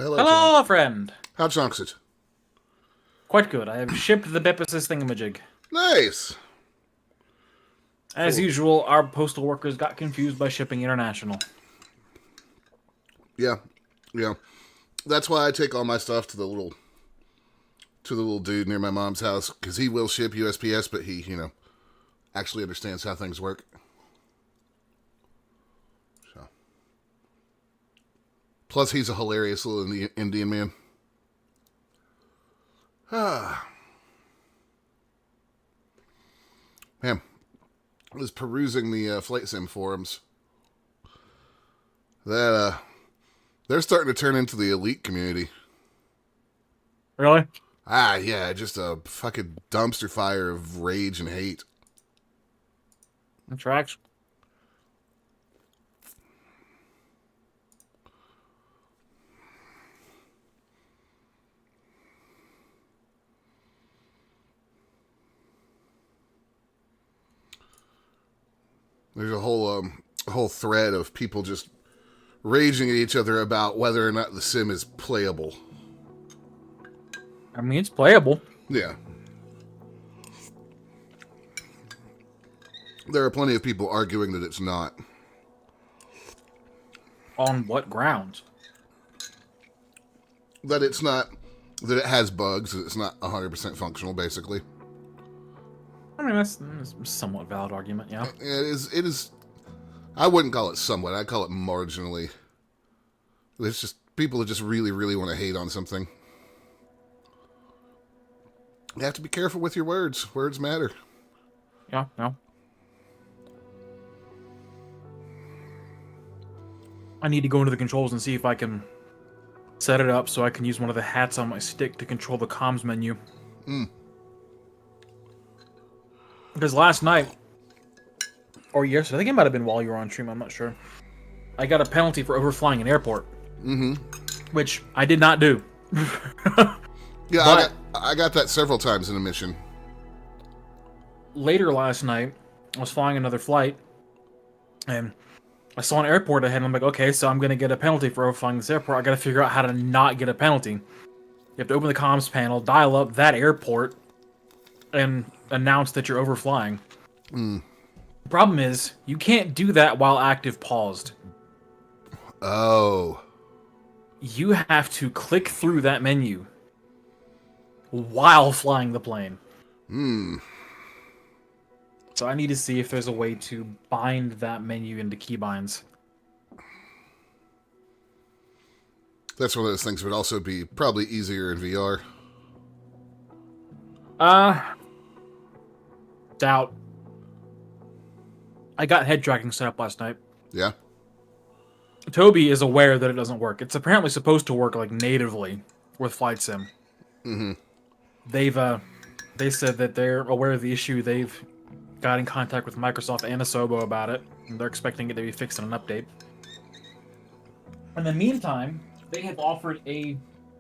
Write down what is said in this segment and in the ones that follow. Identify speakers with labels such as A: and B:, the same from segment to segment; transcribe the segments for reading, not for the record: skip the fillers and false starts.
A: Hello, John.
B: Hello, friend.
A: How chunks it?
B: Quite good. I have shipped the Bepisis thingamajig.
A: Nice.
B: As
A: Cool.
B: usual, our postal workers got confused by shipping international.
A: Yeah, yeah. That's why I take all my stuff to the little dude near my mom's house because he will ship USPS, but he, actually understands how things work. So, plus he's a hilarious little Indian man. Ah, man. I was perusing the flight sim forums. That they're starting to turn into the elite community.
B: Really?
A: Ah, yeah, just a fucking dumpster fire of rage and hate.
B: That tracks.
A: There's a whole thread of people just raging at each other about whether or not the sim is playable.
B: I mean, it's playable.
A: Yeah. There are plenty of people arguing that it's not.
B: On what grounds?
A: That it's not, that it has bugs, that it's not 100% functional, basically.
B: I mean, that's a somewhat valid argument, yeah.
A: It is, I wouldn't call it somewhat, I'd call it marginally. There's just people that just really, really want to hate on something. You have to be careful with your words. Words matter.
B: Yeah, no. I need to go into the controls and see if I can set it up so I can use one of the hats on my stick to control the comms menu. Because last night, or yesterday, I think it might have been while you were on stream, I'm not sure, I got a penalty for overflying an airport. Which I did not do.
A: Yeah,
B: But
A: I got that several times in a mission.
B: later last night, I was flying another flight, and I saw an airport ahead, and I'm like, okay, so I'm going to get a penalty for overflying this airport. I got to figure out how to not get a penalty. You have to open the comms panel, dial up that airport, and announce that you're overflying. The problem is, you can't do that while active paused.
A: Oh.
B: You have to click through that menu while flying the plane. So I need to see if there's a way to bind that menu into keybinds.
A: That's one of those things that would also be probably easier in VR.
B: Doubt. I got head tracking set up last night.
A: Yeah?
B: Toby is aware that it doesn't work. It's apparently supposed to work like natively with Flight Sim. They said that they're aware of the issue. They've got in contact with Microsoft and Asobo about it, and they're expecting it to be fixed in an update. In the meantime, they have offered a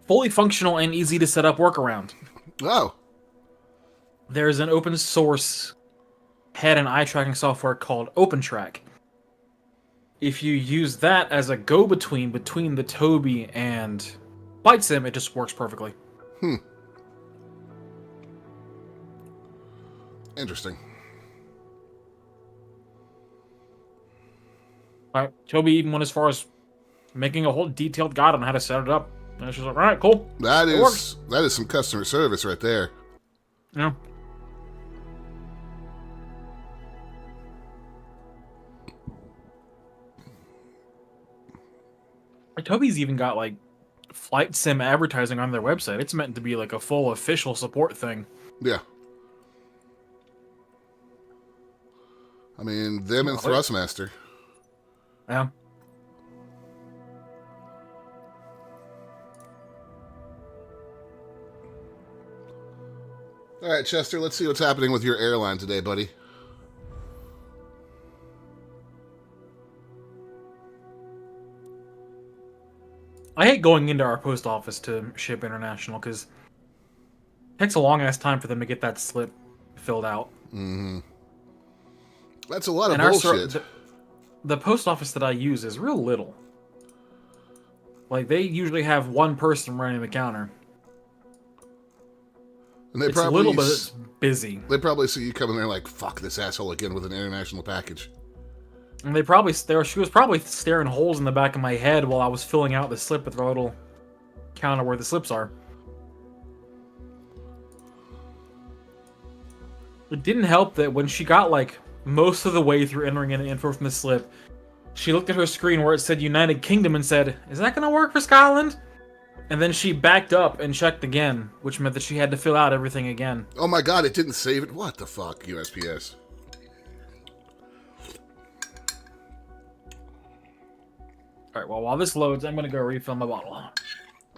B: fully functional and easy to set up workaround.
A: Oh.
B: There's an open source head and eye tracking software called OpenTrack. If you use that as a go-between between the Toby and Flight Sim, it just works perfectly.
A: Interesting.
B: Toby even went as far as making a whole detailed guide on how to set it up. And it's just like, alright, cool.
A: That
B: It works.
A: is some customer service right there.
B: Yeah. Toby's even got like Flight Sim advertising on their website. It's meant to be like a full official support thing.
A: Yeah. I mean, them and Thrustmaster.
B: Yeah.
A: All right, Chester, let's see what's happening with your airline today, buddy.
B: I hate going into our post office to ship international because it takes a long ass time for them to get that slip filled out.
A: That's a lot of
B: And
A: bullshit.
B: the post office that I use is real little. Like, they usually have one person running the counter.
A: And they
B: It's little, but it's
A: probably
B: busy.
A: they probably see you coming there like, fuck this asshole again with an international package.
B: And she was probably staring holes in the back of my head while I was filling out the slip with the little counter where the slips are. It didn't help that when she got like most of the way through entering in the info from the slip, she looked at her screen where it said United Kingdom and said, "Is that gonna work for Scotland?" And then she backed up and checked again, which meant that she had to fill out everything again.
A: Oh my god, it didn't save it. What the fuck, USPS?
B: Alright, well, while this loads, I'm gonna go refill my bottle.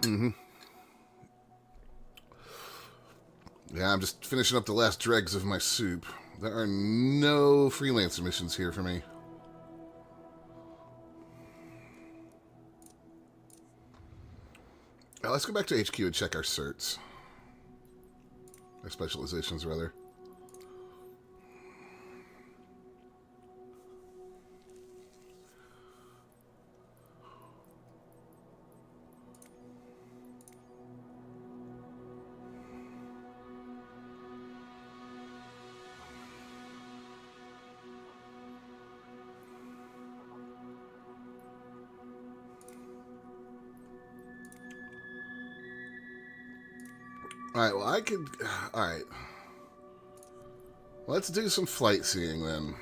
A: Mm-hmm. Yeah, I'm just finishing up the last dregs of my soup. There are no freelance missions here for me. Now, let's go back to HQ and check our certs. Our specializations, rather. Alright, well, I could... Alright. Let's do some flight seeing, then.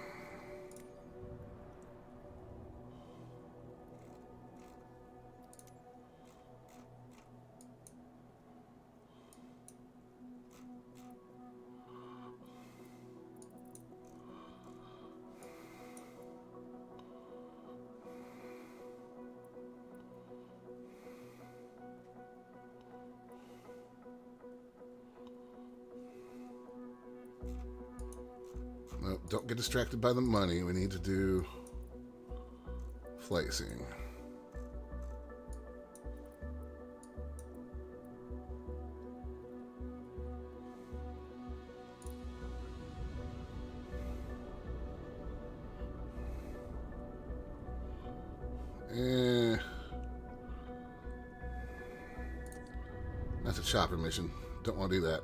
A: No, don't get distracted by the money. We need to do flight seeing. That's a chopper mission. Don't want to do that.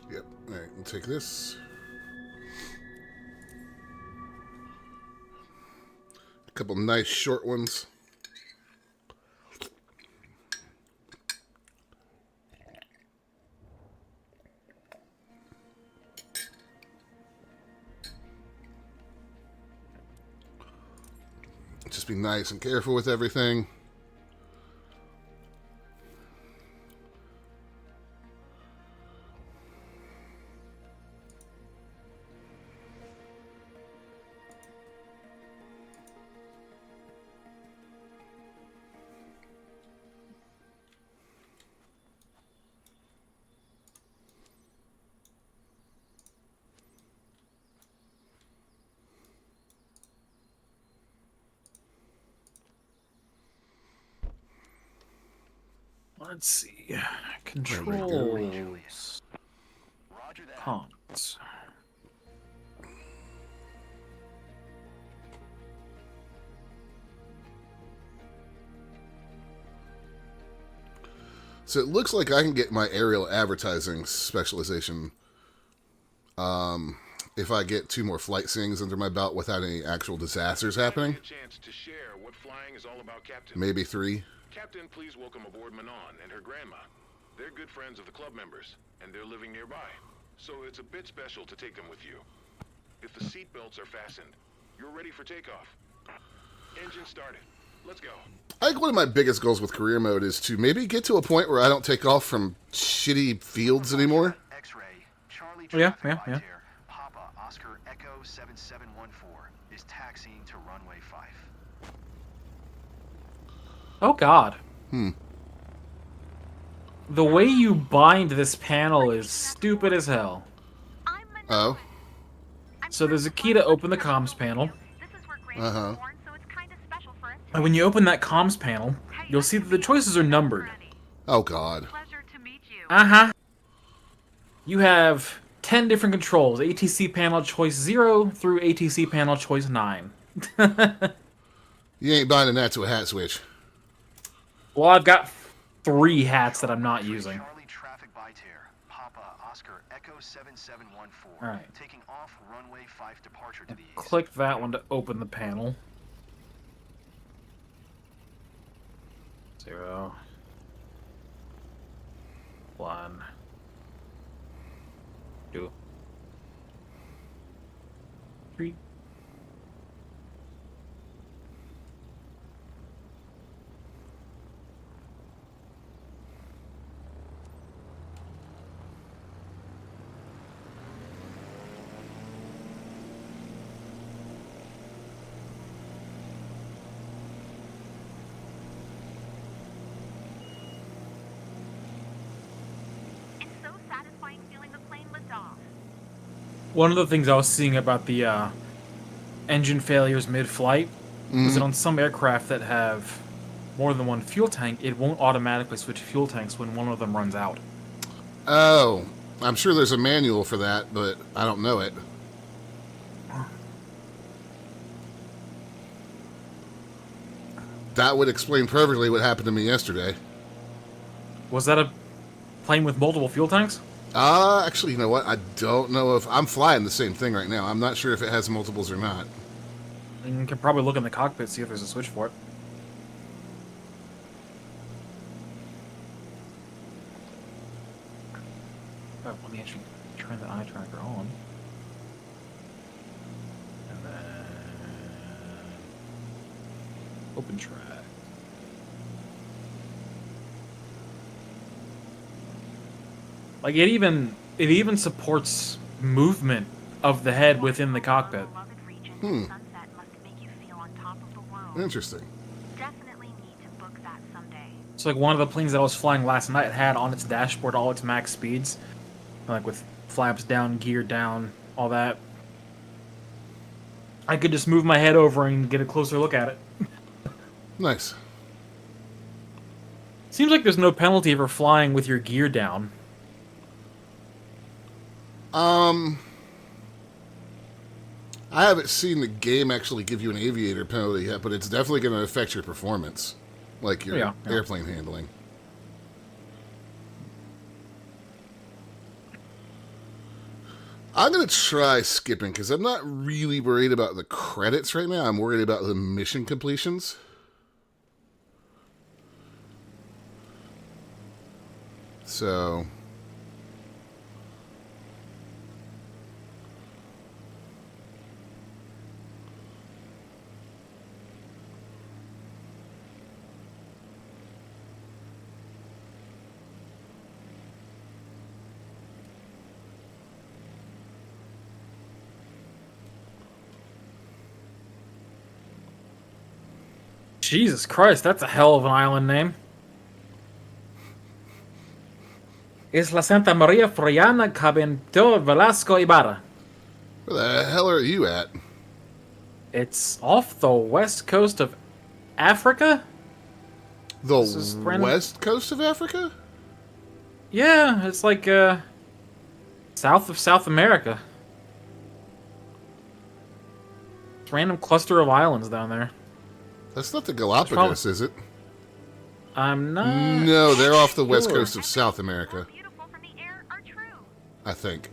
A: Yep. Alright, we'll take this. A couple nice short ones. Just be nice and careful with everything.
B: Let's see. Controls. Prompts.
A: So it looks like I can get my aerial advertising specialization if I get 2 more flight sings under my belt without any actual disasters happening. Maybe 3.
C: Captain, please welcome aboard Manon and her grandma. They're good friends of the club members, and they're living nearby. so it's a bit special to take them with you. If the seat belts are fastened, you're ready for takeoff. Engine started. Let's go.
A: I think one of my biggest goals with career mode is to maybe get to a point where I don't take off from shitty fields anymore.
D: X-ray. Charlie
B: Yeah,
D: traffic
B: yeah,
D: light
B: yeah.
D: here. Papa Oscar Echo 7714 is taxiing to runway 5.
B: Oh God. The way you bind this panel is stupid as hell.
A: Oh.
B: So there's a key to open the comms panel.
A: Uh-huh.
B: And when you open that comms panel, you'll see that the choices are numbered.
A: Oh, God.
B: Uh-huh. You have 10 different controls. ATC panel choice 0 through ATC panel choice 9.
A: You ain't binding that to a hat switch.
B: Well, I've got 3 hats that I'm not using.
D: Charlie traffic light here. Papa Oscar Echo 7714.
B: All right.
D: Taking off runway 5 departure to the east.
B: Click that one to open the panel. 0. 1. 2. 3.
E: It's so satisfying feeling the plane lift off.
B: One of the things I was seeing about the engine failures mid-flight was that on some aircraft that have more than one fuel tank, it won't automatically switch fuel tanks when one of them runs out.
A: Oh. I'm sure there's a manual for that, but I don't know it. That would explain perfectly what happened to me yesterday.
B: Was that a plane with multiple fuel tanks?
A: Actually, you know what? I don't know if... I'm flying the same thing right now. I'm not sure if it has multiples or not.
B: You can probably look in the cockpit, see if there's a switch for it. Oh, let me actually turn the eye tracker on. And then... open track. Like, it even supports movement of the head within the cockpit.
E: Sunset must make you feel on top of the world.
A: Interesting.
E: Definitely need to book that someday.
B: So, like, one of the planes that I was flying last night had on its dashboard all its max speeds. Like, with flaps down, gear down, all that. I could just move my head over and get a closer look at it.
A: Nice.
B: Seems like there's no penalty for flying with your gear down.
A: I haven't seen the game actually give you an aviator penalty yet, but it's definitely going to affect your performance. Like your
B: Yeah.
A: airplane handling. I'm going to try skipping, because I'm not really worried about the credits right now. I'm worried about the mission completions. So...
B: Jesus Christ, that's a hell of an island name. Isla Santa Maria Friana Cabento Velasco Ibarra.
A: Where the hell are you at?
B: It's off the west coast of Africa?
A: The
B: This is random-
A: west coast of Africa?
B: Yeah, it's like, south of South America. It's a random cluster of islands down there.
A: That's not the Galapagos, is it?
B: I'm not...
A: No, they're off the west
B: sure.
A: coast of South America,
E: Beautiful from the air are true.
A: I think.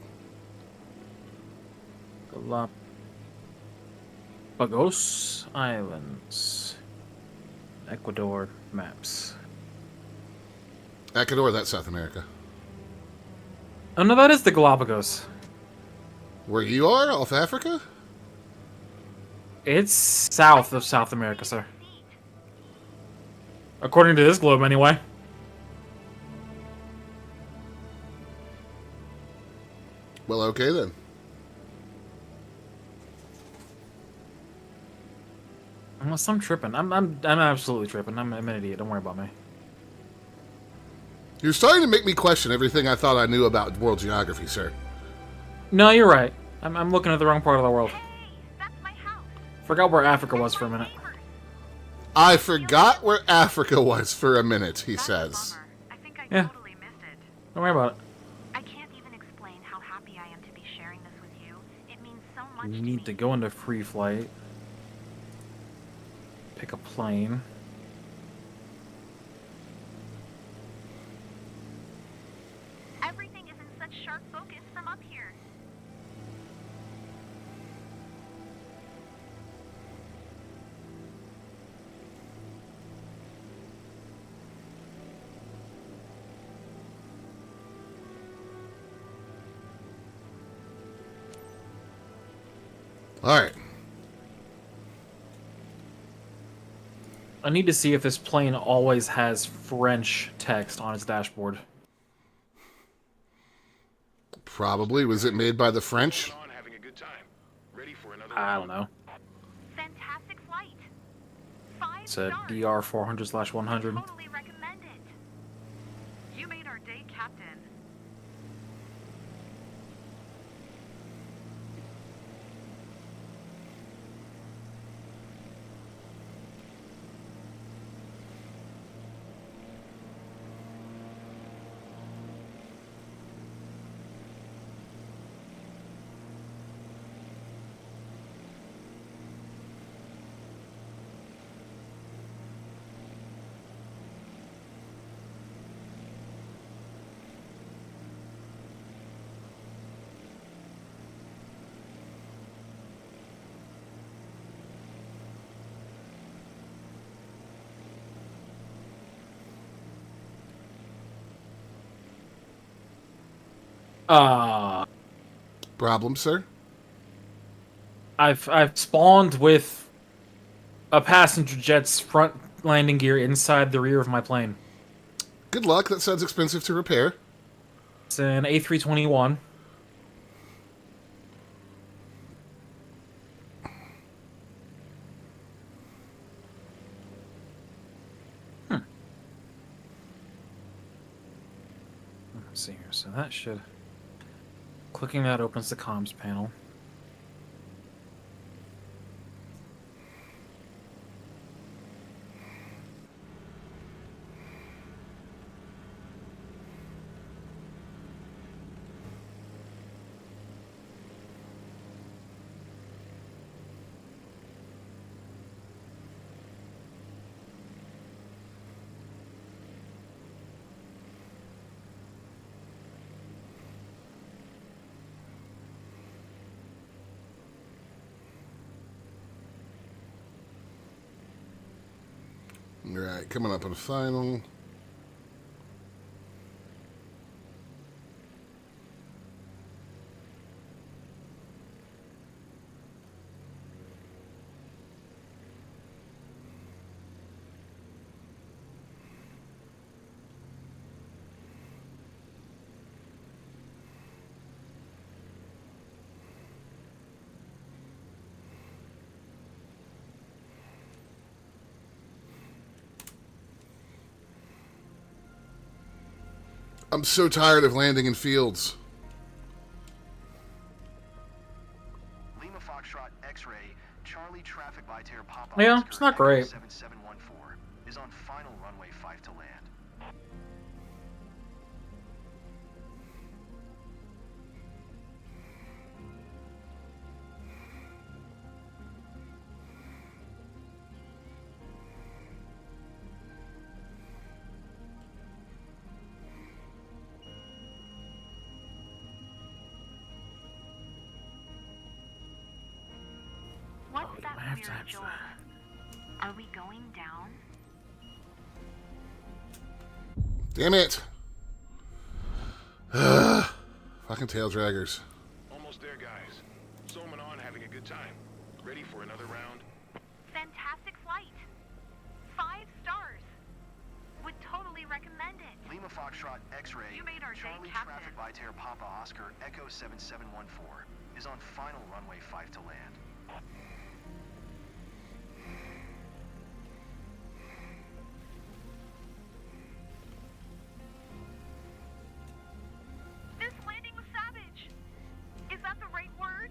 B: Galapagos Islands. Ecuador maps.
A: Ecuador, that's South America.
B: Oh no, that is the Galapagos.
A: Where you are, off Africa?
B: It's south of South America, sir. According to this globe, anyway.
A: Well, okay then.
B: Unless I'm tripping. I'm absolutely tripping. I'm an idiot. Don't worry about me.
A: You're starting to make me question everything I thought I knew about world geography, sir.
B: No, you're right. I'm looking at the wrong part of the world.
E: Hey, that's my house.
B: Forgot where Africa was for a minute.
E: Neighbors.
A: I forgot where Africa was for a minute, he
E: That's a
A: says.
E: bummer. I think I
B: Yeah.
E: totally missed it.
B: Don't worry about it.
E: I can't even explain how happy I am to be sharing this with you. It means so much
B: We
E: to
B: need
E: me.
B: to go into free flight. Pick a plane.
E: Everything is in such sharp focus from up here.
A: All right.
B: I need to see if this plane always has French text on its dashboard.
A: Probably. Was it made by the French?
C: On, having a good time. Ready for another
B: I
C: round.
B: don't know.
E: Fantastic flight. 5
B: It's a
E: stars.
B: DR 400/100.
E: Totally recommend it. You made our day, Captain.
A: Problem, sir?
B: I've spawned with a passenger jet's front landing gear inside the rear of my plane.
A: Good luck. That sounds expensive to repair.
B: It's an A321. Let's see here. So that should... Clicking that opens the comms panel.
A: All right, coming up on final. I'm so tired of landing in fields.
D: Lima Foxtrot X-Ray, Charlie traffic by Terra Papa.
B: Yeah, it's not great.
D: 7714 is on final runway 5 to land.
E: What's that
B: I have
E: weird
B: to have
E: jolt?
B: that.
E: Are we going down?
A: Damn it. Fucking tail draggers.
C: Almost there, guys. Solman on, having a good time. Ready for another round?
E: Fantastic flight. 5 stars. Would totally recommend it.
D: Lima Foxtrot X-Ray,
E: You made our day,
D: Charlie
E: Captain.
D: Traffic Vitair Papa Oscar Echo 7714 is on final runway 5 to land.
E: This landing was savage. Is that the right word?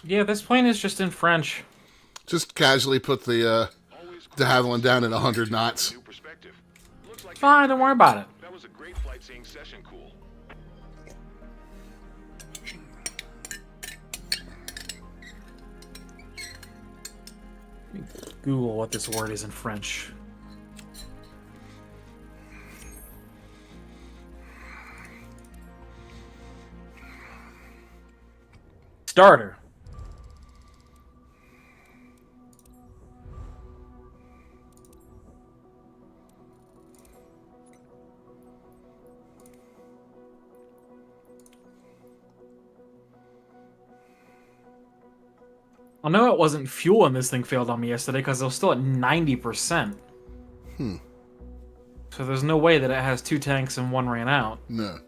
B: Yeah, this plane is just in French.
A: Just casually put the
C: Always
A: de Havilland down at 100 knots.
C: new perspective. Looks like
B: Fine, don't worry about it.
C: that was a great flight seeing session cool.
B: Google what this word is in French. Starter. I know it wasn't fuel when this thing failed on me yesterday because it was still at 90%. So there's no way that it has 2 tanks and 1 ran out.
A: No.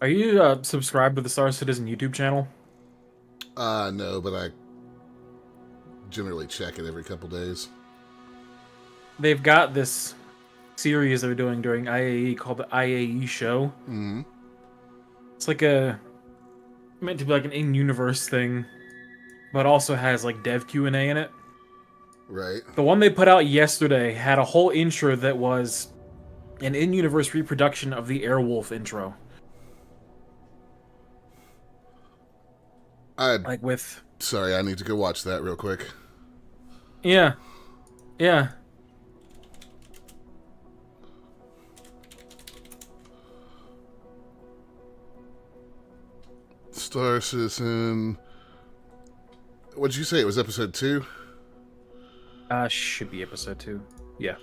B: Are you subscribed to the Star Citizen YouTube channel?
A: No, but I generally check it every couple days.
B: They've got this series they're doing during IAE called the IAE Show.
A: Mm-hmm.
B: It's like meant to be like an in-universe thing, but also has like dev Q&A in it.
A: Right.
B: The one they put out yesterday had a whole intro that was an in-universe reproduction of the Airwolf intro. Like with...
A: Sorry, I need to go watch that real quick.
B: Yeah. Yeah.
A: Star Citizen. What'd you say? It was episode 2?
B: Should be episode 2. Yeah.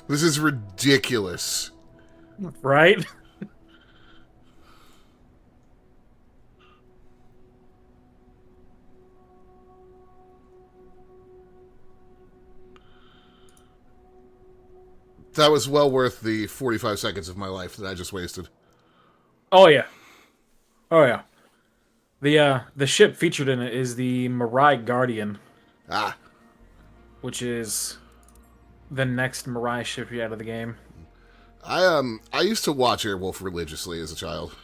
A: This is ridiculous.
B: Right?
A: That was well worth the 45 seconds of my life that I just wasted.
B: Oh yeah. Oh yeah. The ship featured in it is the Mirai Guardian,
A: Ah,
B: which is the next Mirai ship out of the game.
A: I used to watch Airwolf religiously as a child.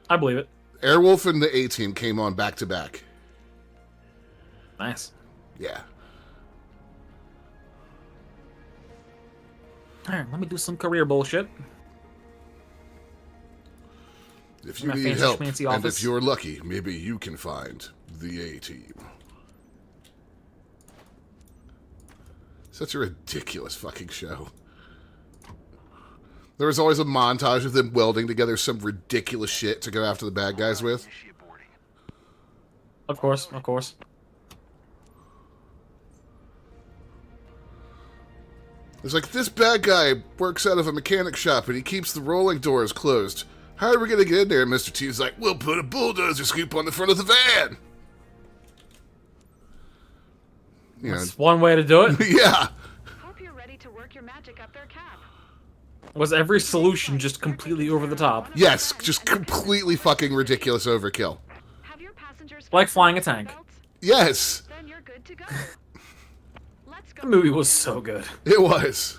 B: I believe it.
A: Airwolf and the A-Team came on back to back.
B: Nice.
A: Yeah.
B: All right, let me do some career bullshit.
A: If you
B: My
A: need
B: fancy
A: help,
B: schmancy
A: and
B: office.
A: if you're lucky, maybe you can find the A-Team. Such a ridiculous fucking show. There was always a montage of them welding together some ridiculous shit to go after the bad guys with.
D: Initiate boarding.
B: Of course, of course.
A: It's like, this bad guy works out of a mechanic shop and he keeps the rolling doors closed. How are we going to get in there? And Mr. T's like, we'll put a bulldozer scoop on the front of the van. You know,
B: That's one way to do it.
A: yeah.
F: Hope you're ready to work your magic up their cap.
B: Was every solution just completely over the top?
A: Yes, just completely fucking ridiculous overkill.
F: Have your passengers
B: Like flying a
F: fastened
B: tank.
F: belts?
A: Yes,
F: Then you're good to go. Let's go.
B: The movie was so good.
A: it was.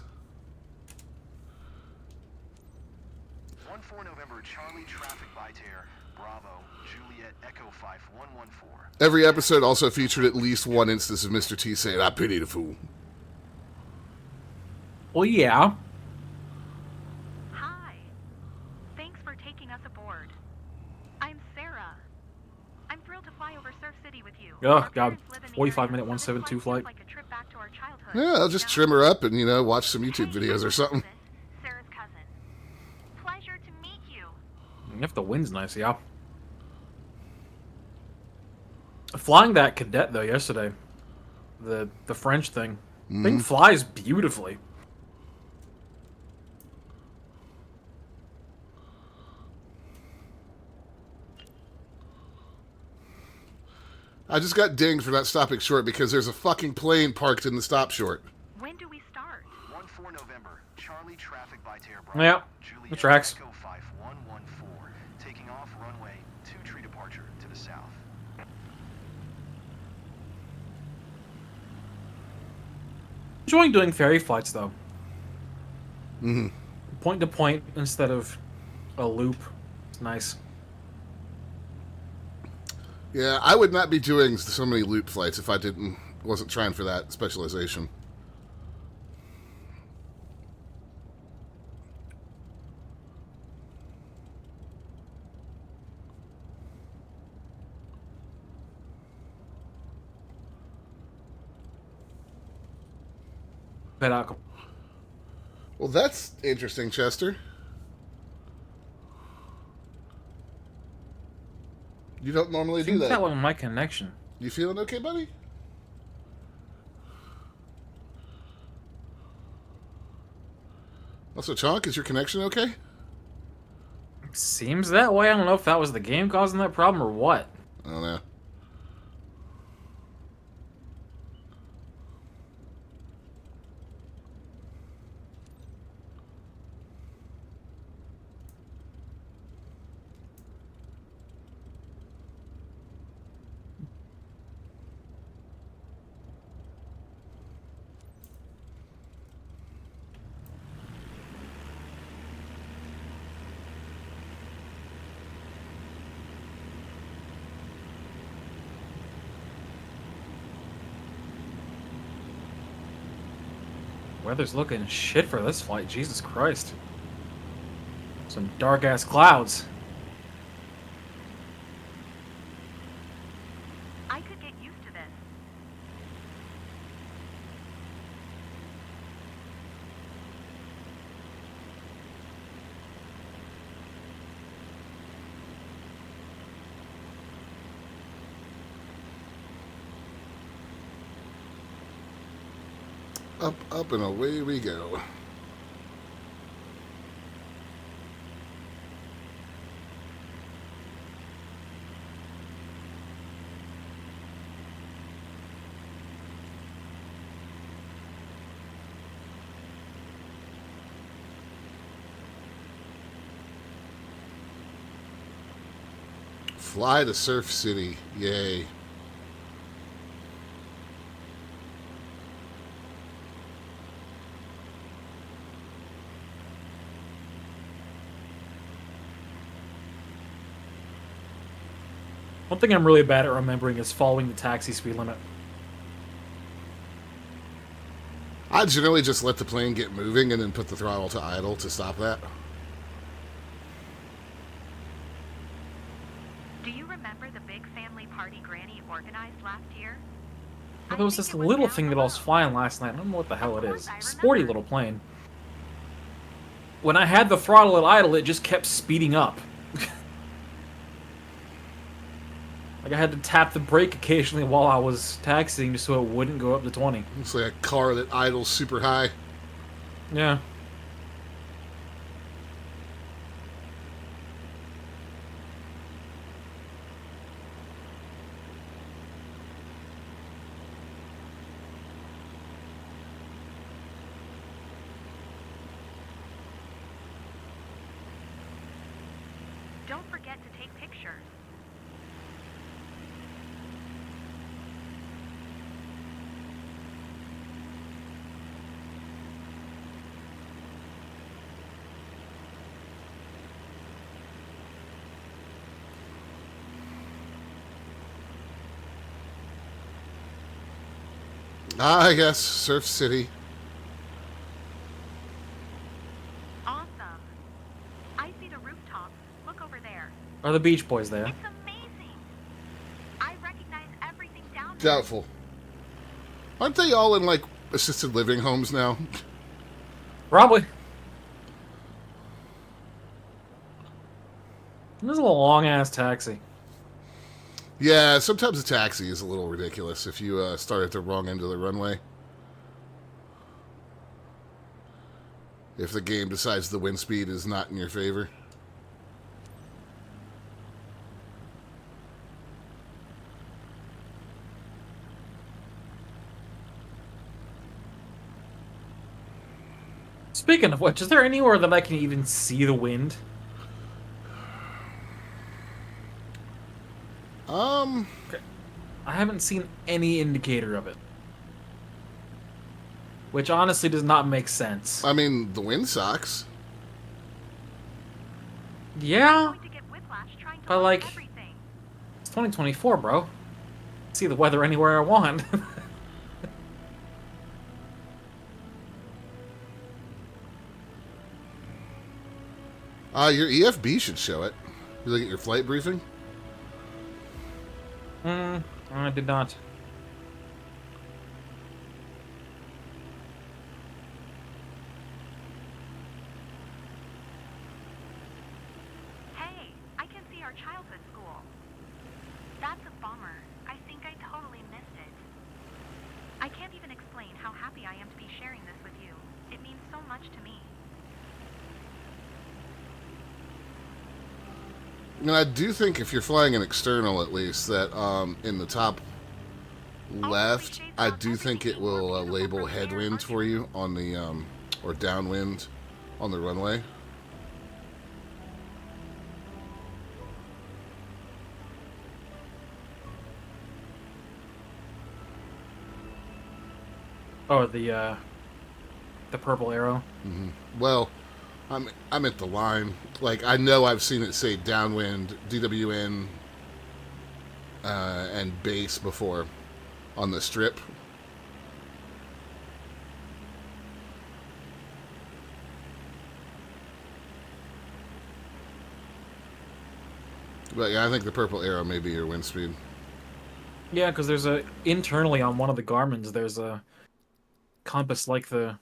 D: 1-4 November, Charlie traffic by tear. Bravo, Juliet, Echo 5114.
A: Every episode also featured at least one instance of Mr. T saying, I pity the fool.
B: Well, yeah.
E: Hi. Thanks for taking us aboard. I'm Sarah. I'm thrilled to fly over Surf City with you.
B: Oh,
E: Our
B: God.
E: parents live in the
B: 45-minute
E: area, so this
B: 172
E: flight
B: flight.
E: feels like a trip back to our childhood.
A: Yeah, I'll just
E: You
A: trim
E: know?
A: her up and, you know, watch some YouTube
E: Hey,
A: videos or something.
E: Sarah's cousin. Pleasure to meet you.
B: If the wind's nice, yeah. Flying that cadet though yesterday, the French thing, thing flies beautifully.
A: I just got dinged for not stopping short because there's a fucking plane parked in the stop short.
E: When do we start?
D: 1-4 November, Charlie traffic by tear. Bravo,
B: Yeah,
D: Juliet,
B: the tracks.
D: Echo 5114. Taking off runway 23 departure to the south.
B: Enjoying doing ferry flights though.
A: Mm-hmm.
B: Point to point instead of a loop. It's nice.
A: Yeah, I would not be doing so many loop flights if I wasn't trying for that specialization.
B: Head out.
A: Well, that's interesting, Chester. You don't normally do
B: Seems
A: that.
B: that was my connection.
A: You feeling okay, buddy? Also, Chonk, is your connection okay?
B: Seems that way. I don't know if that was the game causing that problem or what.
A: I don't know.
B: Weather's looking shit for this flight. Jesus Christ. Some dark ass clouds.
E: I could get used to this.
A: Up, up, and away we go. Fly to Surf City. Yay.
B: One thing I'm really bad at remembering is following the taxi speed limit.
A: I generally just let the plane get moving and then put the throttle to idle to stop that.
E: Do you remember the big family party Granny organized last year?
B: Well, there was this little thing that I was flying last night. I don't know what the hell it is. Sporty little plane. When I had the throttle at idle, it just kept speeding up. Like I had to tap the brake occasionally while I was taxiing just so it wouldn't go up to 20.
A: It's like a car that idles super high.
B: Yeah.
E: Don't forget to take pictures.
A: Ah, yes, Surf City.
E: Awesome. I see the rooftop. Look over there.
B: Are the Beach Boys there?
E: It's amazing. I recognize everything down there.
A: Doubtful. Aren't they all in, like, assisted living homes now?
B: Probably. This is a long-ass taxi.
A: Yeah, sometimes a taxi is a little ridiculous if you start at the wrong end of the runway. If the game decides the wind speed is not in your favor.
B: Speaking of which, is there anywhere that I can even see the wind? I haven't seen any indicator of it. Which honestly does not make sense.
A: I mean, the wind sucks.
B: Yeah,
E: To get whiplash trying to
B: but
E: look
B: like,
E: at everything.
B: it's 2024, bro. See the weather anywhere I want.
A: Your EFB should show it. You look at your flight briefing?
B: I did not.
E: Hey, I can see our childhood school. That's a bummer. I think I totally missed it. I can't even explain how happy I am to be sharing this with you. It means so much to me.
A: And I do think if you're flying an external, at least, that in the top left, I do think it will label headwind for you on the, or downwind on the runway.
B: Oh, the purple arrow.
A: Well, I'm at the line. Like, I know I've seen it say downwind, DWN, and base before on the strip. But yeah, I think the purple arrow may be your wind speed.
B: Yeah, because there's internally on one of the Garmins, there's a compass like the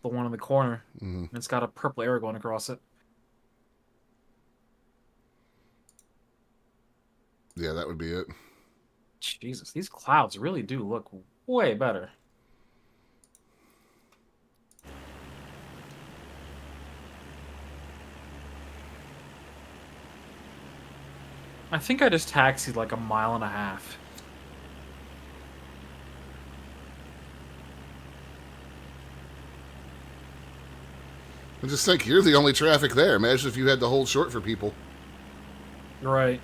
B: one in the corner. And it's got a purple arrow going across it.
A: Yeah, that would be it.
B: Jesus, these clouds really do look way better. I think I just taxied like a mile and a half.
A: I just think you're the only traffic there. Imagine if you had to hold short for people.
B: Right.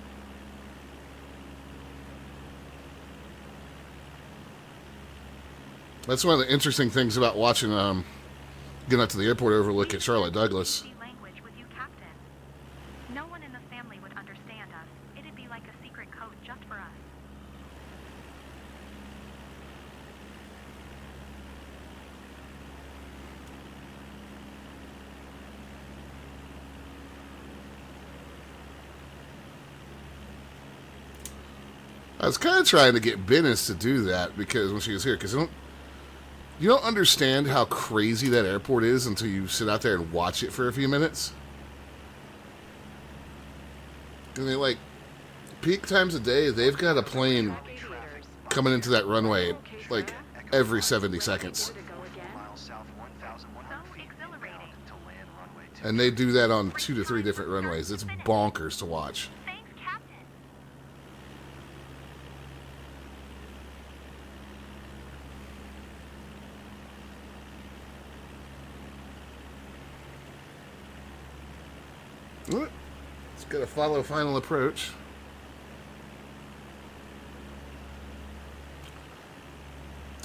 A: That's one of the interesting things about watching getting out to the airport overlook at Charlotte Douglas.
E: Language with you, Captain. No one in the family would understand us. It'd be like a secret code just
A: I was kind of trying to get Bennis to do that because when she was here, because you don't understand how crazy that airport is until you sit out there and watch it for a few minutes. And they like peak times a day, they've got a plane coming into that runway like every 70 seconds.
D: Miles south 1,100
E: So
D: feet
E: exhilarating.
D: to land runway 2.
A: And they do that on 2 to 3 different runways. It's bonkers to watch.
E: Thanks, Captain.
A: It's got to follow final approach.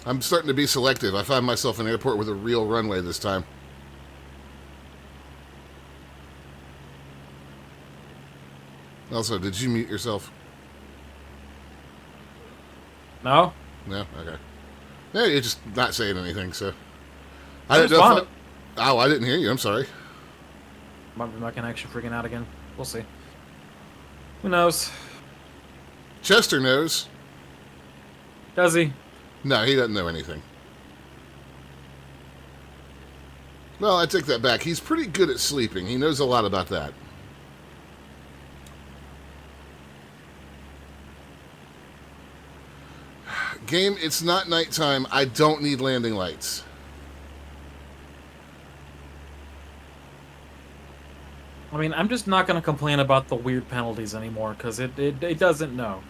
A: I'm starting to be selective. I find myself in an airport with a real runway this time. Also, did you mute yourself?
B: No?
A: No? Okay. No, you're just not saying anything, so. I
B: I
A: didn't know
B: responded.
A: Oh, I didn't hear you. I'm sorry.
B: Might be my connection freaking out again. We'll see. Who knows?
A: Chester knows.
B: Does he?
A: No, he doesn't know anything. Well, I take that back. He's pretty good at sleeping. He knows a lot about that. Game, it's not nighttime. I don't need landing lights.
B: I mean, I'm just not going to complain about the weird penalties anymore, because it doesn't know.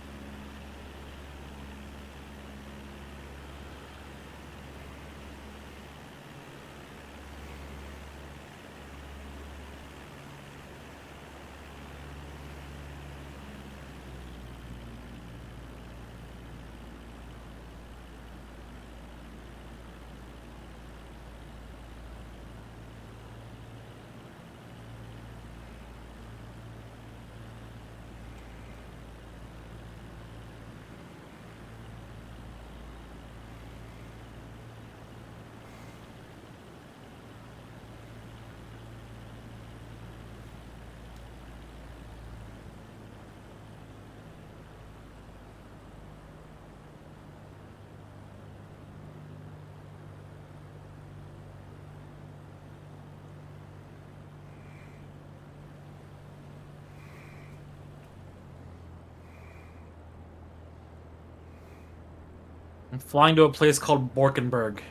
B: I'm flying to a place called Borkenberg.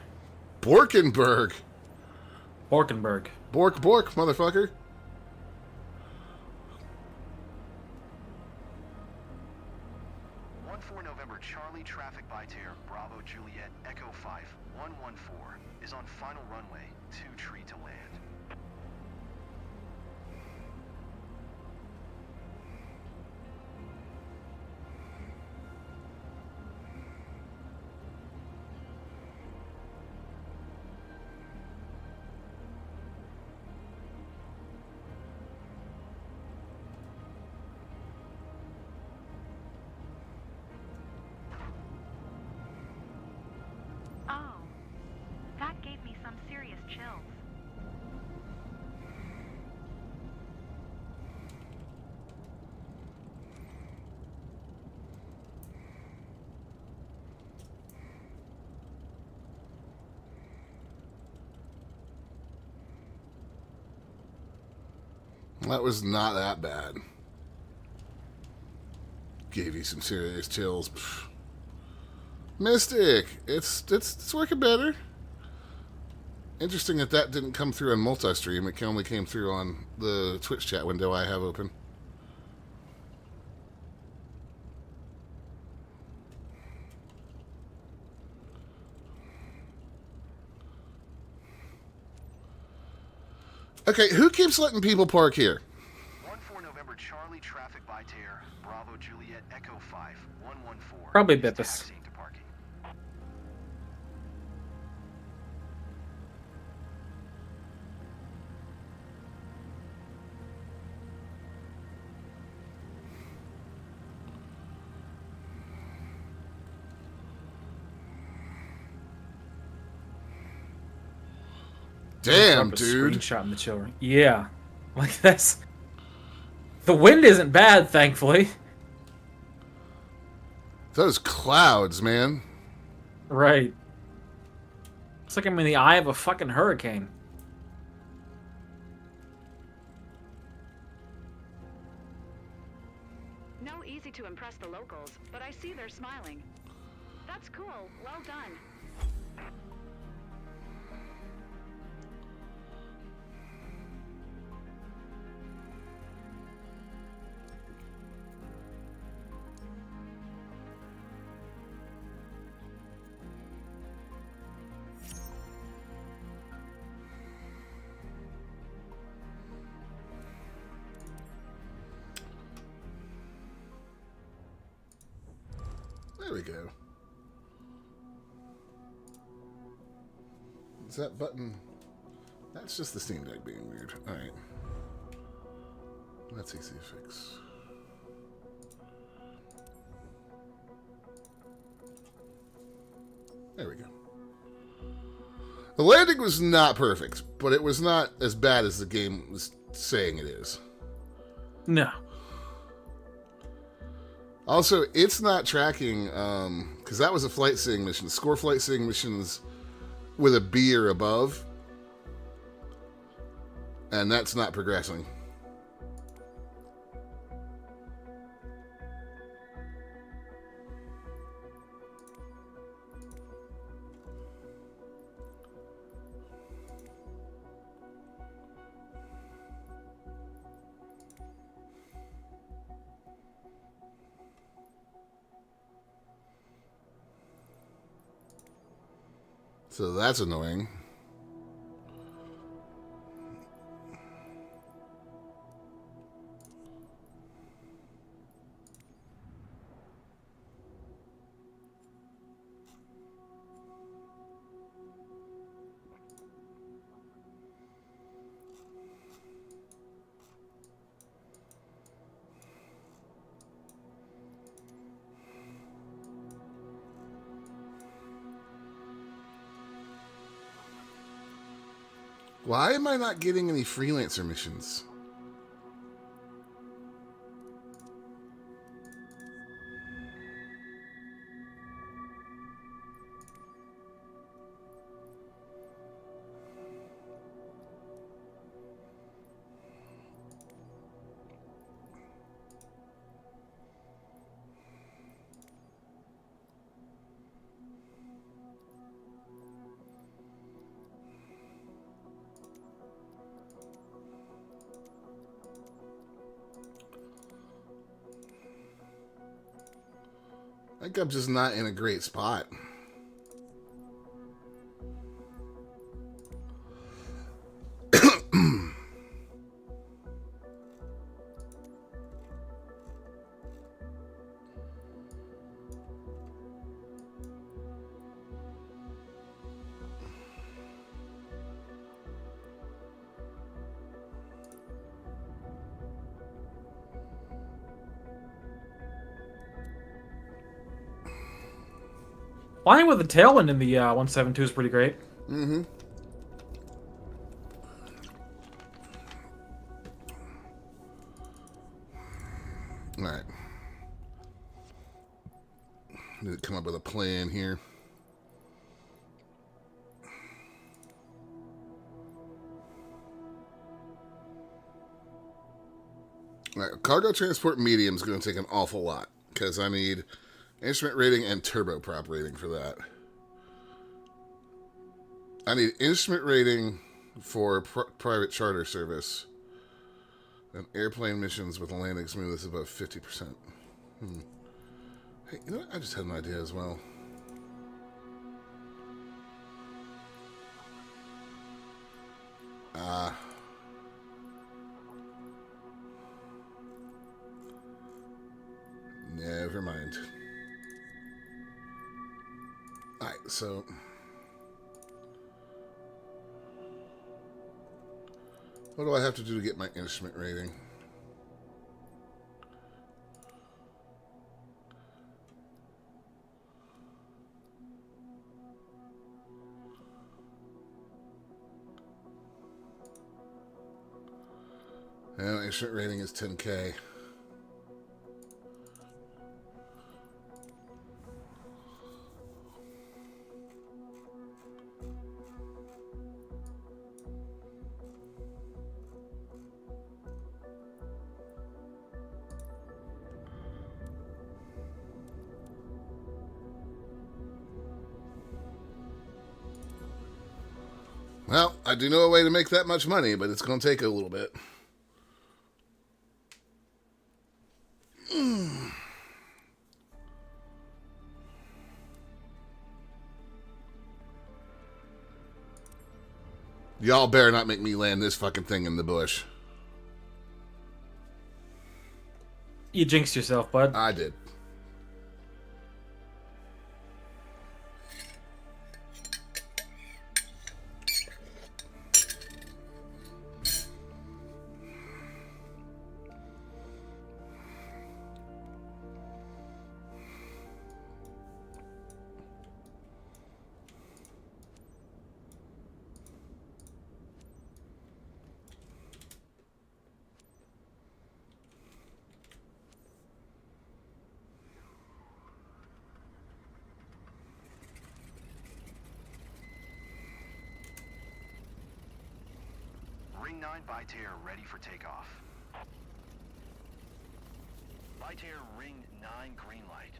A: Borkenberg.
B: Borkenberg.
A: Bork, motherfucker.
D: November Charlie traffic by Terre Bravo Juliet Echo 5 114 is on final runway 2 tree to land.
E: Oh, that gave me some serious chills.
A: That was not that bad. Gave you some serious chills. Pfft. Mystic, it's working better. Interesting that didn't come through on multi-stream. It only came through on the Twitch chat window I have open. Okay, who keeps letting people park here?
D: 14 November Charlie traffic by Terre Bravo Juliet Echo 5 114
B: Probably
D: is
B: Bippus.
D: taxiing to parking.
A: Damn,
B: Drop a
A: dude.
B: Screenshot in the chill room. Yeah, like that's. The wind isn't bad, thankfully.
A: Those clouds, man.
B: Right. It's like I'm in the eye of a fucking hurricane.
F: No easy to impress the locals, but I see they're smiling. That's cool. Well done.
A: There we go. Is that button? That's just the Steam Deck being weird. Alright. That's easy to fix. There we go. The landing was not perfect, but it was not as bad as the game was saying it is.
B: No.
A: Also, it's not tracking, because that was a flight sim mission. Score flight sim missions with a B or above, and that's not progressing. So that's annoying. Why am I not getting any freelancer missions? I think I'm just not in a great spot.
B: Flying with a tailwind in the 172 is pretty great.
A: Mm-hmm. All right. Need to come up with a plan here. All right, cargo transport medium is going to take an awful lot because I need instrument rating and turboprop rating for that. I need instrument rating for private charter service and airplane missions with a landing smoothness above 50%. Hey, you know what? I just had an idea as well. Never mind. Alright, so what do I have to do to get my instrument rating? And instrument rating is 10K. Well, I do know a way to make that much money, but it's going to take a little bit. Y'all better not make me land this fucking thing in the bush.
B: You jinxed yourself, bud.
A: I did.
D: Ring 9 Bytair ready for takeoff. Bytair Ring 9 green light.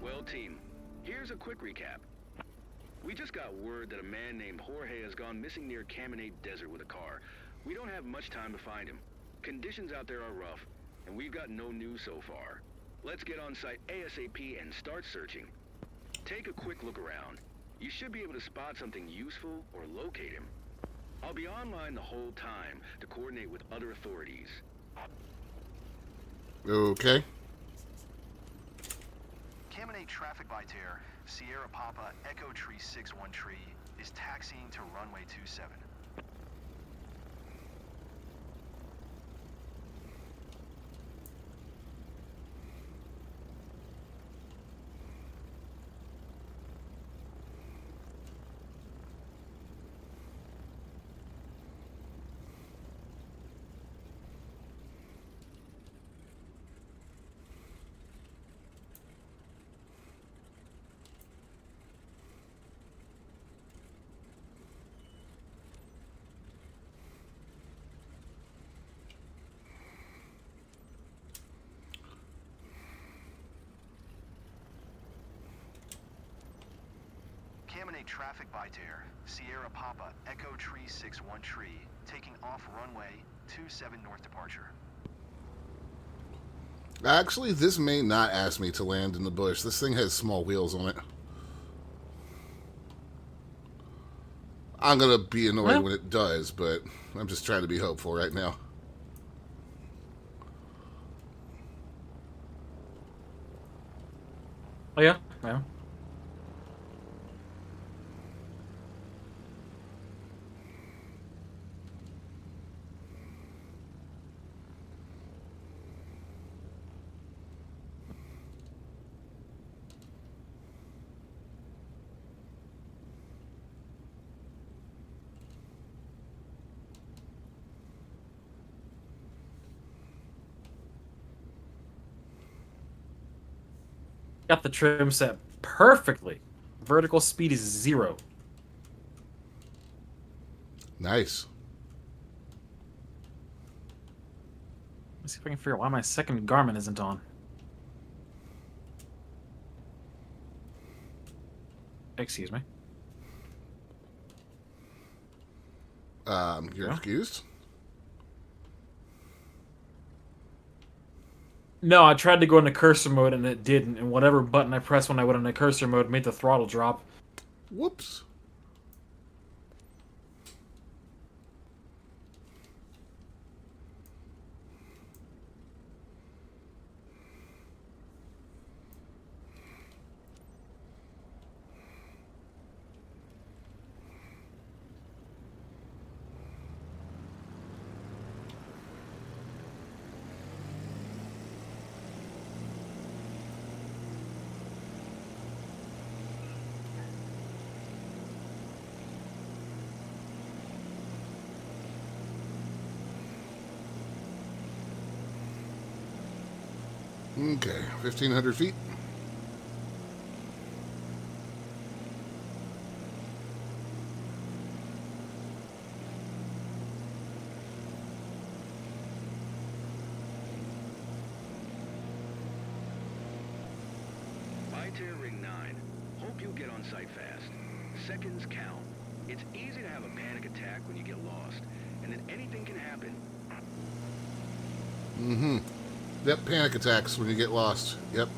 C: Well, team, here's a quick recap. We just got word that a man named Jorge has gone missing near Caminate Desert with a car. We don't have much time to find him. Conditions out there are rough, and we've got no news so far. Let's get on site ASAP and start searching. Take a quick look around. You should be able to spot something useful or locate him. I'll be online the whole time to coordinate with other authorities.
A: Okay.
D: Caminate traffic Bytair, Sierra Papa Echo Tree 61 Tree is taxiing to runway 27. Caminate traffic Bytair, Sierra Papa Echo Tree 61 Tree, taking off runway 27 north departure.
A: Actually, this may not ask me to land in the bush. This thing has small wheels on it. I'm going to be annoyed when it does, but I'm just trying to be hopeful right now.
B: Oh yeah, yeah. Got the trim set perfectly. Vertical speed is 0.
A: Nice.
B: Let's see if I can figure out why my second Garmin isn't on. Excuse me.
A: You're excused?
B: No, I tried to go into cursor mode and it didn't, and whatever button I pressed when I went into cursor mode made the throttle drop.
A: Whoops. Okay, 1,500 feet.
C: Bytear Ring 9. Hope you'll get on site fast. Seconds count. It's easy to have a panic attack when you get lost, and then anything can happen.
A: Mm-hmm. Yep, panic attacks when you get lost. Yep.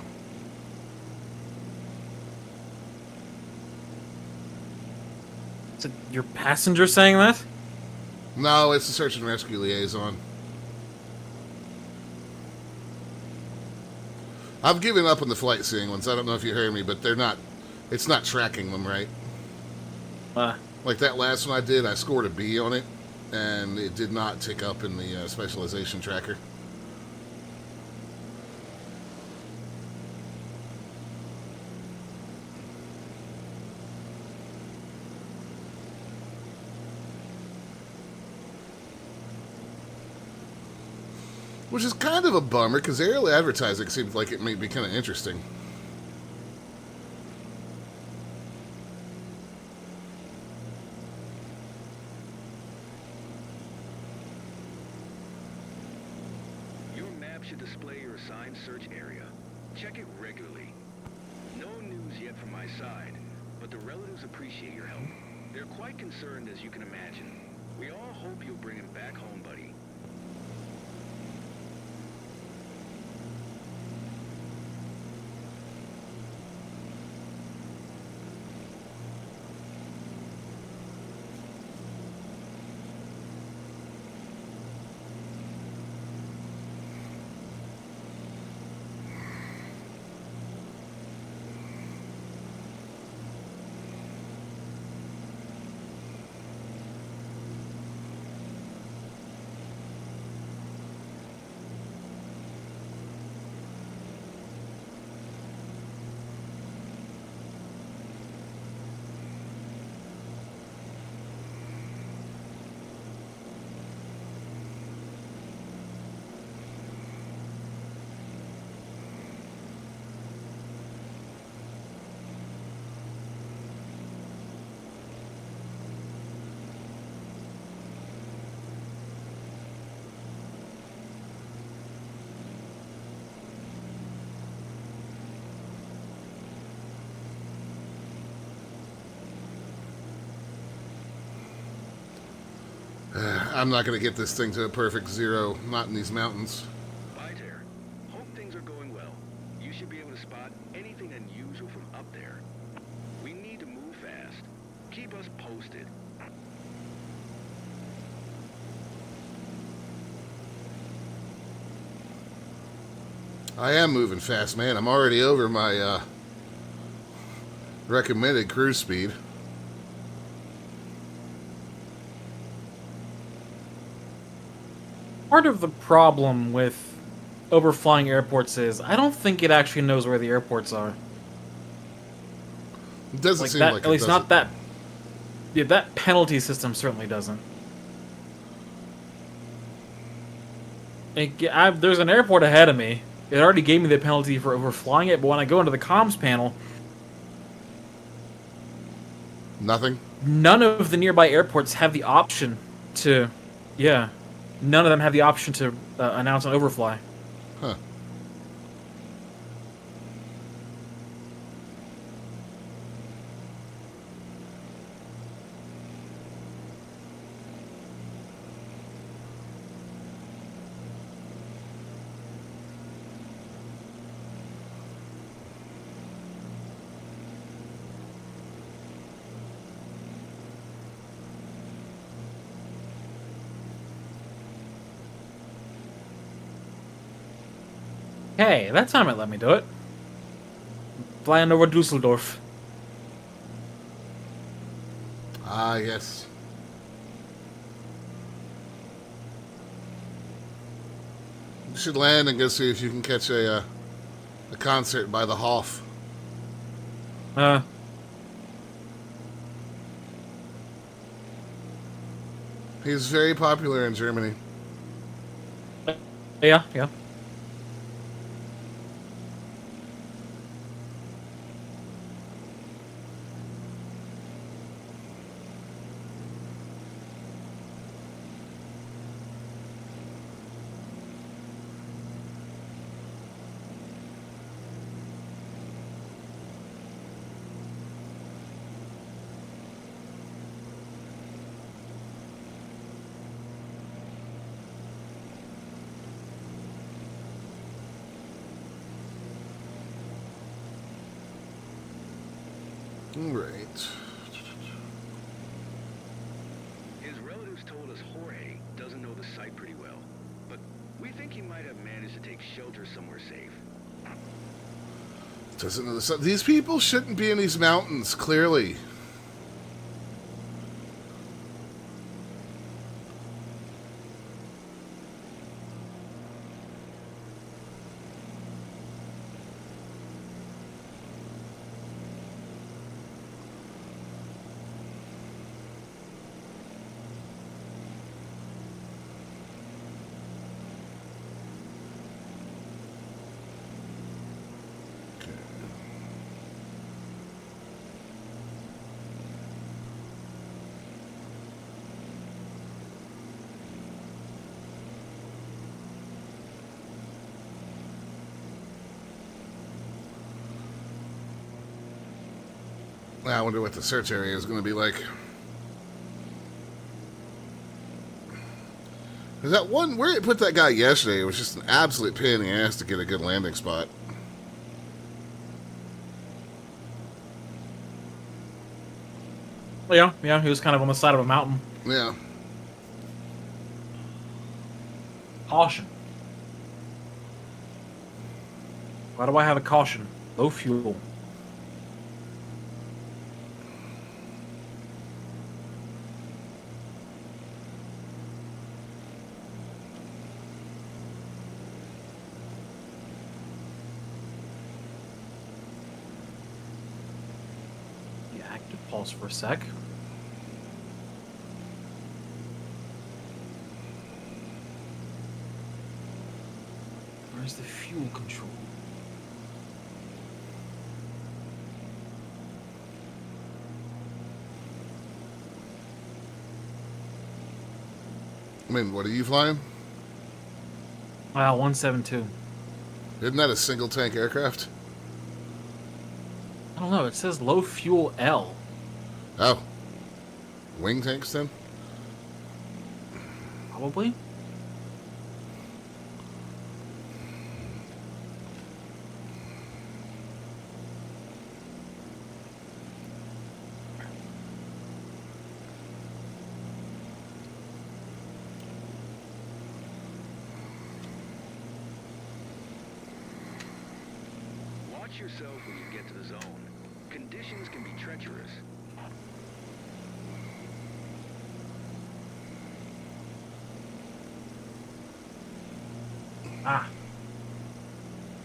B: Is it your passenger saying that?
A: No, it's the search and rescue liaison. I've given up on the flight seeing ones. I don't know if you heard me, but they're not. It's not tracking them right. Like that last one I did, I scored a B on it, and it did not tick up in the specialization tracker. Which is kind of a bummer, because aerial advertising seems like it may be kind of interesting.
C: Your map should display your assigned search area. Check it regularly. No news yet from my side, but the relatives appreciate your help. They're quite concerned, as you can imagine. We all hope you'll bring him back home, buddy.
A: I'm not going to get this thing to a perfect 0, not in these mountains.
C: Bytear, hope things are going well. You should be able to spot anything unusual from up there. We need to move fast. Keep us posted.
A: I am moving fast, man. I'm already over my recommended cruise speed.
B: Part of the problem with overflying airports is I don't think it actually knows where the airports are.
A: It doesn't
B: Like
A: seem
B: that,
A: like
B: at
A: it
B: least
A: does
B: not
A: it.
B: that. Yeah, that penalty system certainly doesn't. There's an airport ahead of me. It already gave me the penalty for overflying it, but when I go into the comms panel,
A: Nothing?
B: none of the nearby airports have the option to, yeah, none of them have the option to announce an overfly.
A: Huh.
B: Hey, that time it let me do it. Flying over Dusseldorf.
A: Ah, yes. You should land and go see if you can catch a concert by the Hof. He's very popular in Germany.
B: Yeah, yeah.
A: Right.
C: His relatives told us Jorge doesn't know the site pretty well, but we think he might have managed to take shelter somewhere safe.
A: Doesn't know the. These people shouldn't be in these mountains. Clearly. I wonder what the search area is going to be like. Is that one where it put that guy yesterday? It was just an absolute pain in the ass to get a good landing spot.
B: Yeah, he was kind of on the side of a mountain.
A: Yeah.
B: Caution. Why do I have a caution? Low fuel. Yeah, active pulse for a sec. Where's the fuel control?
A: I mean, what are you flying?
B: 172.
A: Isn't that a single tank aircraft?
B: I don't know. It says low fuel L.
A: Oh. Wing tanks then?
B: Probably.
C: Watch yourself when you get to the zone. Conditions can be treacherous.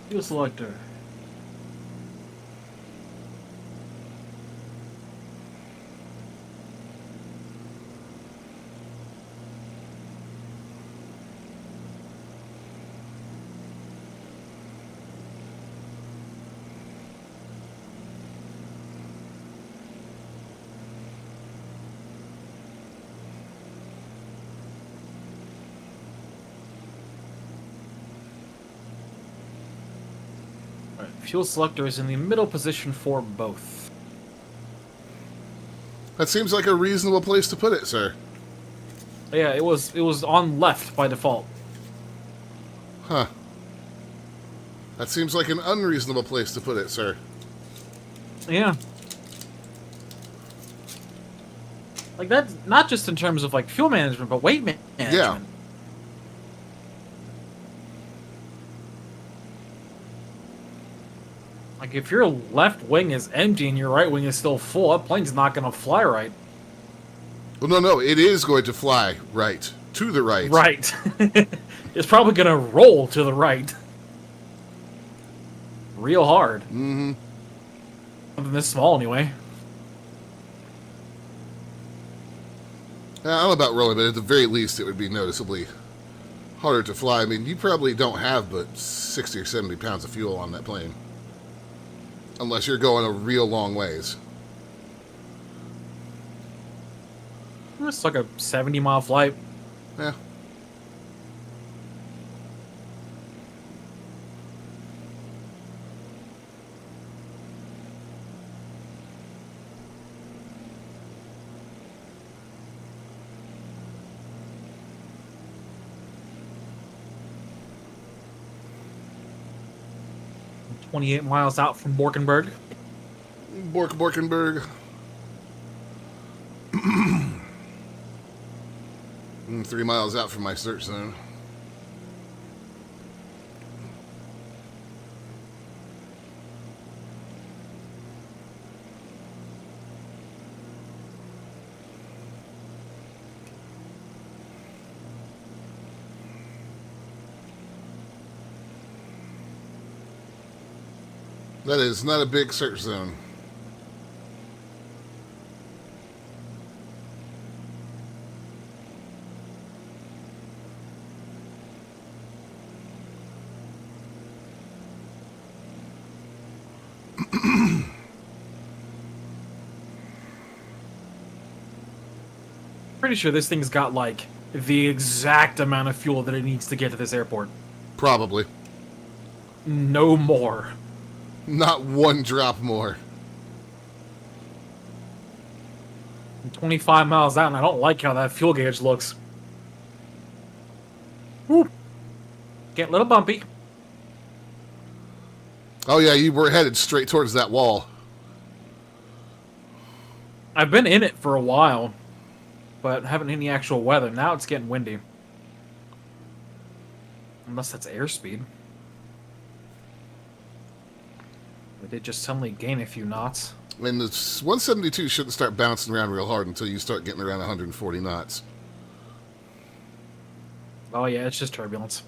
B: Fuel selector. Fuel selector is in the middle position for both.
A: That seems like a reasonable place to put it, sir.
B: Yeah, it was on left by default.
A: Huh. That seems like an unreasonable place to put it, sir.
B: Yeah. Like, that's not just in terms of, like, fuel management, but weight management.
A: Yeah.
B: Like, if your left wing is empty and your right wing is still full, that plane's not going to fly right.
A: Well, no, it is going to fly right. To the right.
B: Right. It's probably going to roll to the right. Real hard.
A: Mm-hmm.
B: Something this small, anyway.
A: I don't know about rolling, but at the very least, it would be noticeably harder to fly. I mean, you probably don't have but 60 or 70 pounds of fuel on that plane. Unless you're going a real long ways.
B: It's like a 70-mile flight.
A: Yeah.
B: $28 miles out from Borkenberg.
A: Borkenberg. 3 miles out from my search zone. That is not a big search zone.
B: Pretty sure this thing's got like the exact amount of fuel that it needs to get to this airport.
A: Probably.
B: No more.
A: Not one drop more.
B: I'm 25 miles out, and I don't like how that fuel gauge looks. Woo! Get a little bumpy.
A: Oh yeah, you were headed straight towards that wall.
B: I've been in it for a while, but haven't hit any actual weather. Now it's getting windy. Unless that's airspeed. We did just suddenly gain a few knots.
A: And the 172 shouldn't start bouncing around real hard until you start getting around 140 knots.
B: Oh yeah, it's just turbulence.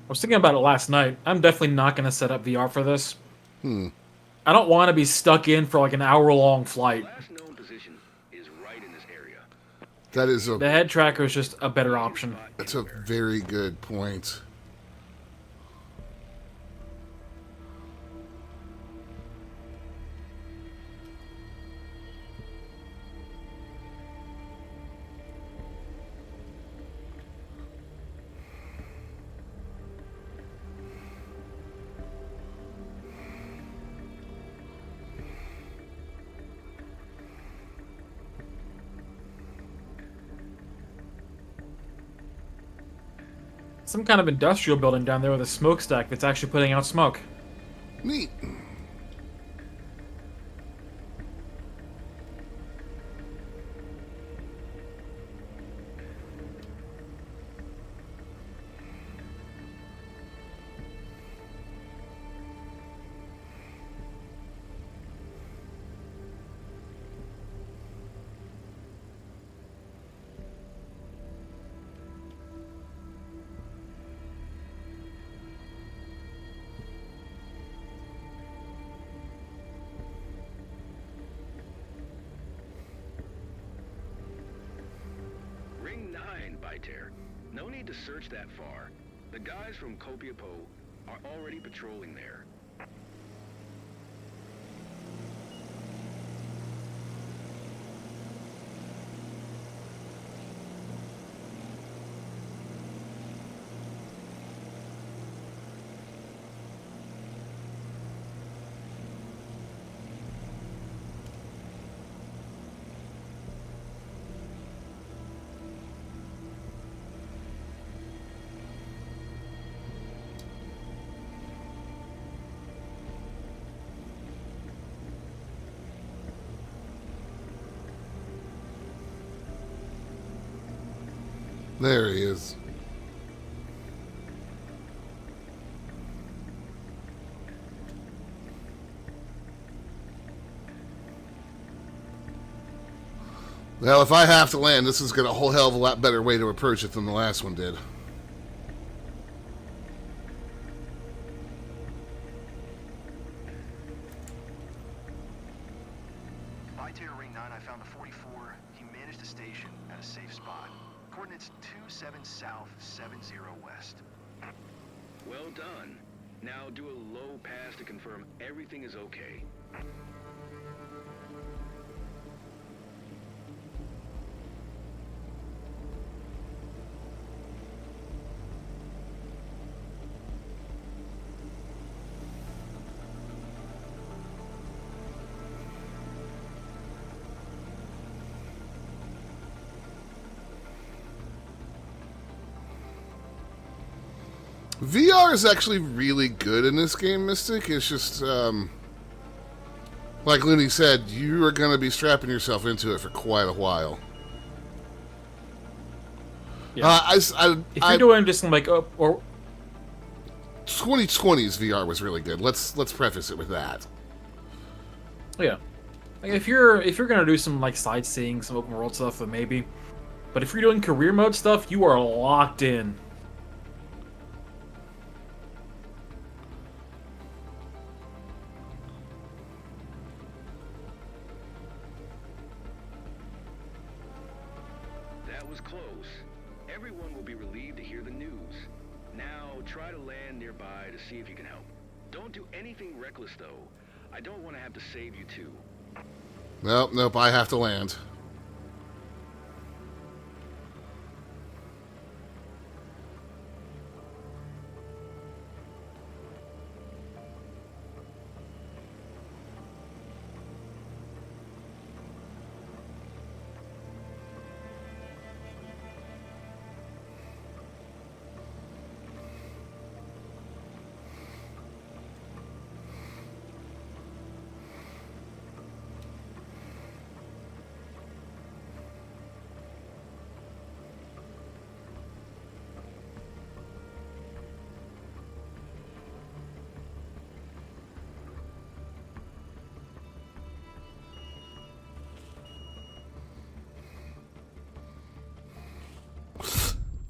B: I was thinking about it last night. I'm definitely not going to set up VR for this. I don't want to be stuck in for like an hour-long flight.
C: Last known position is right in this area.
A: That is
B: The head tracker is just a better option.
A: that's a very good point.
B: Some kind of industrial building down there with a smokestack that's actually putting out smoke.
A: Neat.
C: Ring 9, Biter. No need to search that far. The guys from Copiapo are already patrolling there.
A: There he is. Well, if I have to land, this is going to a whole hell of a lot better way to approach it than the last one did.
D: Biter Ring 9, I found a 44. He managed a station at a safe spot. Coordinates 27 south, 70 west.
C: Well done. Now do a low pass to confirm everything is okay.
A: VR is actually really good in this game, Mystic. It's just, like Looney said, you are going to be strapping yourself into it for quite a while.
B: Yeah. If you're doing just like or
A: 2020's VR was really good. Let's preface it with that.
B: yeah, like if you're gonna do some like sightseeing, some open world stuff, then maybe. But if you're doing career mode stuff, you are locked in.
C: That was close. Everyone will be relieved to hear the news. Now, try to land nearby to see if you can help. Don't do anything reckless, though. I don't want to have to save you, too.
A: Nope, I have to land.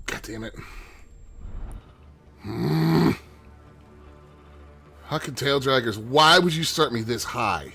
A: God damn it. Hucking tail draggers, why would you start me this high?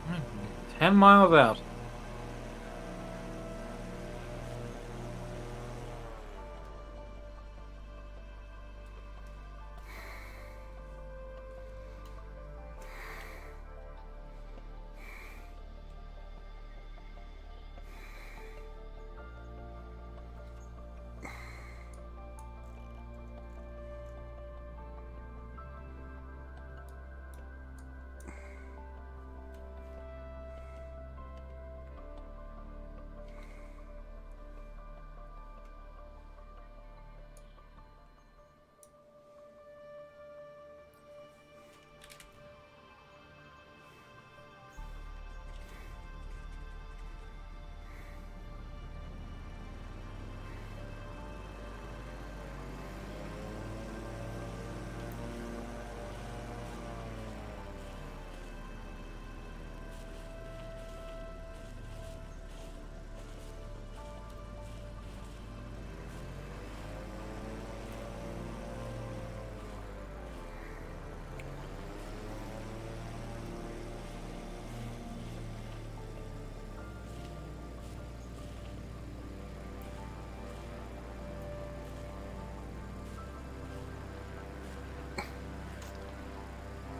B: Hmm, 10 miles out.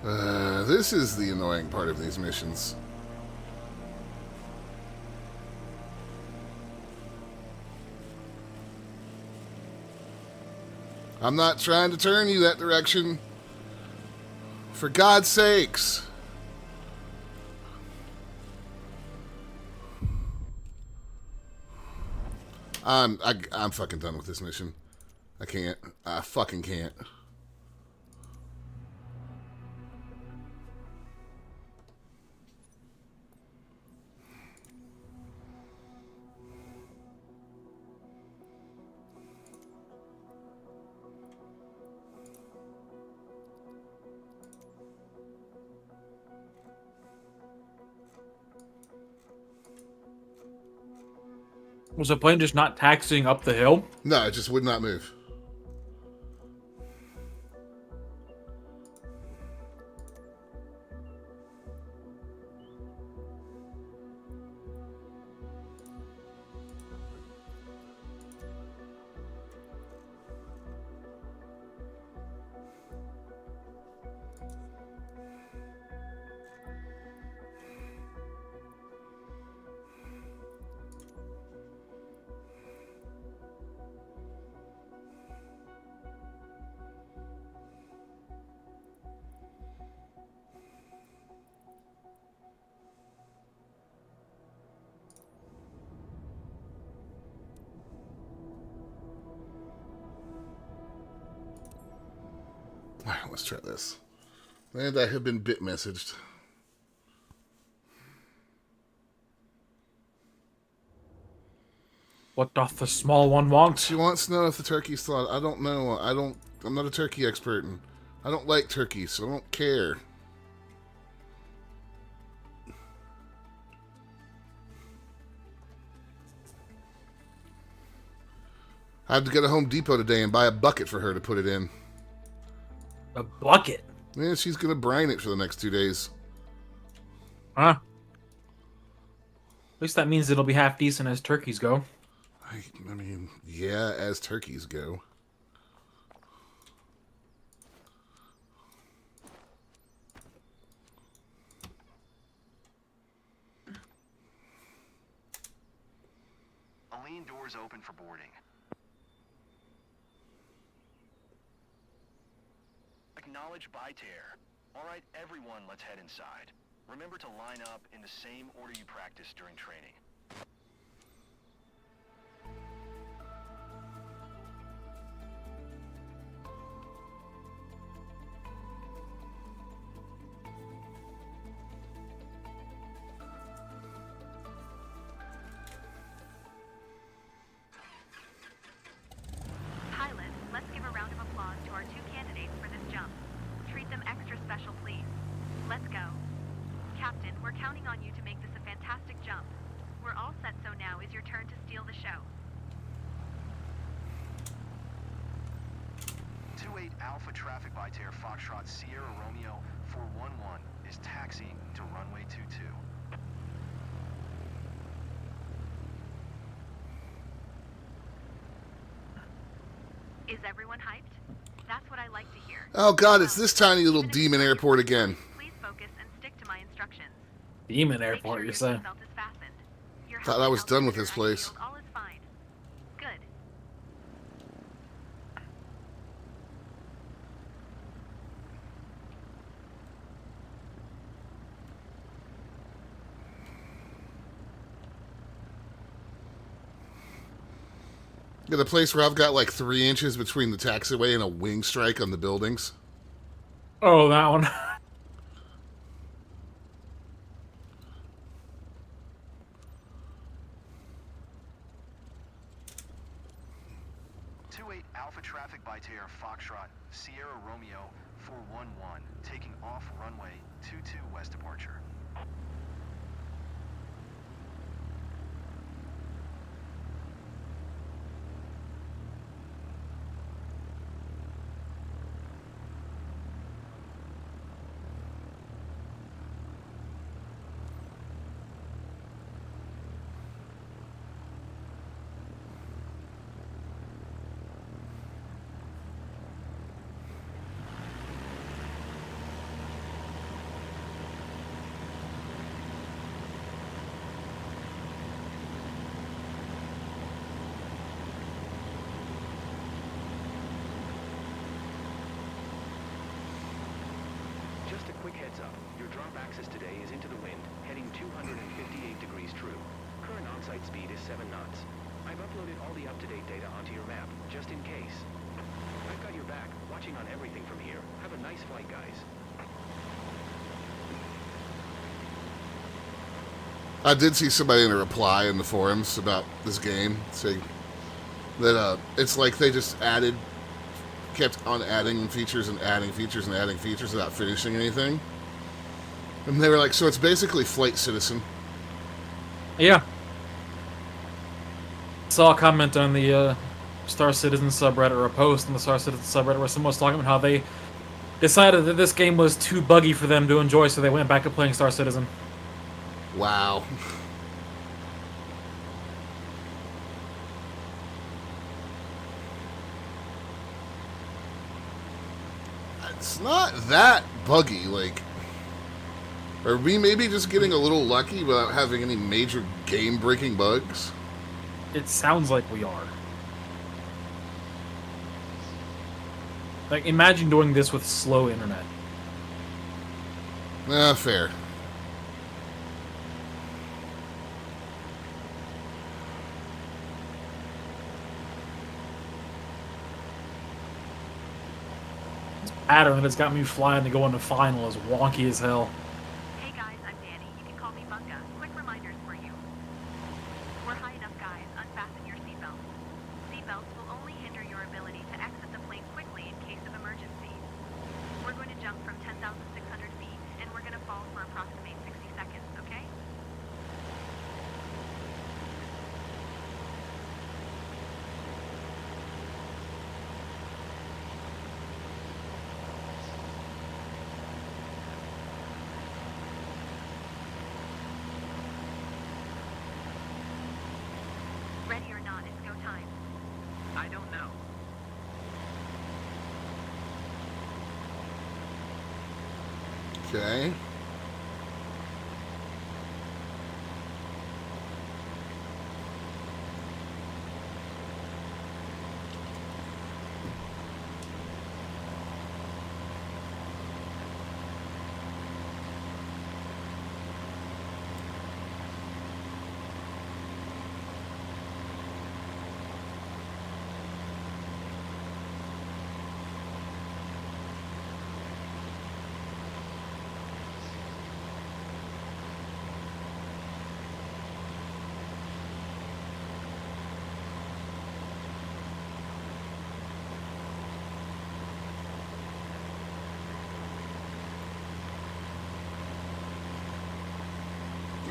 A: This is the annoying part of these missions. I'm not trying to turn you that direction. For God's sakes. I'm fucking done with this mission. I can't. I fucking can't.
B: Was the plane just not taxiing up the hill?
A: No, it just would not move. Alright, let's try this. And I have been bit messaged.
B: What doth the small one want?
A: She wants to know if the turkey's thawed. I don't know. I'm not a turkey expert, and I don't like turkey, so I don't care. I had to go to Home Depot today and buy a bucket for her to put it in.
B: A bucket?
A: Yeah, she's gonna brine it for the next 2 days.
B: Huh? At least that means it'll be half decent as turkeys go.
A: I mean, yeah, as turkeys go.
D: Aline, doors open for boarding. Acknowledge by tear. All right, everyone, let's head inside. Remember to line up in the same order you practiced during training.
E: Pilots, let's give a round of applause to our 2 candidates for this jump. Treat them extra special, please. Let's go. Captain, we're counting on you to make this a fantastic jump. We're all set, so now is your turn to steal the show.
D: 28 Alpha traffic by tear Foxtrot Sierra Romeo 411 is taxiing to runway 22.
E: Is everyone hyped? That's what I like to hear.
A: Oh god, it's this tiny little demon airport again.
E: Please focus and stick to my instructions.
B: Demon
E: Make
B: airport,
E: sure
B: you
E: your
B: say?
E: seatbelt is fastened. Your
A: Thought I
E: helmet
A: was
E: held
A: done
E: to
A: with
E: your
A: this
E: eye
A: place.
E: shield, all is fine. Good.
A: Yeah, the place where I've got like 3 inches between the taxiway and a wing strike on the buildings.
B: Oh, that one.
D: 28 Alpha traffic by tear Foxtrot Sierra Romeo 411 taking off runway 22 west departure.
C: Just a quick heads up. Your drop axis today is into the wind, heading 258 degrees true. Current on-site speed is 7 knots. I've uploaded all the up-to-date data onto your map, just in case. I've got your back, watching on everything from here. Have a nice flight, guys.
A: I did see somebody in a reply in the forums about this game saying that it's like they just kept on adding features and adding features and adding features without finishing anything. And they were like, so it's basically Flight Citizen.
B: Yeah. Saw a comment on the Star Citizen subreddit, or a post on the Star Citizen subreddit where someone was talking about how they decided that this game was too buggy for them to enjoy, so they went back to playing Star Citizen.
A: Wow. It's not that buggy, like... Are we maybe just getting a little lucky without having any major game-breaking bugs?
B: It sounds like we are. Like, imagine doing this with slow internet.
A: Fair.
B: Pattern that's got me flying to go into final is wonky as hell.
E: Hey guys, I'm Danny. You can call me Bunga. Quick reminders for you. We're high enough, guys. Unfasten your seatbelts. Seatbelts will only hinder your ability to exit the plane quickly in case of emergency. We're going to jump from 10,600 feet, and we're going to fall for approximately 60 seconds, okay? Ready or not, it's go time.
C: I don't know.
A: Okay.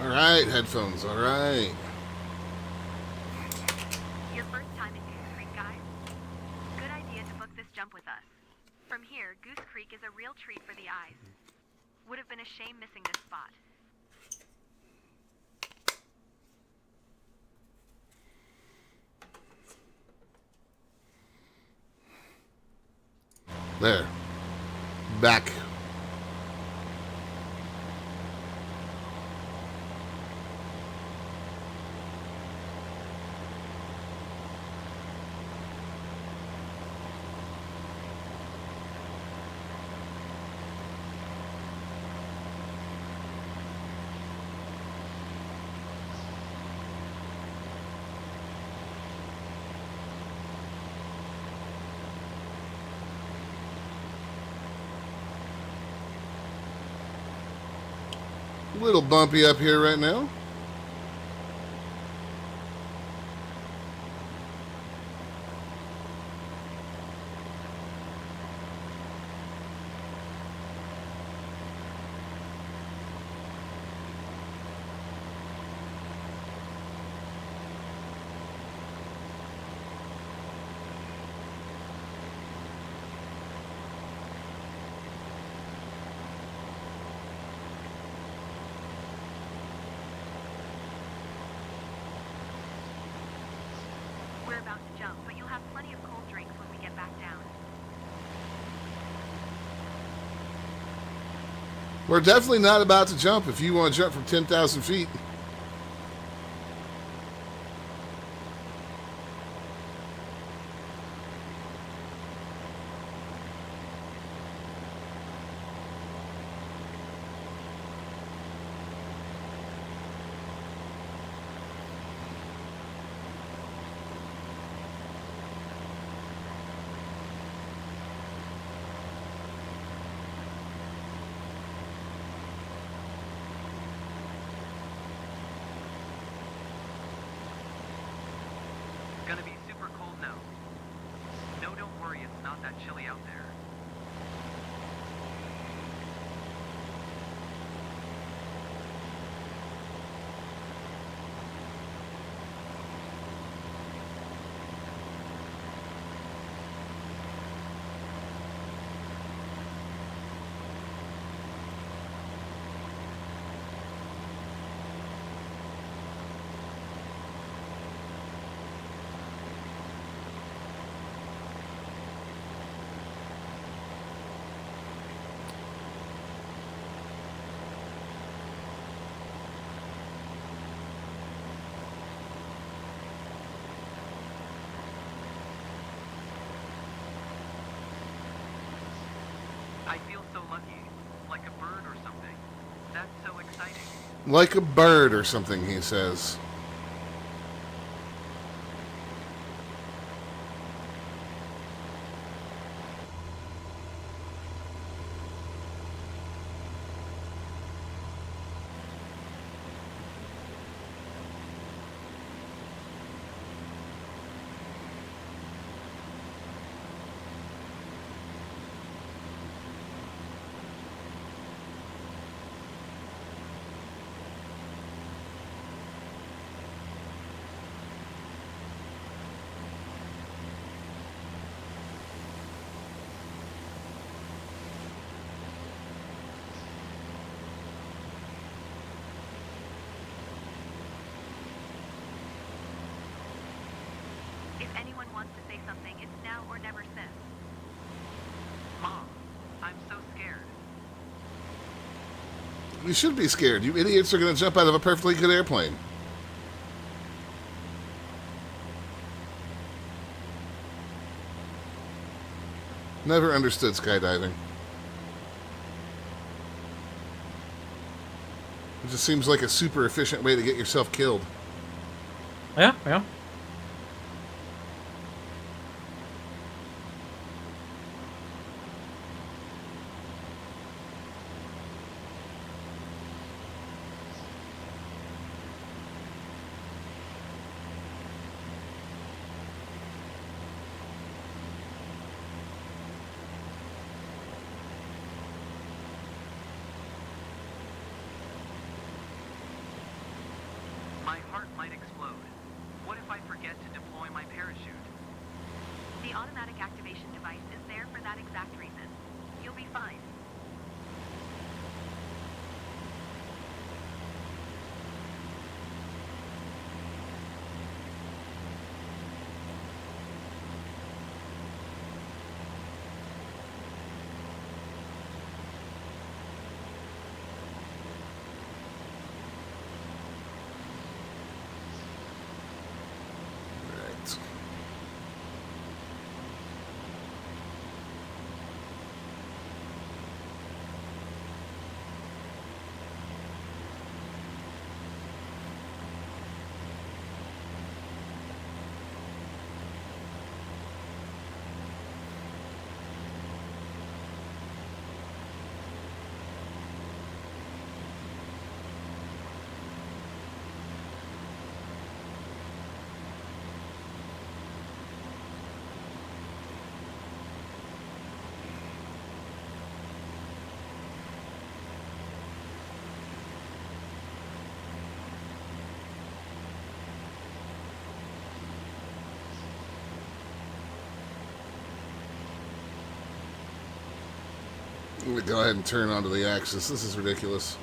A: Alright, headphones, alright.
E: Your first time in Goose Creek, guys? Good idea to book this jump with us. From here, Goose Creek is a real treat for the eyes. Would have been a shame missing this spot.
A: There. Back. A little bumpy up here right now.
E: We're about to jump, but you'll have plenty of cold drinks when we get back down.
A: We're definitely not about to jump if you want to jump from 10,000 feet.
G: chilly out there. I feel so lucky, like a bird or something. That's so exciting.
A: Like a bird or something, he says.
E: If anyone wants to say something, it's now or never, sis.
G: Mom, I'm so scared.
A: You should be scared. You idiots are going to jump out of a perfectly good airplane. Never understood skydiving. It just seems like a super efficient way to get yourself killed.
B: Yeah, yeah.
G: My heart might explode. What if I forget to deploy my parachute?
E: The automatic activation device is there for that exact reason. You'll be fine.
A: Right. I'm going to go ahead and turn onto the axis. This is ridiculous.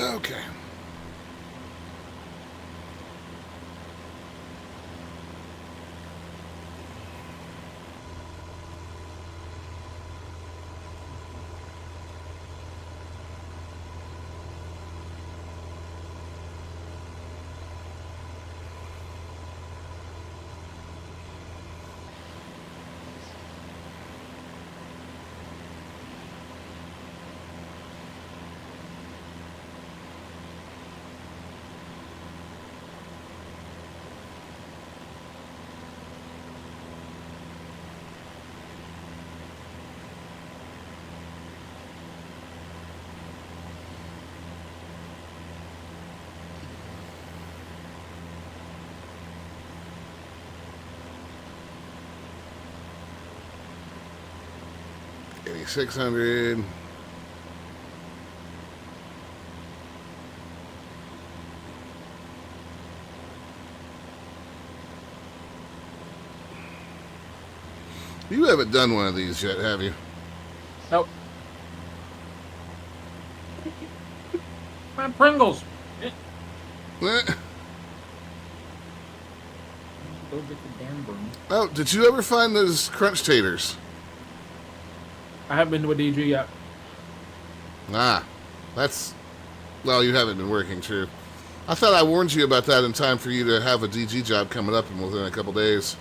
A: Okay. $8,600. You haven't done one of these yet, have you?
B: Nope. Man, Pringles.
A: Eh.
B: Go get the damn broom.
A: Oh, did you ever find those crunch taters?
B: I haven't been to a DG yet.
A: Ah, that's... Well, you haven't been working, true. I thought I warned you about that in time for you to have a DG job coming up within a couple days.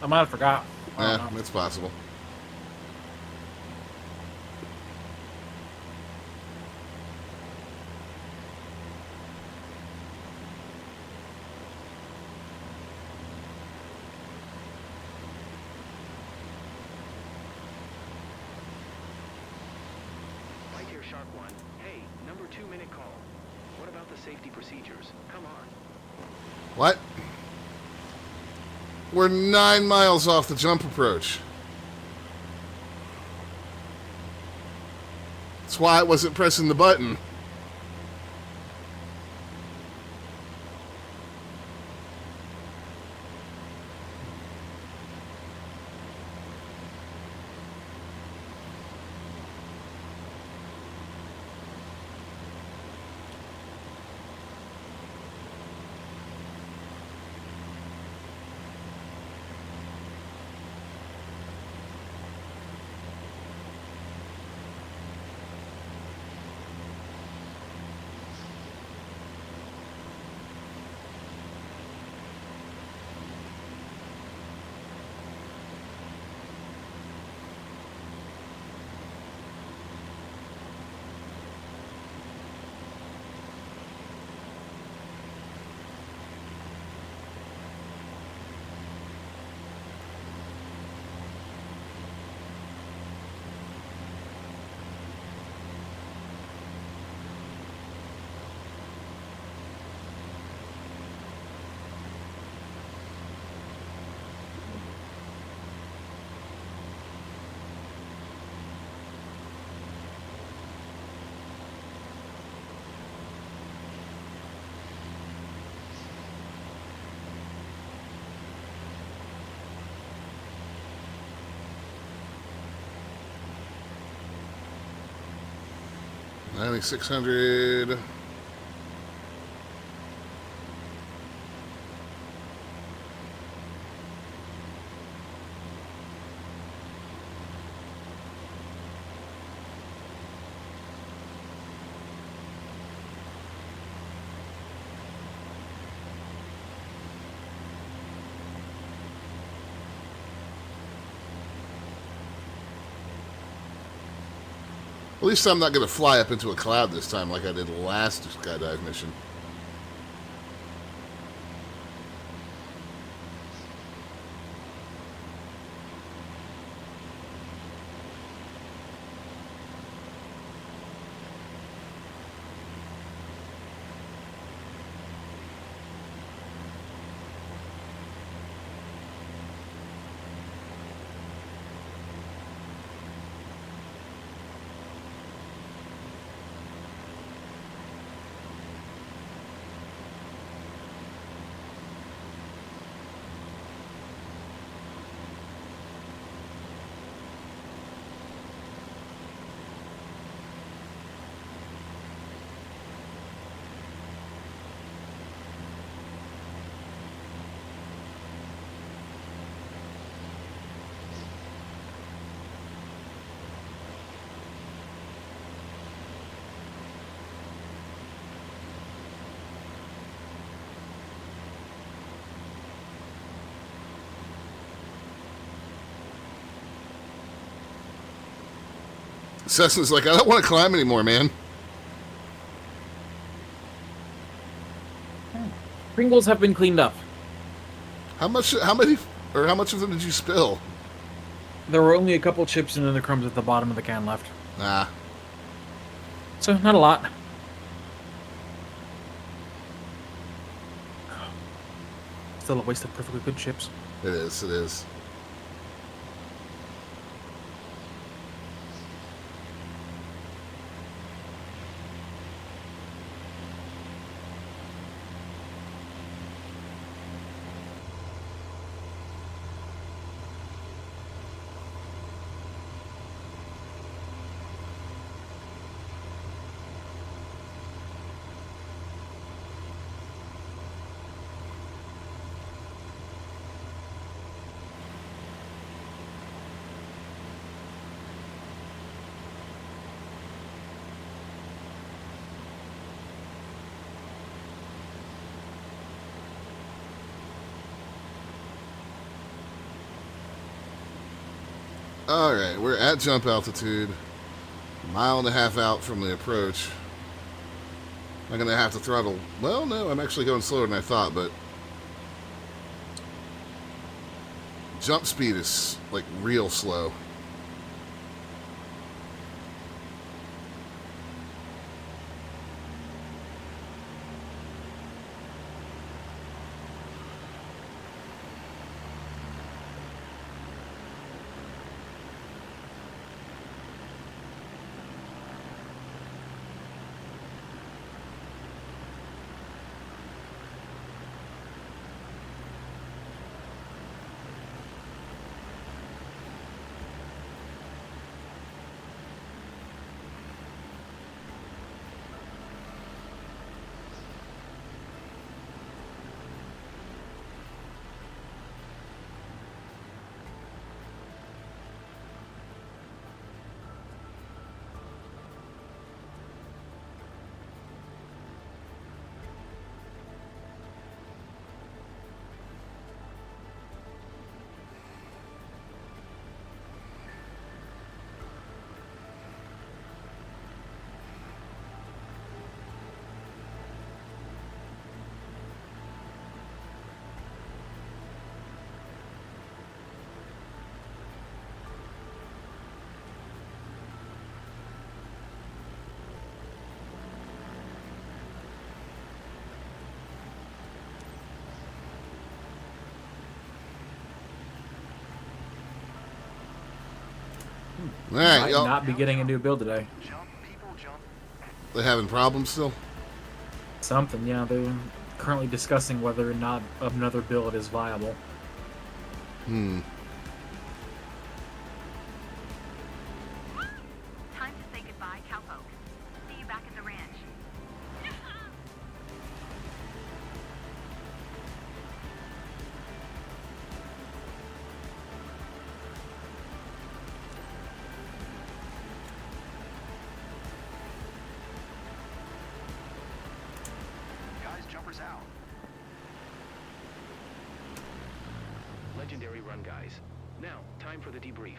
B: I might have forgot. I
A: Yeah,
B: don't know.
A: it's possible.
C: Right here, Shark One. Hey, number 2-minute call. What about the safety procedures? Come on.
A: What? We're 9 miles off the jump approach. That's why I wasn't pressing the button. $9,600. At least I'm not going to fly up into a cloud this time like I did last skydive mission. Cessna's like, I don't want to climb anymore, man.
B: Pringles have been cleaned up.
A: How much of them did you spill?
B: There were only a couple chips and then the crumbs at the bottom of the can left.
A: Ah.
B: So, not a lot. Still a waste of perfectly good chips.
A: It is, it is. Alright, we're at jump altitude. A mile and a half out from the approach. I'm going to have to throttle. Well, no, I'm actually going slower than I thought, but jump speed is like real slow. Alright,
B: Might
A: y'all.
B: not be getting a new build today.
D: Jump, people, jump.
A: They having problems still?
B: Something, yeah. They're currently discussing whether or not another build is viable.
A: Hmm.
E: Time to say goodbye, cowpoke. See you back at the ranch.
D: Guys, jumpers out.
C: Legendary run, guys. Now, time for the debrief.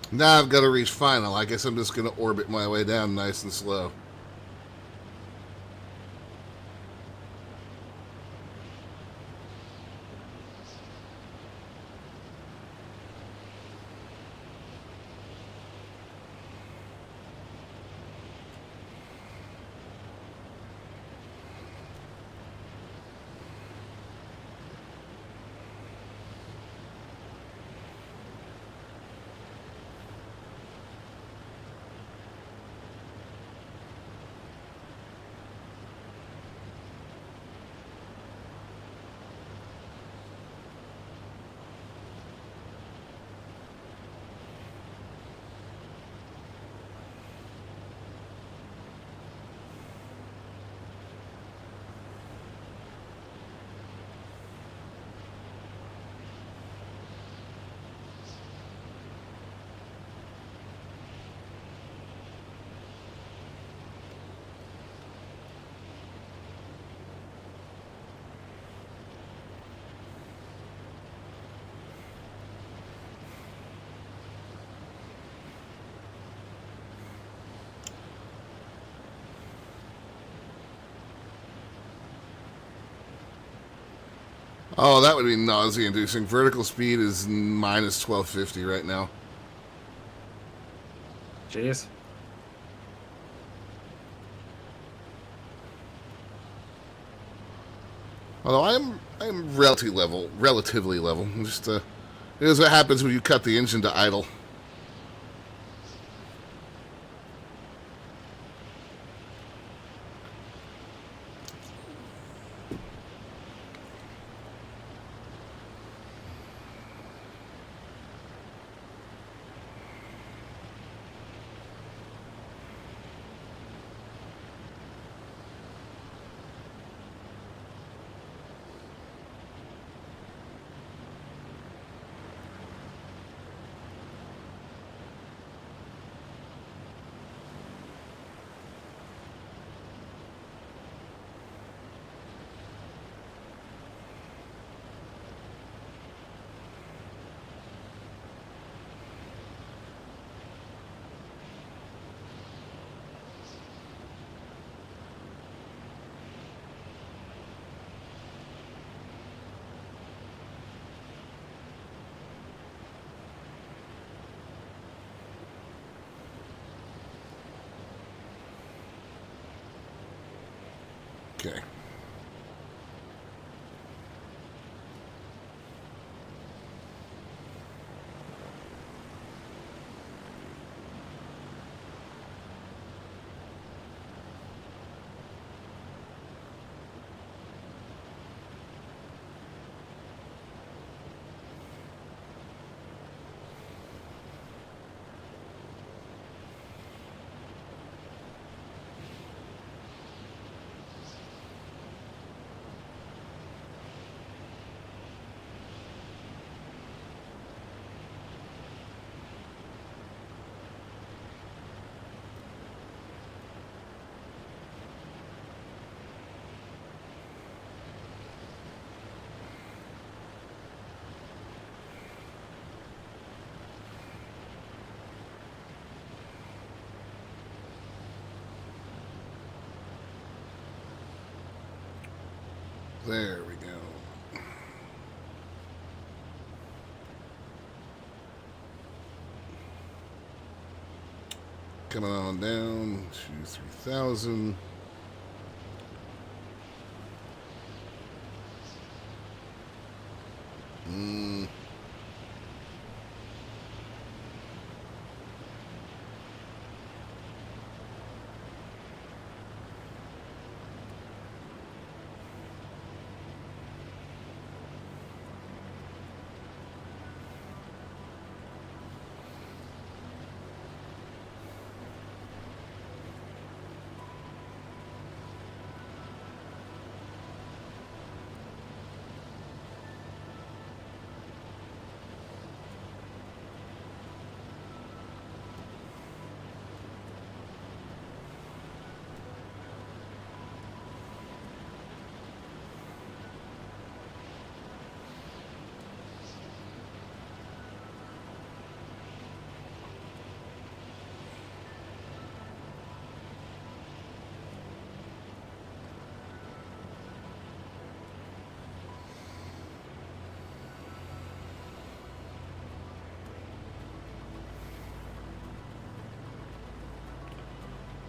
A: Now I've got to reach final. I guess I'm just going to orbit my way down nice and slow. Oh, that would be nausea-inducing. Vertical speed is minus 1250 right now.
B: Jeez.
A: Although I'm relatively level. Just it is what happens when you cut the engine to idle. Okay. There we go. Coming on down to 3,000.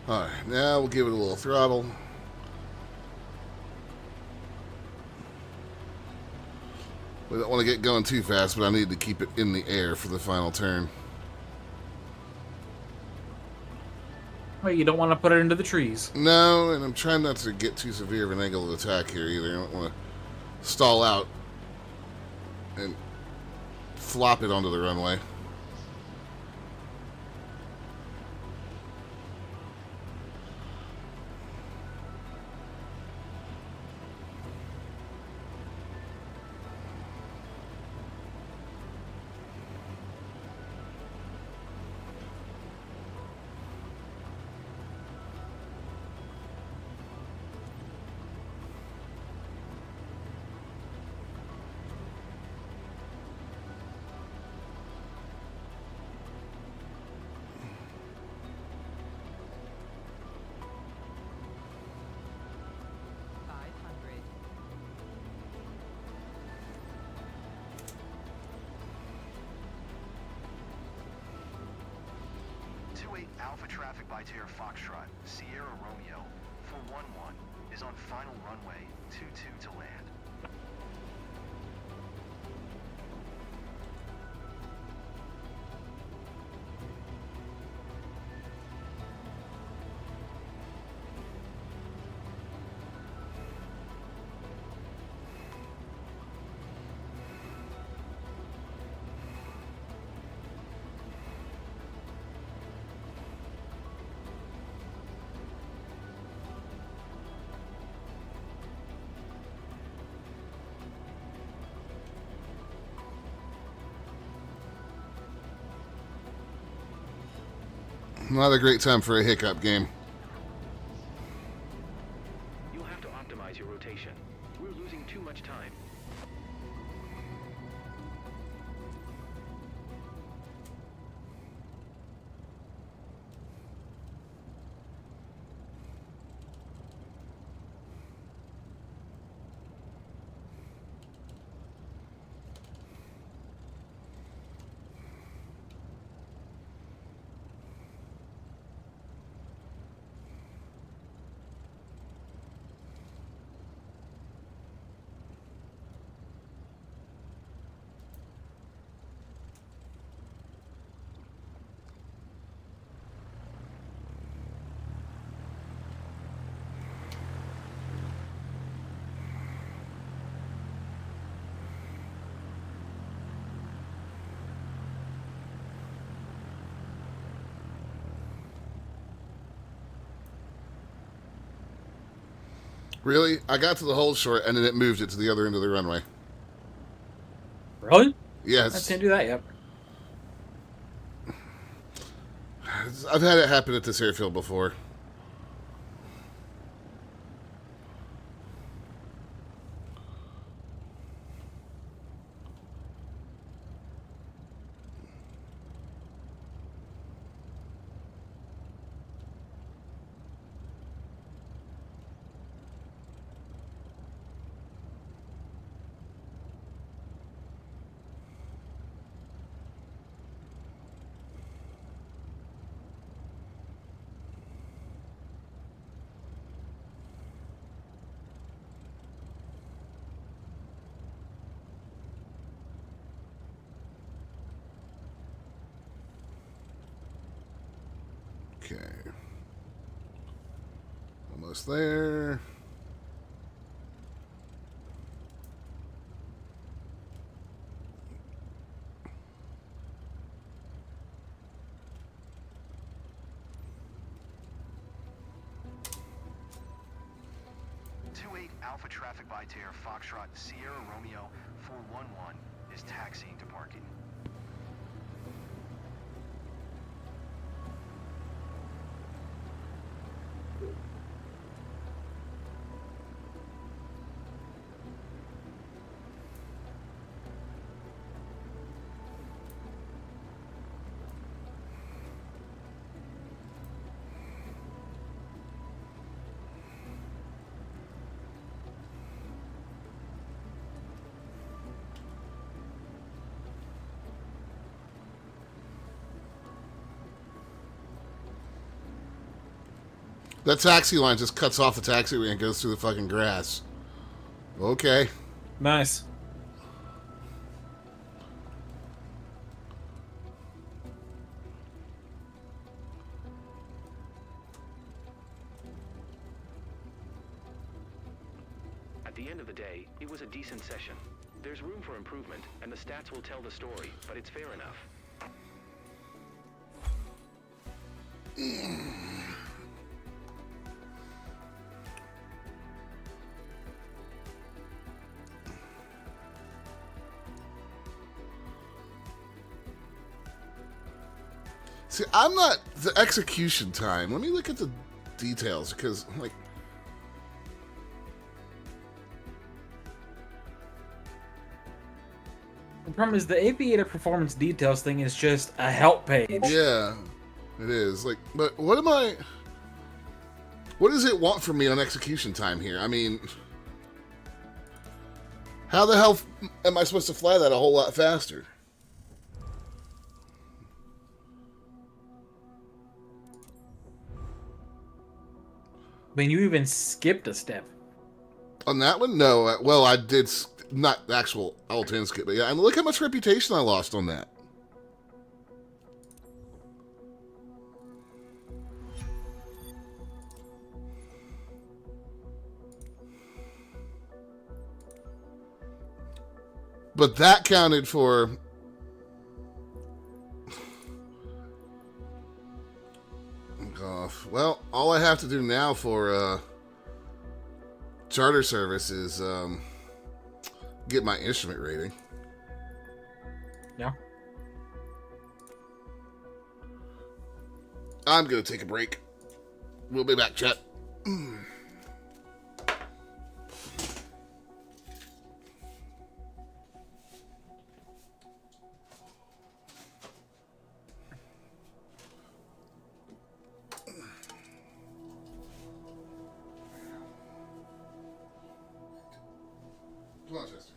A: Alright, now we'll give it a little throttle. We don't want to get going too fast, but I need to keep it in the air for the final turn.
B: Well, you don't want to put it into the trees.
A: No, and I'm trying not to get too severe of an angle of attack here either. I don't want to stall out and flop it onto the runway.
D: 28 Alpha traffic by Terra Foxtrot, Sierra Romeo, 411, is on final runway 22 to land.
A: Not a great time for a hiccup game.
C: You'll have to optimize your rotation. We're losing too much time.
A: Really? I got to the hold short and then it moved it to the other end of the runway.
B: Really? I
A: Yes.
B: can't do that yet.
A: I've had it happen at this airfield before. Okay. Almost there.
D: Alpha traffic by Terra Foxtrot, Sierra Romeo, 411, is taxiing to parking.
A: That taxi line just cuts off the taxiway and goes through the fucking grass. Okay.
B: Nice.
C: At the end of the day, it was a decent session. There's room for improvement, and the stats will tell the story, but it's fair enough.
A: See, I'm not the execution time. Let me look at the details because, like,
B: The problem is the aviator performance details thing is just a help page.
A: yeah, it is. Like, but what am I? What does it want from me on execution time here? I mean, how the hell am I supposed to fly that a whole lot faster?
B: mean, you even skipped a step.
A: On that one, no. Well, I did not the actual L10 skip, but yeah. And look how much reputation I lost on that. But that counted for. Well, all I have to do now for charter service is get my instrument rating.
B: Yeah.
A: I'm going to take a break. We'll be back, chat. Come on, Chester.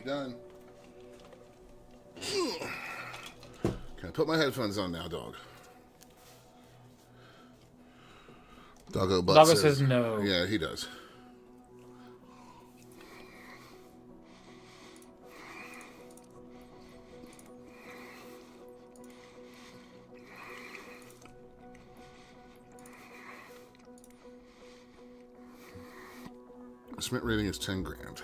A: You done? Can I put my headphones on now, dog? Doggo Butt
B: Doggo says no.
A: Yeah, he does. Smith rating is 10 grand.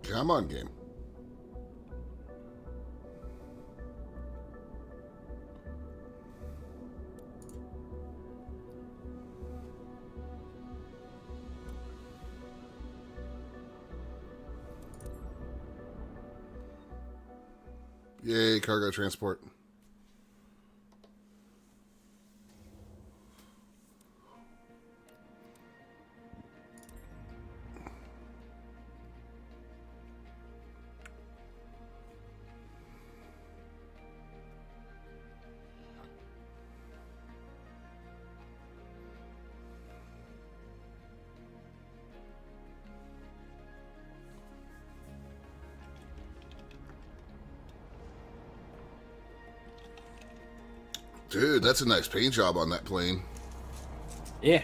A: Come on, game. Yay, cargo transport. Dude, that's a nice paint job on that plane.
B: Yeah.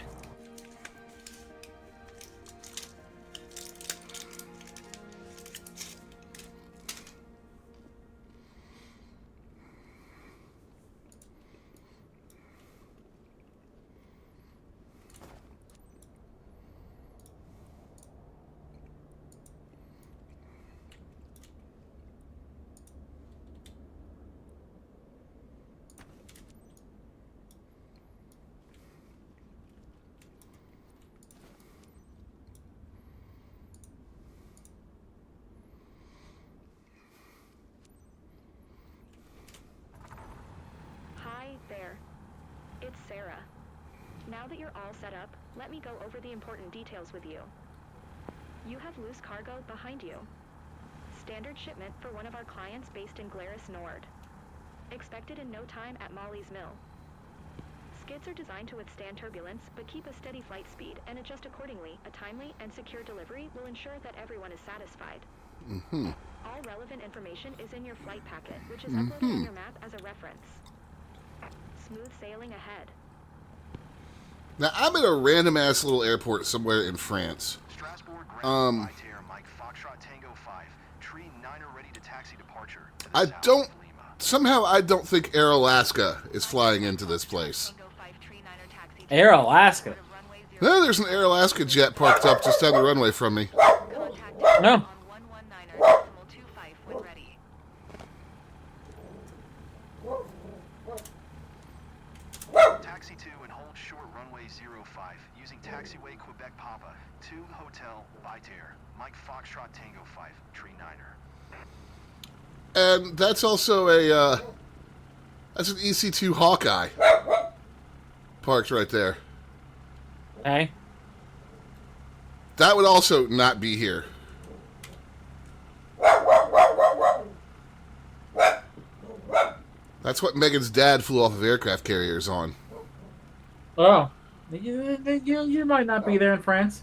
F: There. It's Sarah. Now that you're all set up, let me go over the important details with you. You have loose cargo behind you. Standard shipment for one of our clients based in Glarus Nord. Expected in no time at Molly's Mill. Skids are designed to withstand turbulence, but keep a steady flight speed and adjust accordingly. A timely and secure delivery will ensure that everyone is satisfied. All relevant information is in your flight packet, which is uploaded on your map as a reference. Smooth sailing ahead.
A: Now, I'm at a random-ass little airport somewhere in France.
D: Strasbourg, Grand Mike Foxtrot Tango 5. Tree 9 are ready to taxi departure. To the south of Lima.
A: Somehow I don't think Air Alaska is flying into this place.
B: Air Alaska.
A: No, there's an Air Alaska jet parked up just down the runway from me.
B: No.
F: On 119er, decimal 25 when ready.
D: Taxi 2 and hold short runway 05. Using taxiway Quebec Papa. 2 Hotel Bitair. Mike Foxtrot Tango 5. Tree Niner.
A: And that's also that's an EC2 Hawkeye parked right there.
B: Hey.
A: That would also not be here. That's what Megan's dad flew off of aircraft carriers on.
B: Oh. You might not be there in France.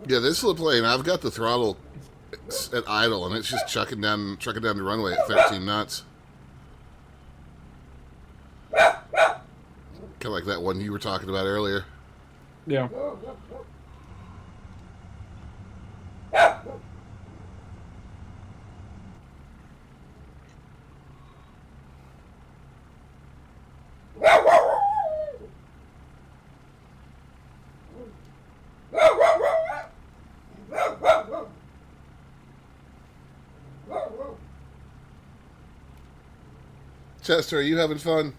A: Yeah, this little plane, I've got the throttle at idle, and it's just trucking down the runway at 13 knots. Kind of like that one you were talking about earlier.
B: Yeah.
A: Chester, are you having fun?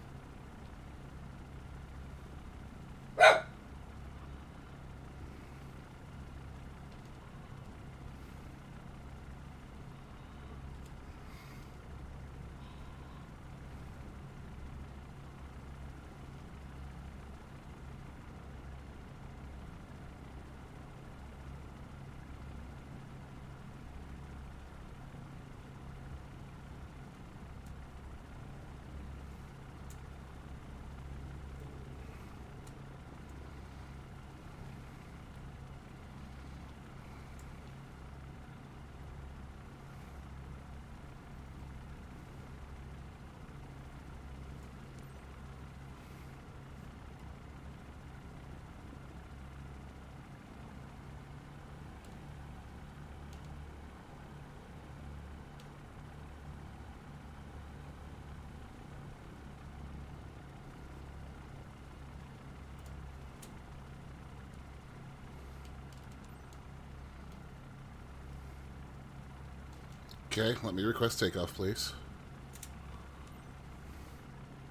A: Okay, let me request takeoff, please.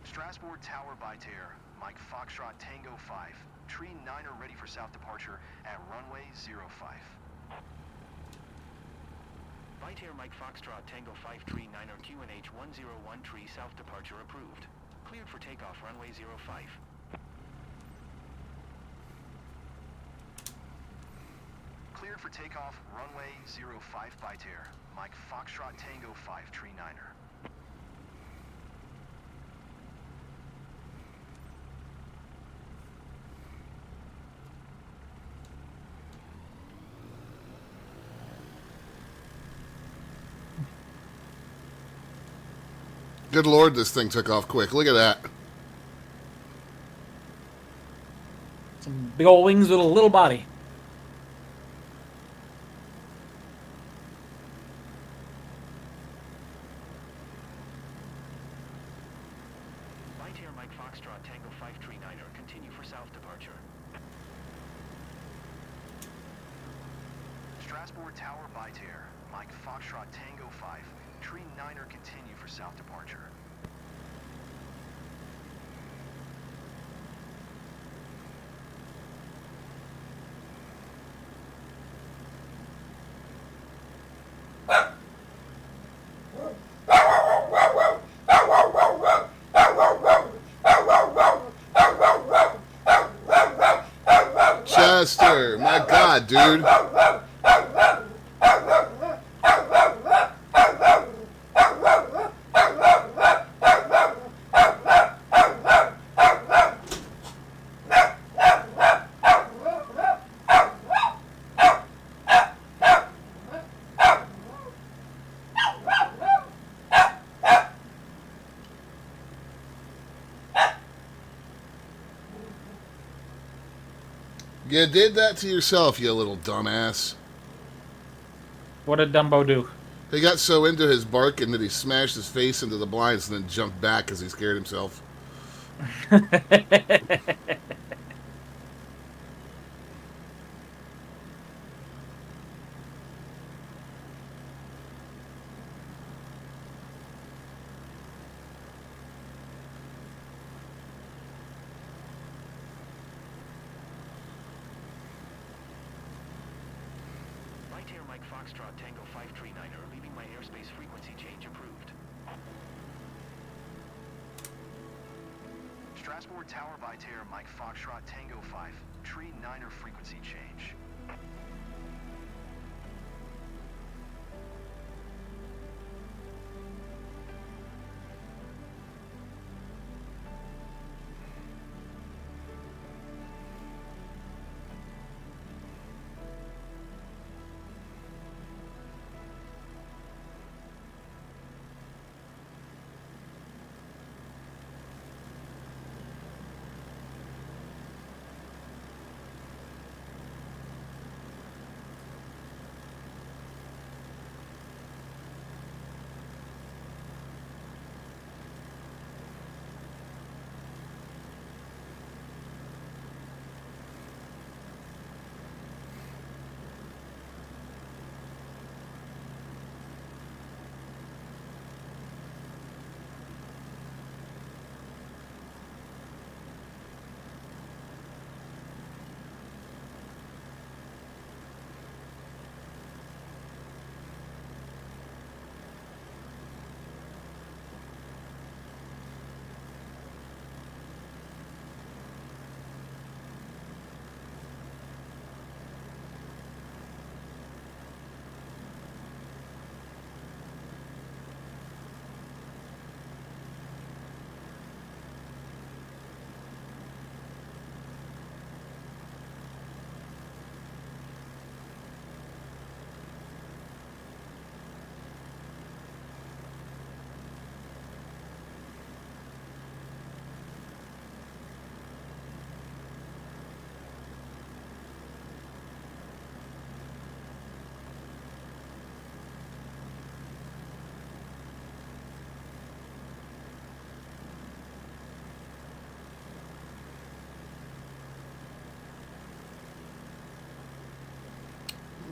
D: Strasbourg Tower Bitair. Mike Foxtrot Tango 5. Tree Niner ready for south departure at runway 05.
H: Bitair Mike Foxtrot Tango 5 Tree Niner QNH 101 Tree south departure approved. Cleared for takeoff runway 05.
D: Cleared for takeoff runway 05 Bitair. Mike Foxtrot Tango 5 Tree Niner.
A: Good Lord, this thing took off quick. Look at that.
B: Some big old wings with a little body.
H: Bitair Mike Foxtrot Tango 5 Tree Niner, continue for south departure.
D: Strasbourg Tower Bitair. Mike Foxtrot Tango 5. Tree Niner continue for south departure.
A: Chester, my God, dude. You did that to yourself, you little dumbass.
B: What did Dumbo do?
A: He got so into his barking that he smashed his face into the blinds and then jumped back because he scared himself.
H: Right Air Mike Foxtrot Tango 539er, leaving my airspace frequency change approved.
D: Strasbourg Tower Vitair, Mike Foxtrot Tango 5, tree 9er frequency change.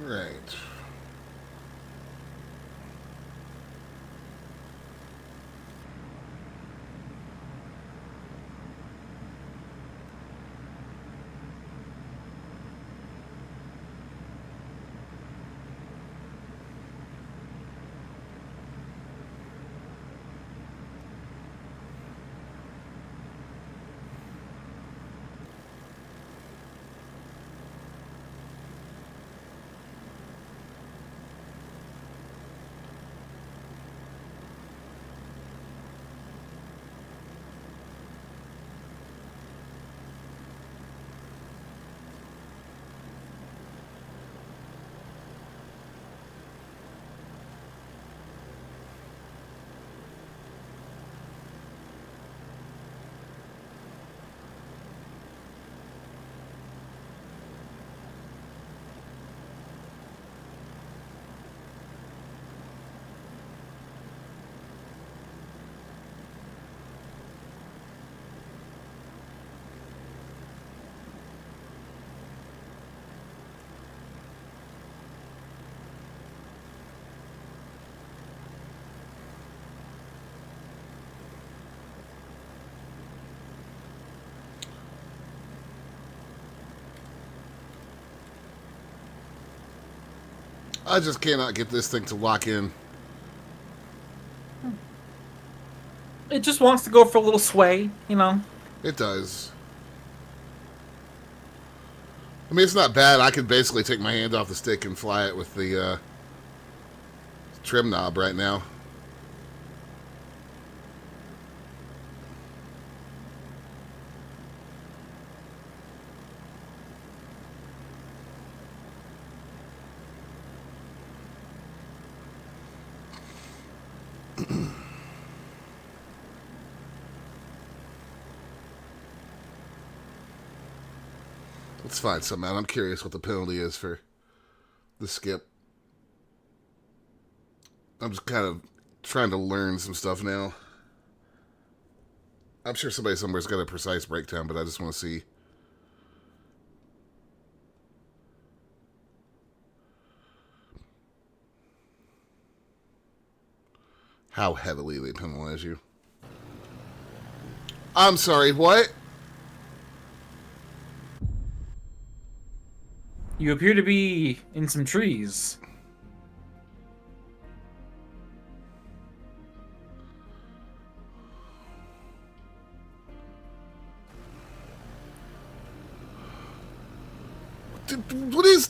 A: Right. I just cannot get this thing to lock in.
B: It just wants to go for a little sway, you know.
A: It does. I mean, it's not bad. I could basically take my hand off the stick and fly it with the trim knob right now. Let's find something out. I'm curious what the penalty is for the skip. I'm just kind of trying to learn some stuff now. I'm sure somebody somewhere's got a precise breakdown, but I just want to see. How heavily they penalize you. I'm sorry, what?
B: You appear to be in some trees.
A: What is...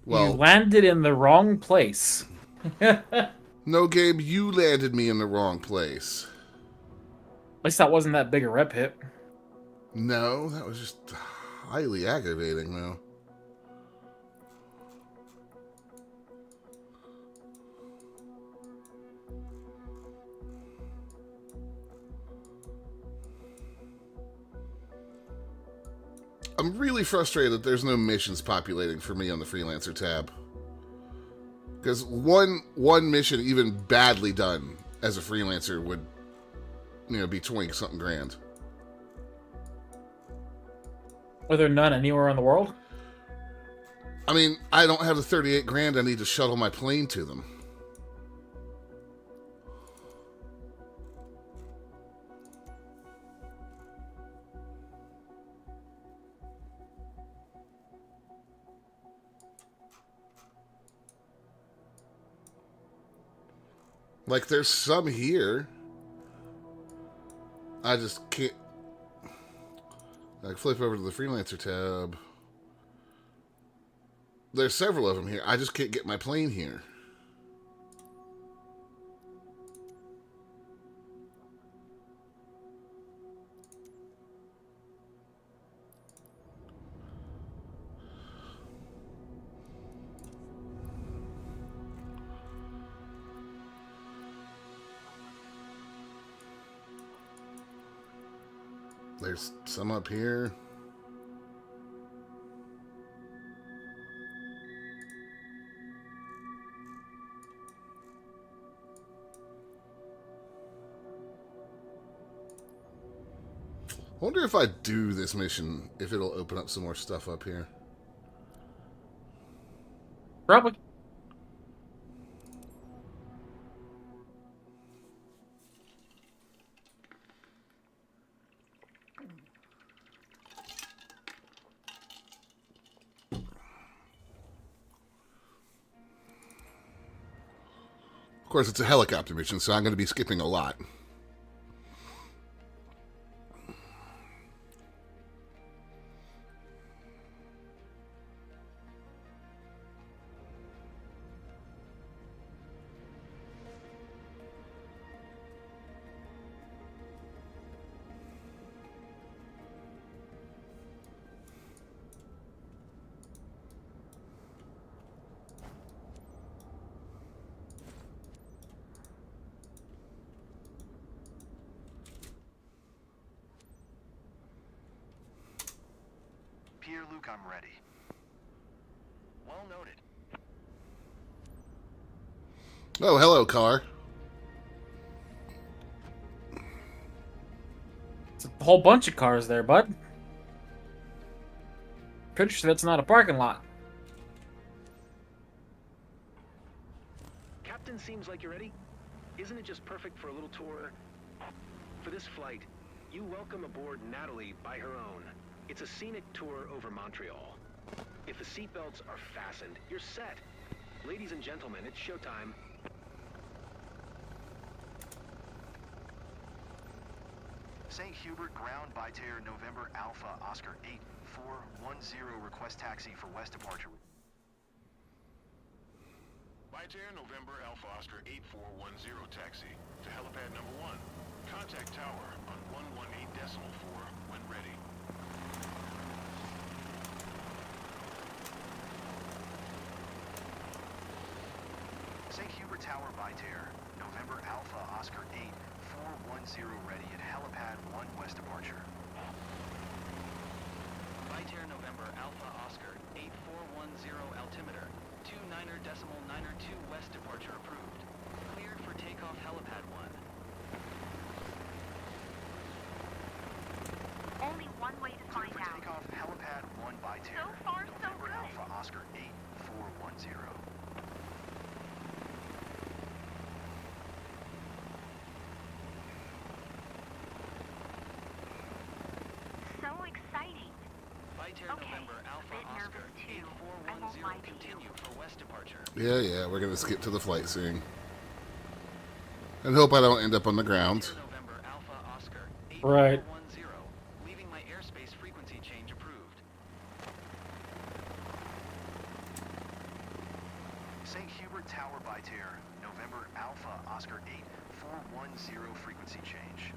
A: Well,
B: You landed in the wrong place. At
A: no, Gabe, you landed me in the wrong place.
B: least that wasn't that big a rep hit.
A: No, that was just highly aggravating, though. I'm really frustrated that there's no missions populating for me on the Freelancer tab. Because one mission, even badly done as a Freelancer, would, be 20-something grand.
B: Are there none anywhere in the world?
A: I mean, I don't have the 38 grand I need to shuttle my plane to them. Like, there's some here. I just can't... I flip over to the Freelancer tab. There's several of them here. I just can't get my plane here. There's some up here. I wonder if I do this mission, if it'll open up some more stuff up here.
B: Probably.
A: Of course, it's a helicopter mission, so I'm going to be skipping a lot.
D: Pierre Luke, I'm ready.
H: Well noted.
A: Oh, hello, car.
B: It's a whole bunch of cars there, bud. Pretty sure that's not a parking lot.
C: Captain, seems like you're ready. Isn't it just perfect for a little tour? For this flight, you welcome aboard Natalie by her own. It's a scenic tour over Montreal. If the seatbelts are fastened, you're set. Ladies and gentlemen, it's showtime.
D: St. Hubert, ground by Terre, November, Alpha, Oscar 8410, request taxi for west departure.
H: Byter, November, Alpha Oscar 8410 taxi to helipad number 1. Contact tower on 118.4 when ready.
D: St. Hubert Tower by Terre, November, Alpha, Oscar 410 ready at helipad 1 west departure.
G: Vitair November Alpha Oscar 8410 altimeter 29.902 west departure approved. Cleared for takeoff helipad 1.
E: Only one way to
D: Clear
E: find
D: for
E: out.
D: takeoff helipad 1 by Terra.
E: So far, so
D: November
E: good.
D: Alpha Oscar 8410.
E: So exciting.
G: Vitair
E: Okay,
G: November
E: a
G: Alpha
E: bit
G: Oscar
E: nervous too. I won't
G: 8410
E: lie to you.
G: continue for west departure.
A: Yeah, we're gonna skip to the flight soon. And hope I don't end up on the ground.
G: Vitair November Alpha Oscar
B: Right.
G: 8410 leaving my airspace frequency change approved.
D: St. Hubert Tower by Terra. November Alpha Oscar 8410 frequency change.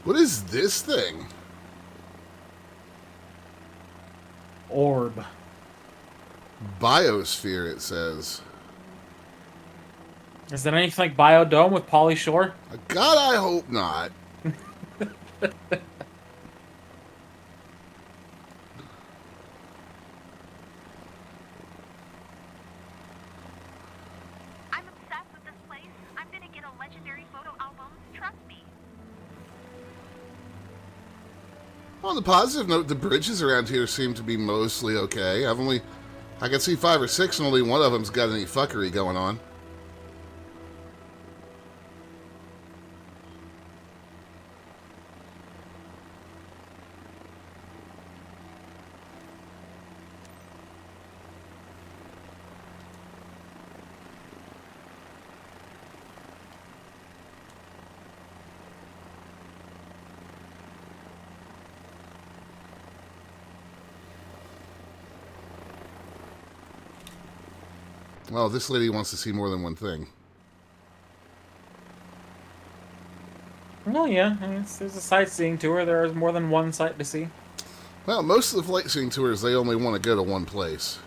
A: What is this thing?
B: Orb.
A: Biosphere, it says.
B: Is it anything like Biodome with Pauly Shore?
A: God, I hope not.
E: I'm obsessed with this place. I'm gonna get a legendary photo album. Trust me.
A: On the positive note, the bridges around here seem to be mostly okay. I can see 5 or 6 and only one of them's got any fuckery going on. Oh, this lady wants to see more than one thing.
B: Well, yeah. I mean, there's a sightseeing tour. There is more than one sight to see.
A: Well, most of the sightseeing tours, they only want to go to one place.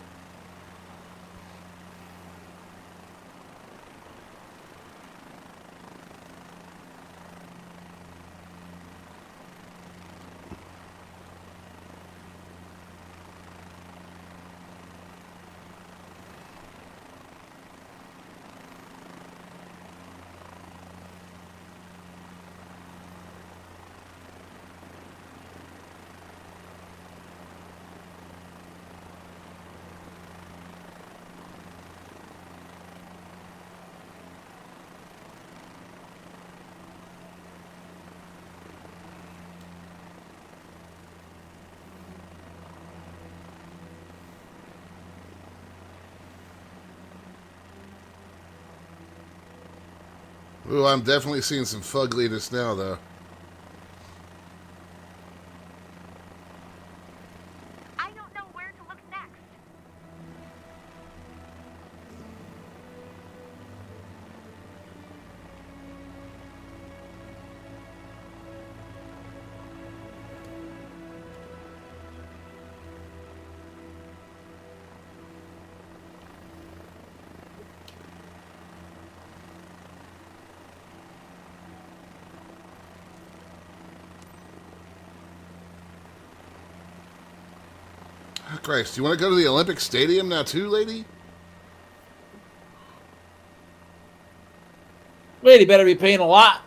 A: Ooh, I'm definitely seeing some fugliness now, though.
E: I don't know where to look next.
A: Oh, Christ, you want to go to the Olympic Stadium now too, lady?
B: Lady better be paying a lot.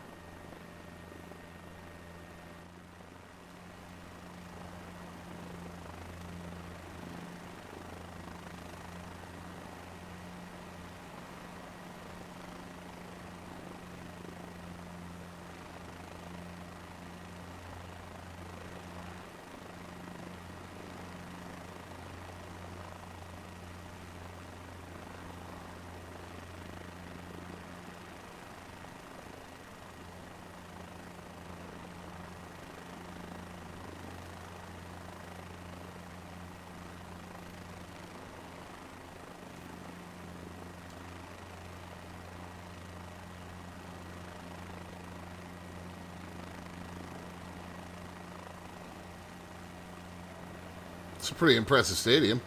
A: It's a pretty impressive stadium.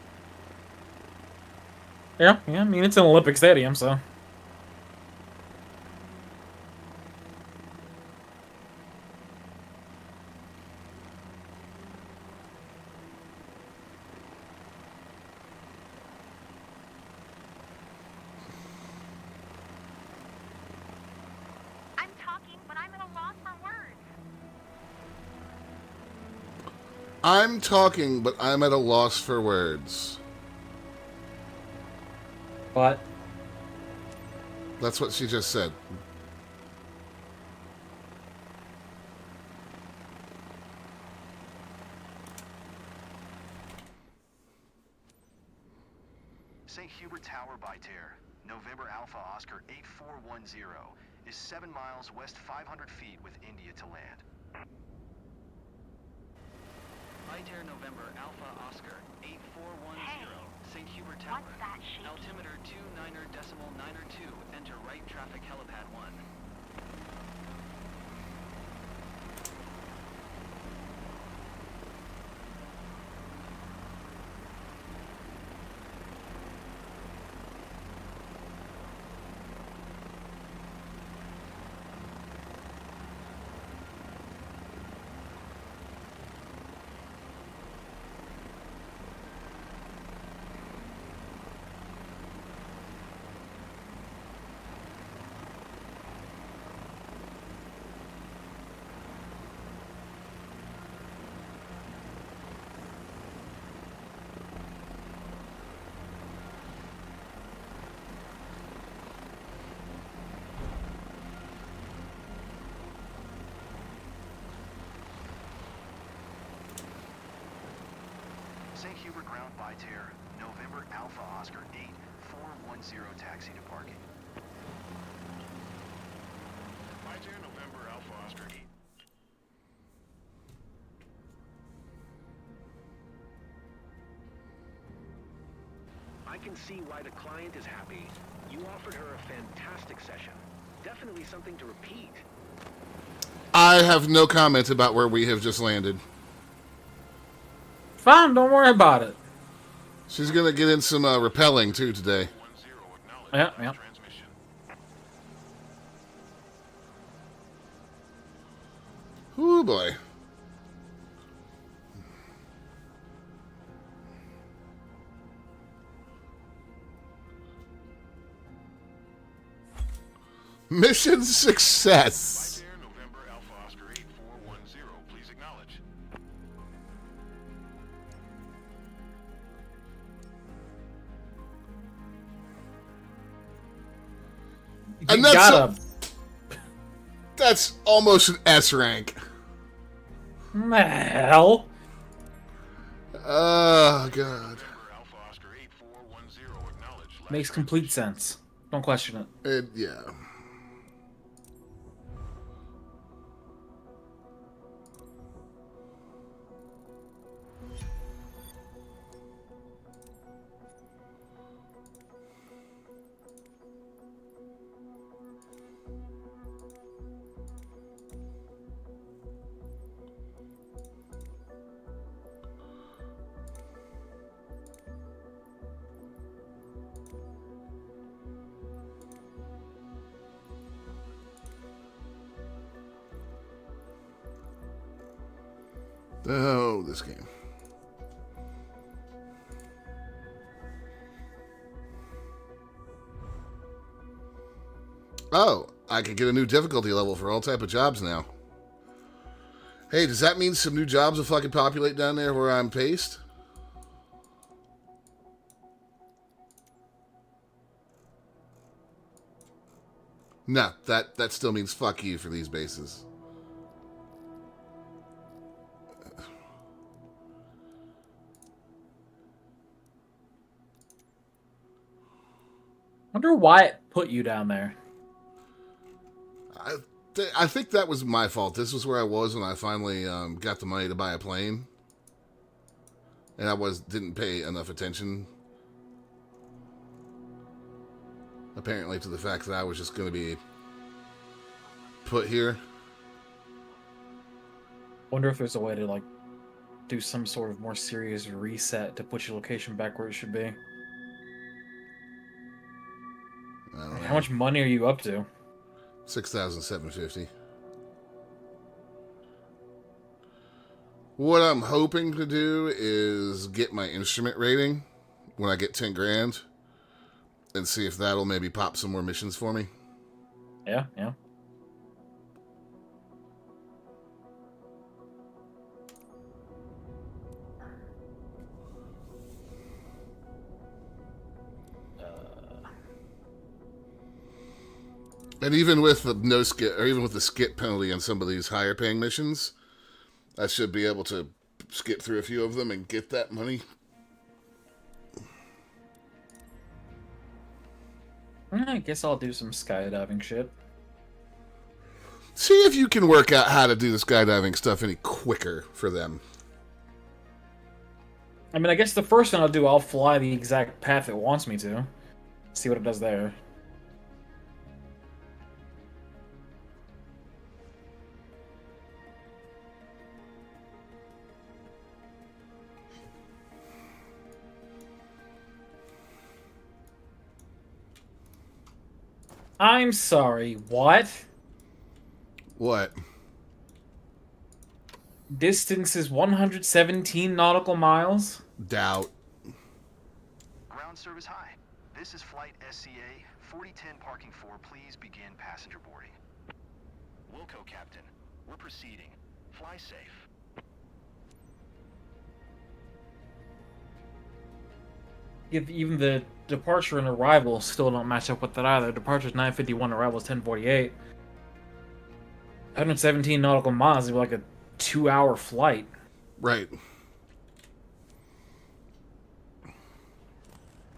B: Yeah, I mean, it's an Olympic stadium, so.
E: I'm talking, but I'm at a loss for words.
A: I'm talking, but I'm at a loss for words.
B: But
A: That's what she just said.
D: St. Hubert Tower by Terre, November Alpha Oscar 8410, is 7 miles west 500 feet with India to land.
G: Iter November Alpha Oscar 8410,
E: Hey,
G: St. Hubert Tower.
E: What's that shaky?
G: Altimeter 29.92, enter right traffic helipad 1.
D: St. Hubert ground by Terre, November Alpha Oscar 8410, taxi to parking.
H: Iter November Alpha Oscar 8.
C: I can see why the client is happy. You offered her a fantastic session. Definitely something to repeat.
A: I have no comment about where we have just landed.
B: fine, don't worry about it.
A: She's gonna get in some rappelling too today.
H: 10 acknowledge
B: Yeah.
H: transmission.
A: Ooh boy. Mission success.
H: Iter November Alpha Oscar 8410, please acknowledge.
A: And
B: You
A: that's
B: gotta.
A: that's almost an S rank.
B: The hell?
A: Oh god.
H: November Alpha Oscar 8410, acknowledge. Last
B: Makes complete sense. Don't question it.
A: Yeah. Oh, this game. Oh, I could get a new difficulty level for all type of jobs now. Hey, does that mean some new jobs will fucking populate down there where I'm paced? No, that still means fuck you for these bases.
B: Wonder why it put you down there.
A: I think that was my fault. This was where I was when I finally got the money to buy a plane, and I didn't pay enough attention, apparently, to the fact that I was just going to be put here.
B: Wonder if there's a way to like do some sort of more serious reset to put your location back where it should be.
A: I don't know.
B: How much money are you up to?
A: 6,750. What I'm hoping to do is get my instrument rating when I get 10 grand and see if that'll maybe pop some more missions for me.
B: Yeah, yeah.
A: And even with the no skip, or even with the skip penalty on some of these higher paying missions, I should be able to skip through a few of them and get that money.
B: I guess I'll do some skydiving shit.
A: See if you can work out how to do the skydiving stuff any quicker for them.
B: I mean, I guess the first thing I'll do, I'll fly the exact path it wants me to. See what it does there. I'm sorry, what?
A: What?
B: Distance is 117 nautical miles?
A: Doubt.
D: Ground service high. This is flight SCA 4010 parking 4. Please begin passenger boarding.
H: Wilco, Captain. We're proceeding. Fly safe.
B: Even the departure and arrival still don't match up with that either. Departure's 9:51, arrival's 10:48. 117 nautical miles would be like a 2-hour flight.
A: Right.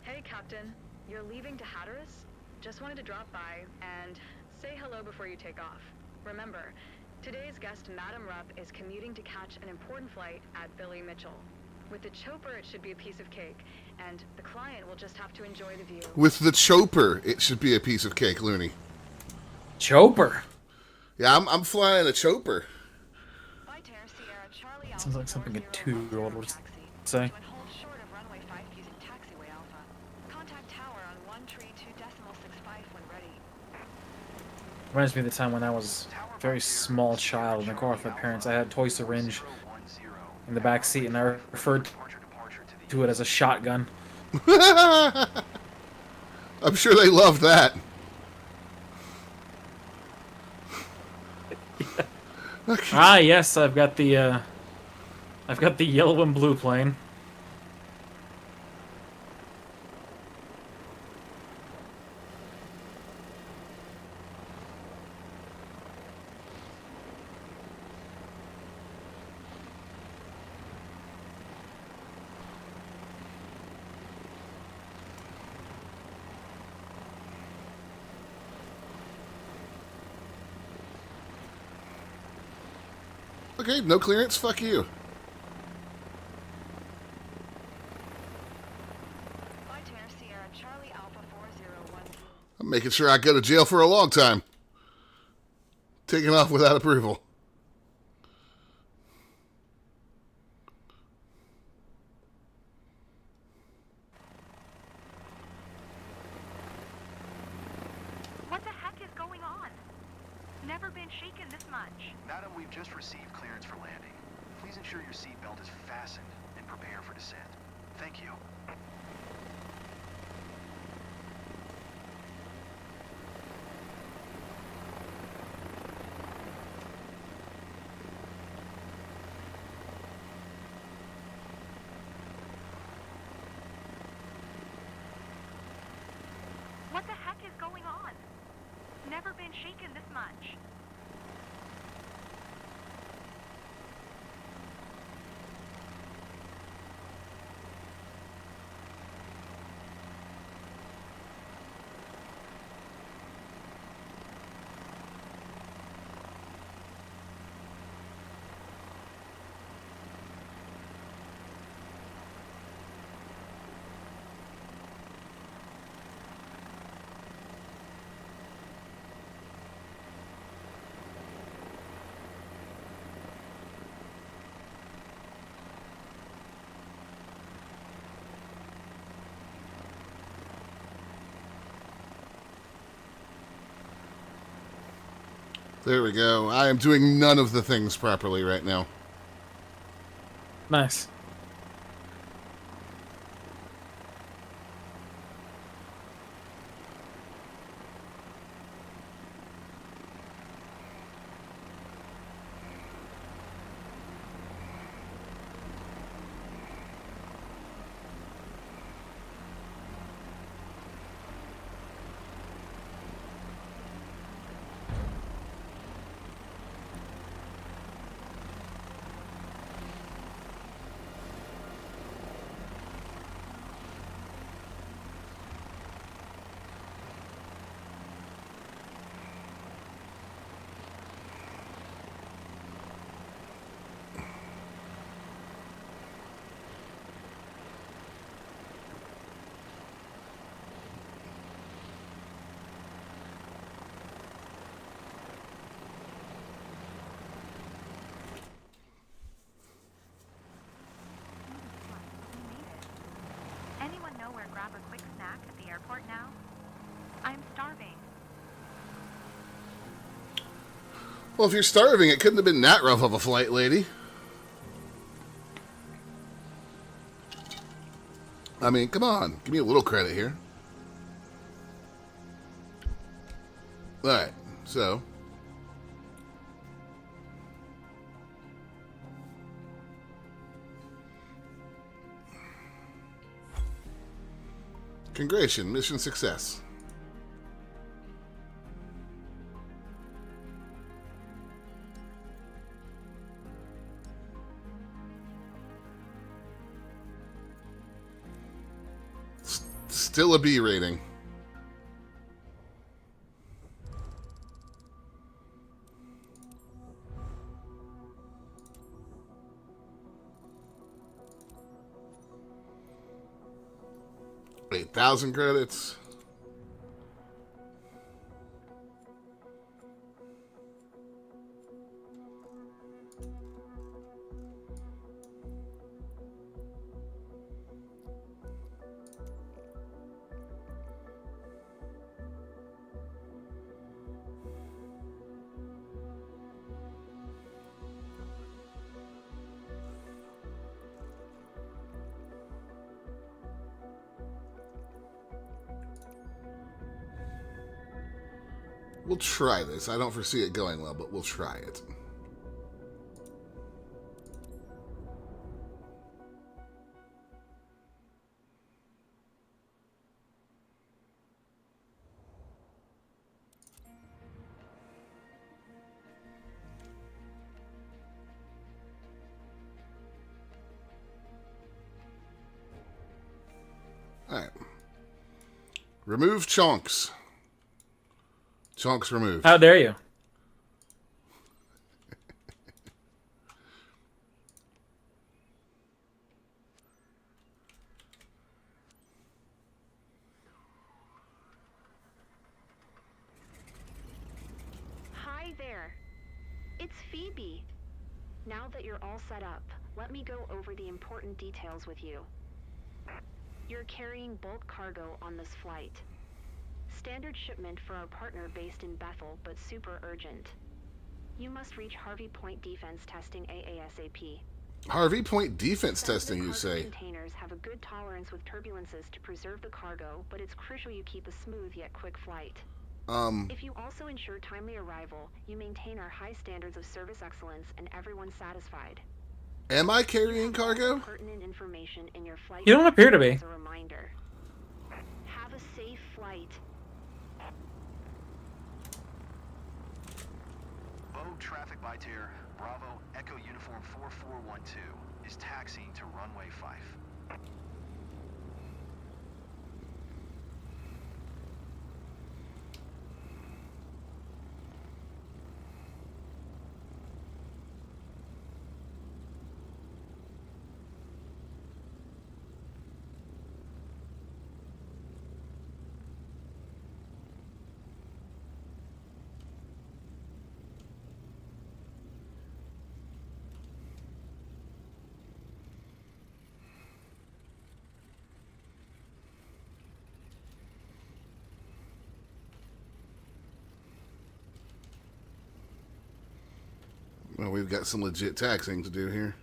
F: Hey, Captain. You're leaving to Hatteras? Just wanted to drop by and say hello before you take off. Remember, today's guest, Madam Rupp, is commuting to catch an important flight at Billy Mitchell. With the chopper, it should be a piece of cake, and the client will just have to enjoy the view.
A: With the chopper, it should be a piece of cake, Looney.
B: Chopper?
A: Yeah, I'm flying a chopper.
B: Sounds like something a 2-year-old would say. Reminds me of the time when I was a very small child in the car with my parents. I had a toy syringe in the back seat, and I referred to it as a shotgun.
A: I'm sure they loved that.
B: Ah, yes, I've got the yellow and blue plane.
A: Okay, no clearance, fuck you. I'm making sure I go to jail for a long time. Taking off without approval.
E: What the heck is going on? Never been shaken this much.
D: Madam, we've just received clearance for landing. Please ensure your seatbelt is fastened and prepare for descent. Thank you.
E: What the heck is going on? Never been shaken this much.
A: There we go. I am doing none of the things properly right now.
B: Nice.
E: Anyone know where grab a quick snack at the airport now? I'm starving.
A: Well, if you're starving, it couldn't have been that rough of a flight, lady. I mean, come on. Give me a little credit here. Alright, so... Congratulations, mission success. Still a B rating. $8,000 credits. We'll try this. I don't foresee it going well, but we'll try it. Alright. Remove chunks. Chunks removed.
B: How dare you?
F: Hi there. It's Phoebe. Now that you're all set up, let me go over the important details with you. You're carrying bulk cargo on this flight. Standard shipment for our partner based in Bethel, but super urgent. You must reach Harvey Point defense testing AASAP.
A: Harvey Point defense testing, you say?
F: Containers have a good tolerance with turbulences to preserve the cargo, but it's crucial you keep a smooth yet quick flight. If you also ensure timely arrival, you maintain our high standards of service excellence and everyone's satisfied.
A: Am I carrying cargo?
F: Pertinent information in your flight.
B: You don't appear to be.
F: As a reminder. Have a safe flight.
D: VOD traffic by tier Bravo Echo Uniform 4412 is taxiing to runway 5.
A: Well, we've got some legit taxing to do here.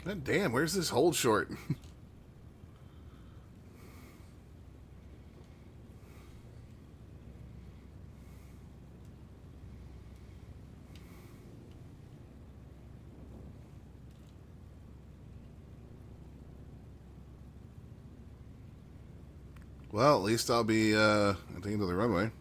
A: God damn, where's this hold short? Well, at least I'll be at the end of the runway.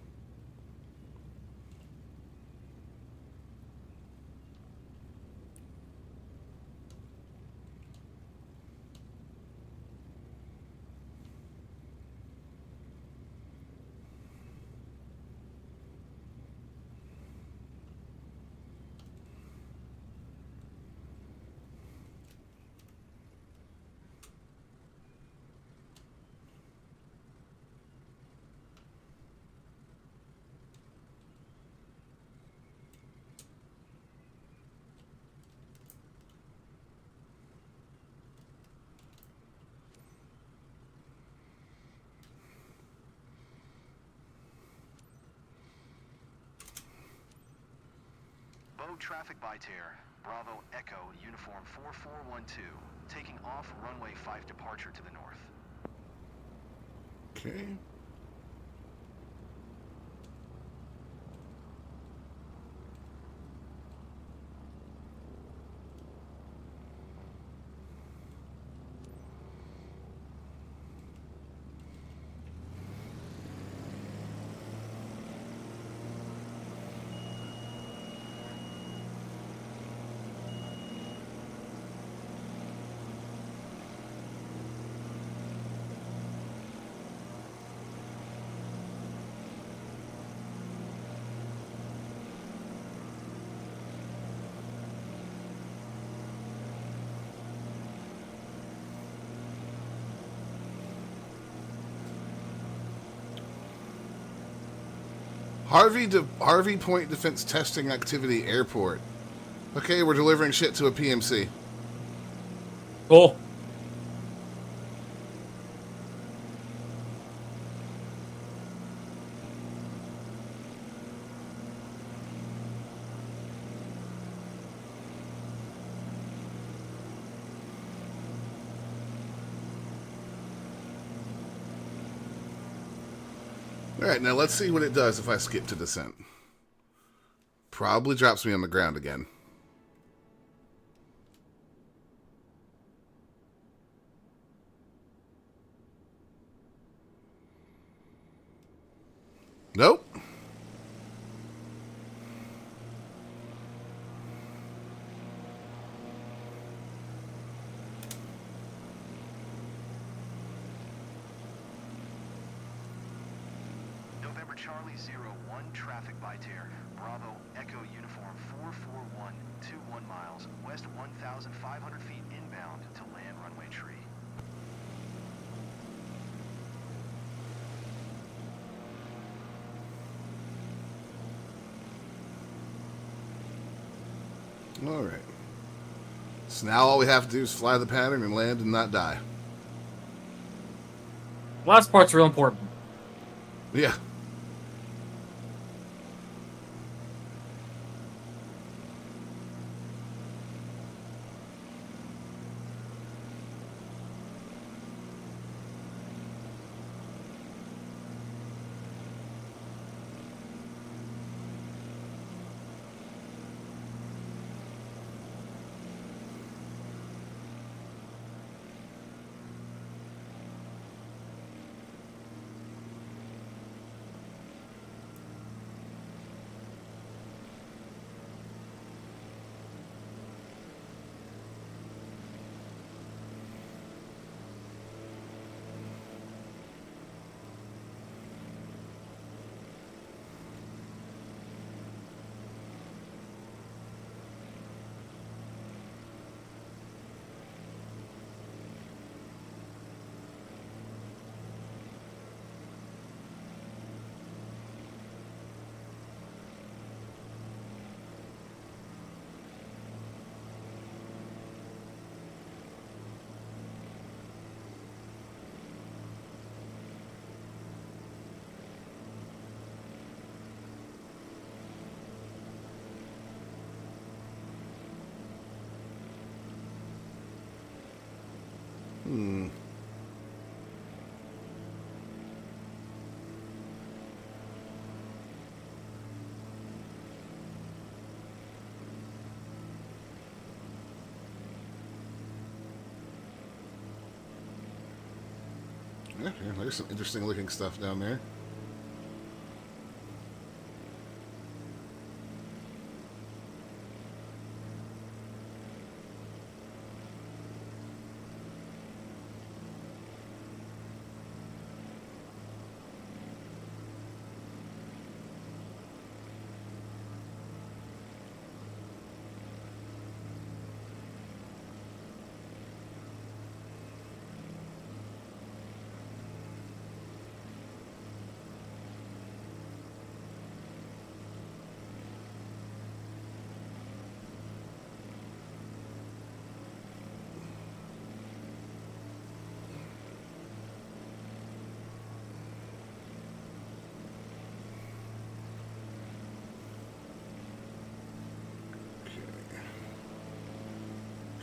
D: VOD traffic by Terre. Bravo Echo Uniform 4412. Taking off runway 5 departure to the north.
A: Okay. Harvey Point Defense Testing Activity Airport. Okay, we're delivering shit to a PMC.
B: Cool.
A: Alright, now let's see what it does if I skip to descent. Probably drops me on the ground again. Nope.
D: November Charlie 01 traffic by Terre. Bravo Echo Uniform 441, 21 miles, west 1,500 feet inbound to land runway tree.
A: Alright. So now all we have to do is fly the pattern and land and not die.
B: Last part's real important.
A: Yeah. Hmm. Yeah, there's some interesting looking stuff down there.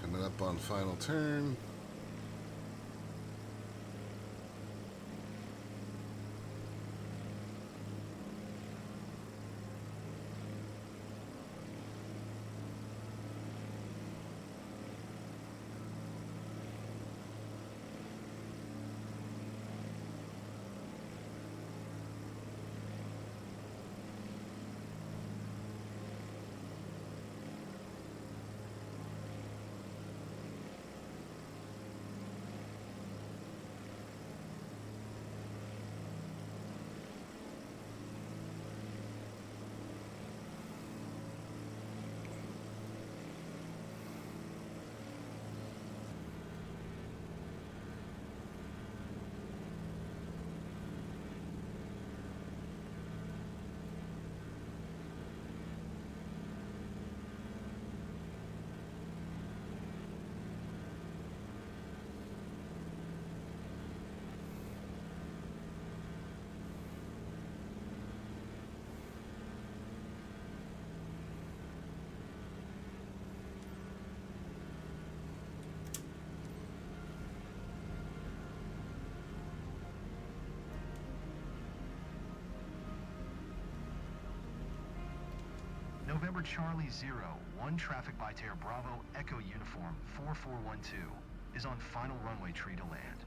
A: Coming up on final turn.
D: November Charlie 01 traffic by Terra Bravo Echo Uniform 4412 is on final runway tree to land.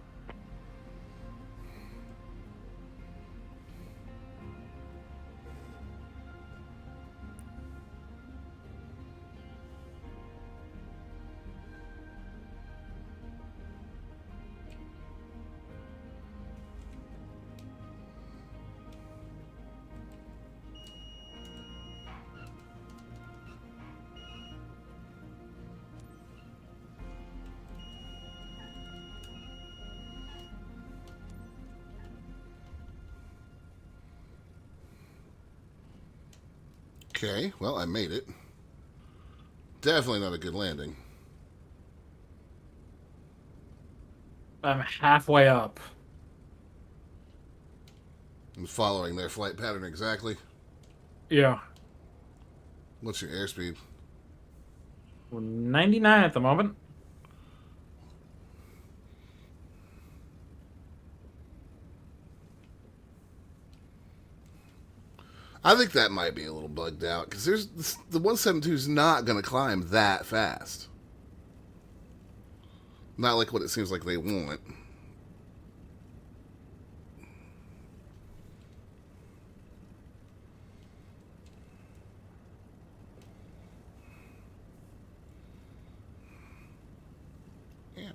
A: Okay, well, I made it. Definitely not a good landing.
B: I'm halfway up.
A: I'm following their flight pattern exactly.
B: Yeah.
A: What's your airspeed?
B: We're 99 at the moment.
A: I think that might be a little bugged out because there's the 172 is not going to climb that fast. Not like what it seems like they want. Yeah.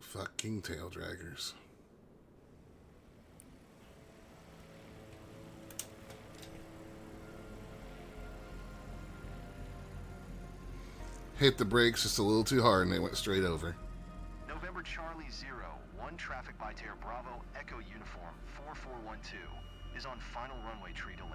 A: Fucking tail draggers. Hit the brakes just a little too hard and they went straight over.
D: November Charlie 0, 1 traffic by Terra Bravo, Echo Uniform 4412 is on final runway tree to land.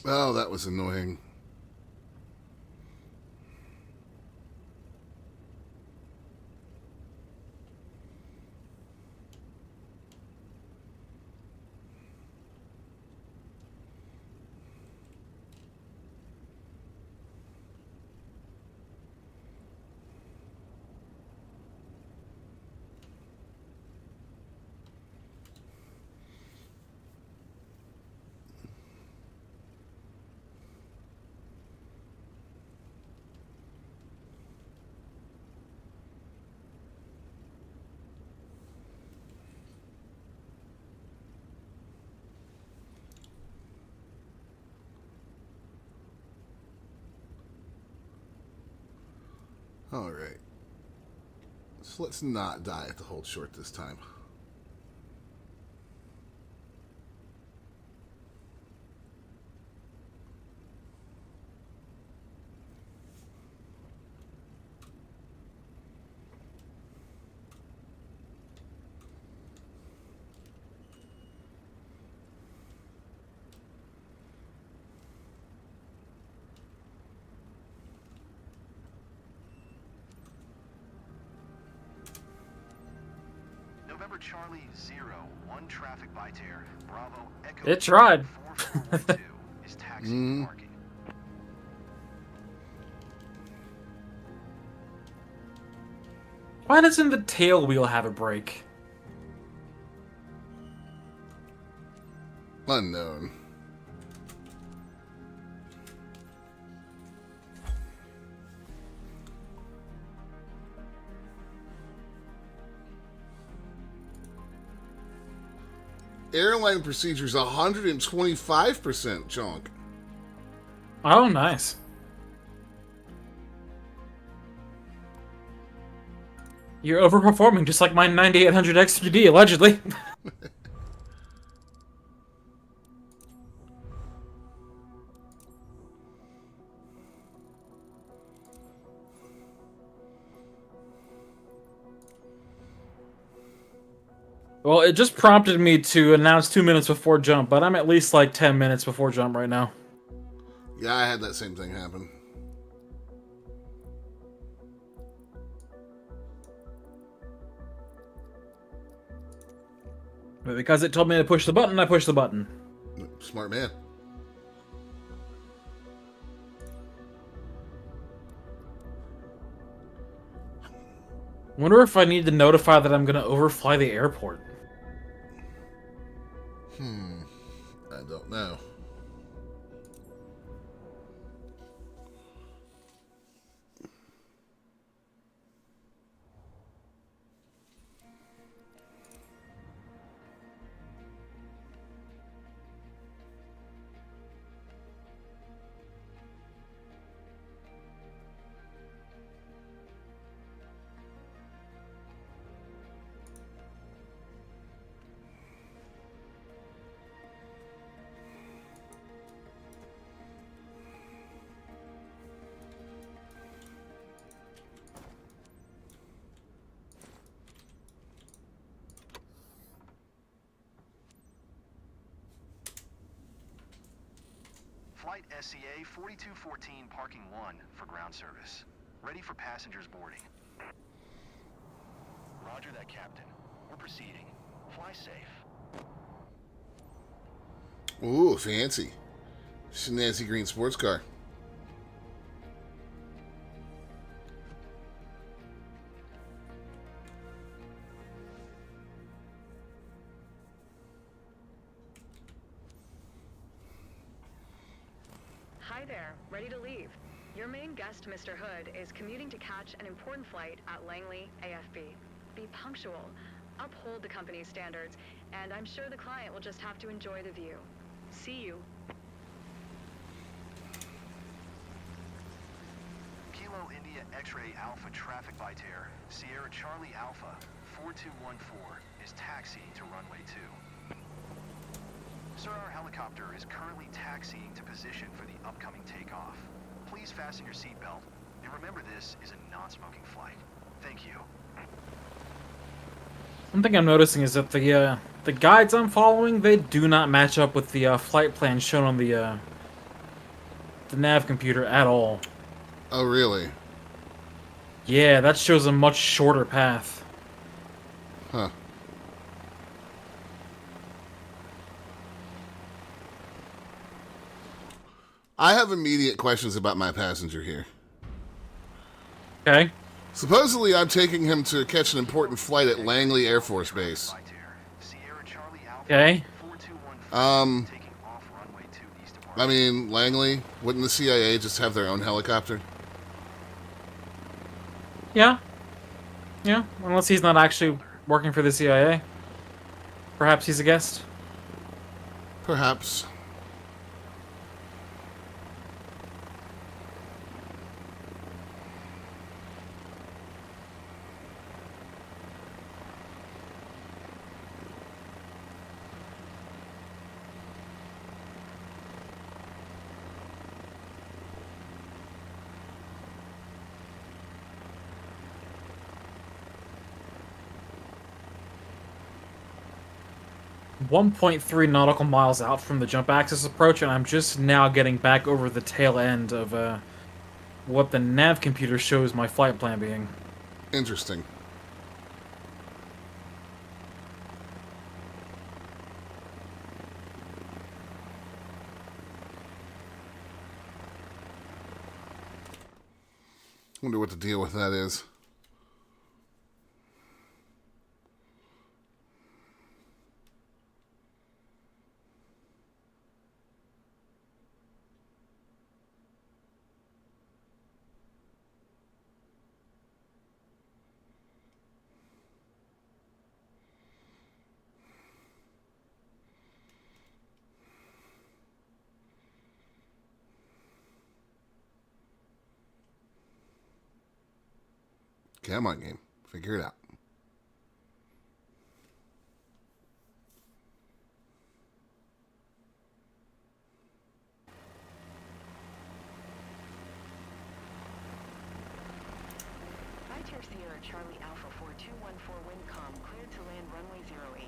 A: Oh, that was annoying. All right. So let's not die at the hold short this time.
D: November Charlie 0, 1 traffic by Terra Bravo, Echo
B: It tried.
D: 4412 is taxiing to parking.
B: Why doesn't the tail wheel have a brake?
A: Unknown. Airline procedures 125% junk.
B: Oh, nice. You're overperforming just like my 9800 XQD, allegedly. Well, it just prompted me to announce 2 minutes before jump, but I'm at least like 10 minutes before jump right now.
A: Yeah, I had that same thing happen.
B: But because it told me to push the button, I pushed the button.
A: Smart man.
B: Wonder if I need to notify that I'm going to overfly the airport.
A: I don't know.
D: Flight SCA 4214 Parking 1 for ground service. Ready for passengers boarding.
H: Roger that, Captain. We're proceeding. Fly safe.
A: Ooh, fancy. Snazzy green sports car.
F: Hi there, ready to leave. Your main guest, Mr. Hood, is commuting to catch an important flight at Langley, AFB. Be punctual, uphold the company's standards, and I'm sure the client will just have to enjoy the view. See you.
D: Kilo India X-Ray Alpha traffic by Terre, Sierra Charlie Alpha 4214 is taxiing to runway 2. Sir, our helicopter is currently taxiing to position for the upcoming takeoff. Please fasten your seatbelt, and remember this is a non-smoking flight. Thank you.
B: One thing I'm noticing is that the guides I'm following, they do not match up with the flight plan shown on the nav computer at all.
A: Oh, really?
B: Yeah, that shows a much shorter path.
A: Huh. I have immediate questions about my passenger here.
B: Okay.
A: Supposedly, I'm taking him to catch an important flight at Langley Air Force Base.
D: By Terre, Sierra Charlie Alpha
B: Okay.
D: 4214 taking off runway 2 east of
A: I mean, Langley, wouldn't the CIA just have their own helicopter?
B: Yeah. Yeah, unless he's not actually working for the CIA. Perhaps he's a guest.
A: Perhaps.
B: .3 nautical miles out from the jump axis approach, and I'm just now getting back over the tail end of what the nav computer shows my flight plan being.
A: Interesting. Wonder what the deal with that is. Come on, game. Figure it out.
I: By Terre Sierra Charlie Alpha 4214 Windcom, cleared to land runway 08.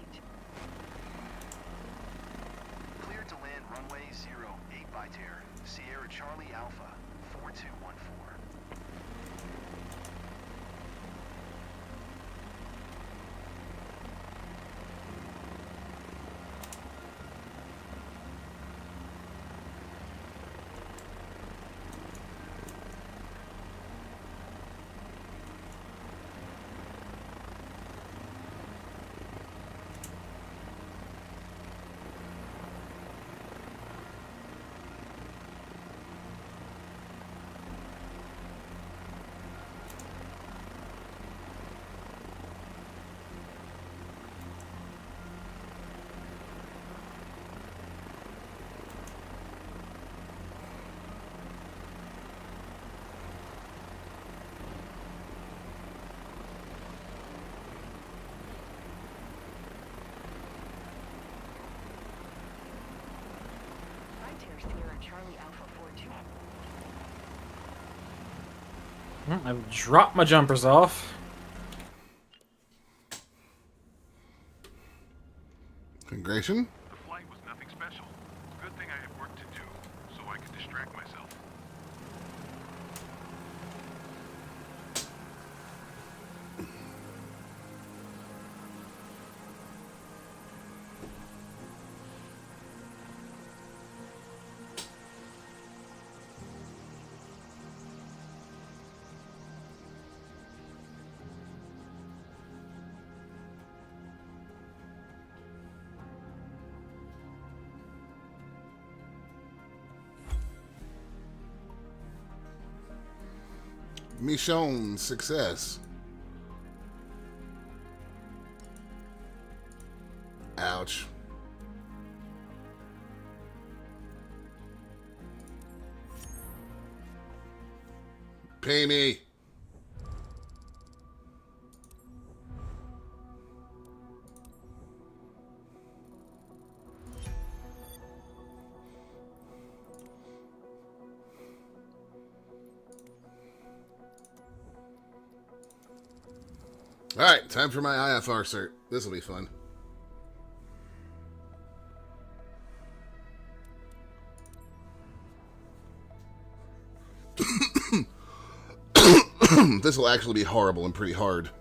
D: Cleared to land runway 08 by Terre, Sierra Charlie Alpha 4214.
I: By Terre Sierra Charlie Alpha 42.
B: I've dropped my jumpers off.
A: Congratulations.
H: The flight was nothing special. Good thing I had work to do, so I could distract myself.
A: Michonne, success. Ouch. Pay me. Alright, time for my IFR cert. This'll be fun. This will actually be horrible and pretty hard.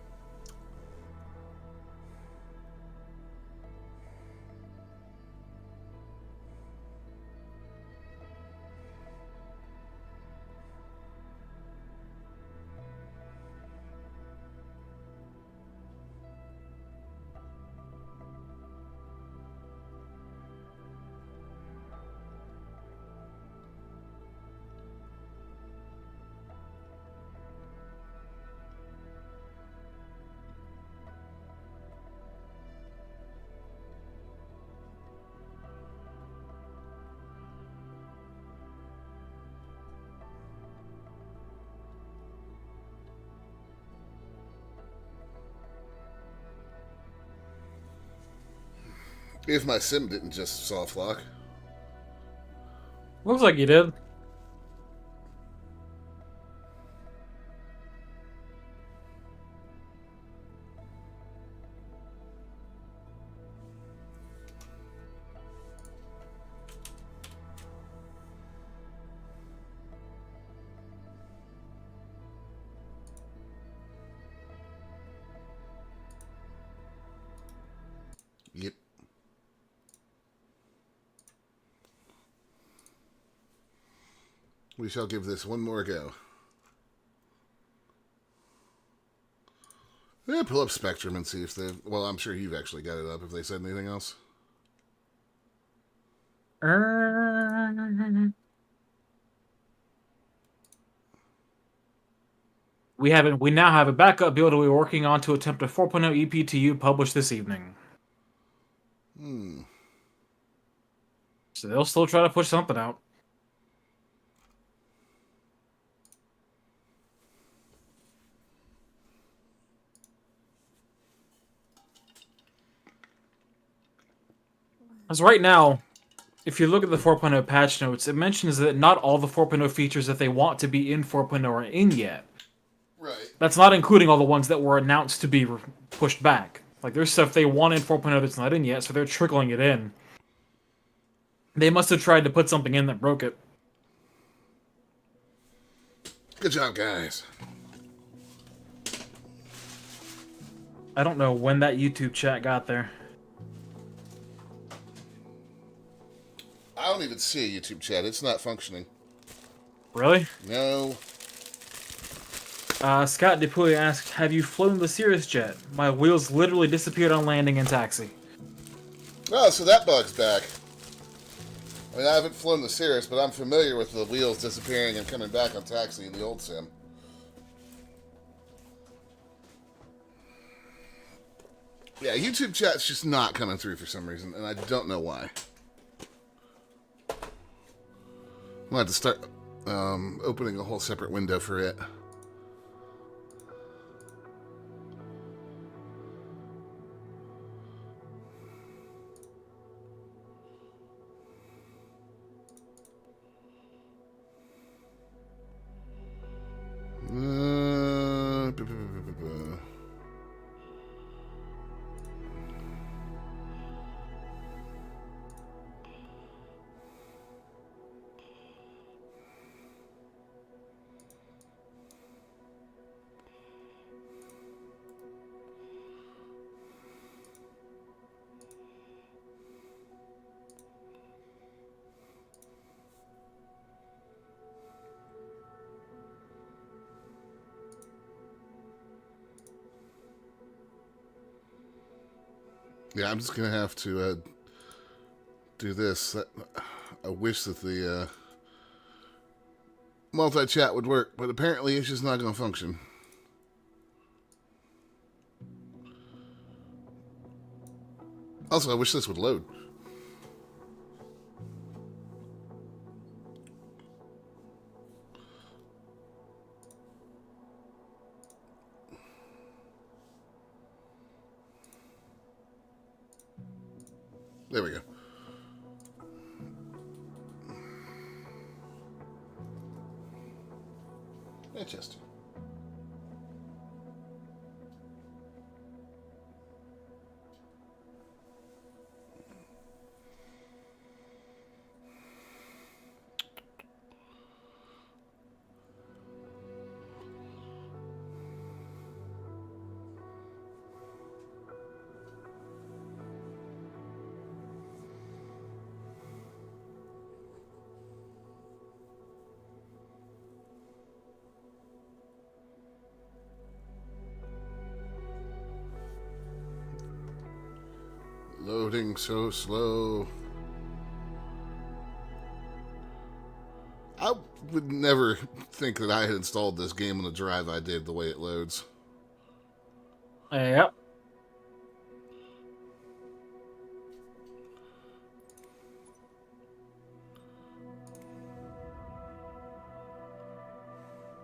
A: If my sim didn't just soft lock.
B: Looks like you did.
A: Yep. We shall give this one more go. Yeah, pull up Spectrum and see if they... Well, I'm sure you've actually got it up. If they said anything else.
B: We haven't. We now have a backup build we're working on to attempt a 4.0 EPTU published this evening. So they'll still try to push something out. As right now, if you look at the 4.0 patch notes, it mentions that not all the 4.0 features that they want to be in 4.0 are in yet.
A: Right.
B: That's not including all the ones that were announced to be pushed back. Like, there's stuff they want in 4.0 that's not in yet, so they're trickling it in. They must have tried to put something in that broke it.
A: Good job, guys.
B: I don't know when that YouTube chat got there.
A: I don't even see a YouTube chat. It's not functioning.
B: Really?
A: No.
B: Scott DePuy asked, have you flown the Cirrus jet? My wheels literally disappeared on landing in taxi.
A: Oh, so that bug's back. I mean, I haven't flown the Cirrus, but I'm familiar with the wheels disappearing and coming back on taxi in the old sim. Yeah, YouTube chat's just not coming through for some reason, and I don't know why. I'll have to start opening a whole separate window for it. Yeah, I'm just gonna have to do this. I wish that the multi-chat would work, but apparently it's just not gonna function. Also, I wish this would load. There we go. Manchester. Loading so slow. I would never think that I had installed this game on the drive I did the way it loads.
B: Yep.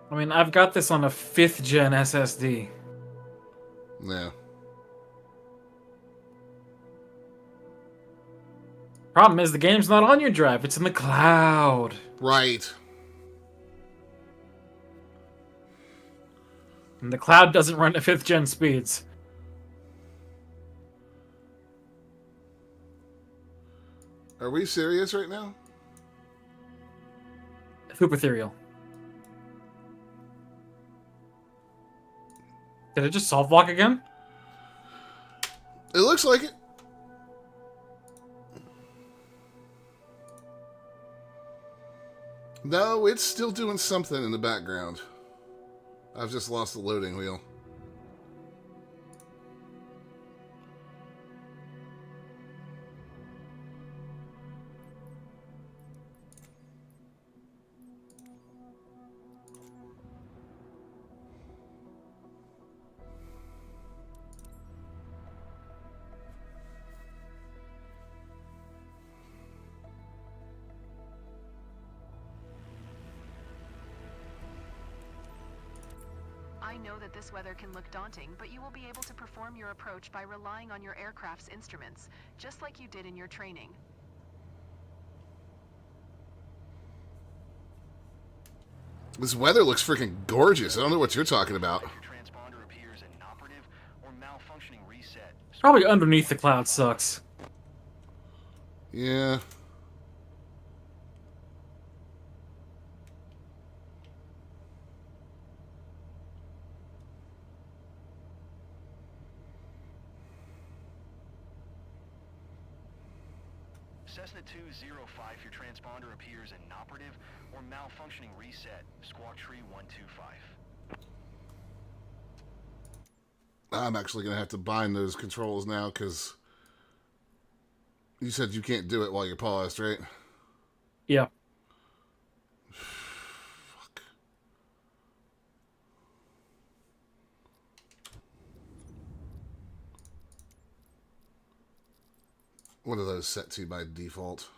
B: I mean, I've got this on a 5th gen SSD.
A: Yeah.
B: Problem is, the game's not on your drive, it's in the cloud.
A: Right.
B: And the cloud doesn't run at 5th gen speeds.
A: Are we serious right now?
B: Poop ethereal. Did it just soft block again?
A: It looks like it. No, it's still doing something in the background. I've just lost the loading wheel.
I: I know that this weather can look daunting, but you will be able to perform your approach by relying on your aircraft's instruments, just like you did in your training.
A: This weather looks freaking gorgeous. I don't know what you're talking about.
G: Your transponder appears inoperative or malfunctioning reset.
B: Probably underneath the cloud sucks.
A: Yeah.
G: Cessna 205, your transponder appears inoperative or malfunctioning reset. Squawk tree 125.
A: I'm actually going to have to bind those controls now because you said you can't do it while you're paused, right?
B: Yeah.
A: Fuck. What are those set to by default?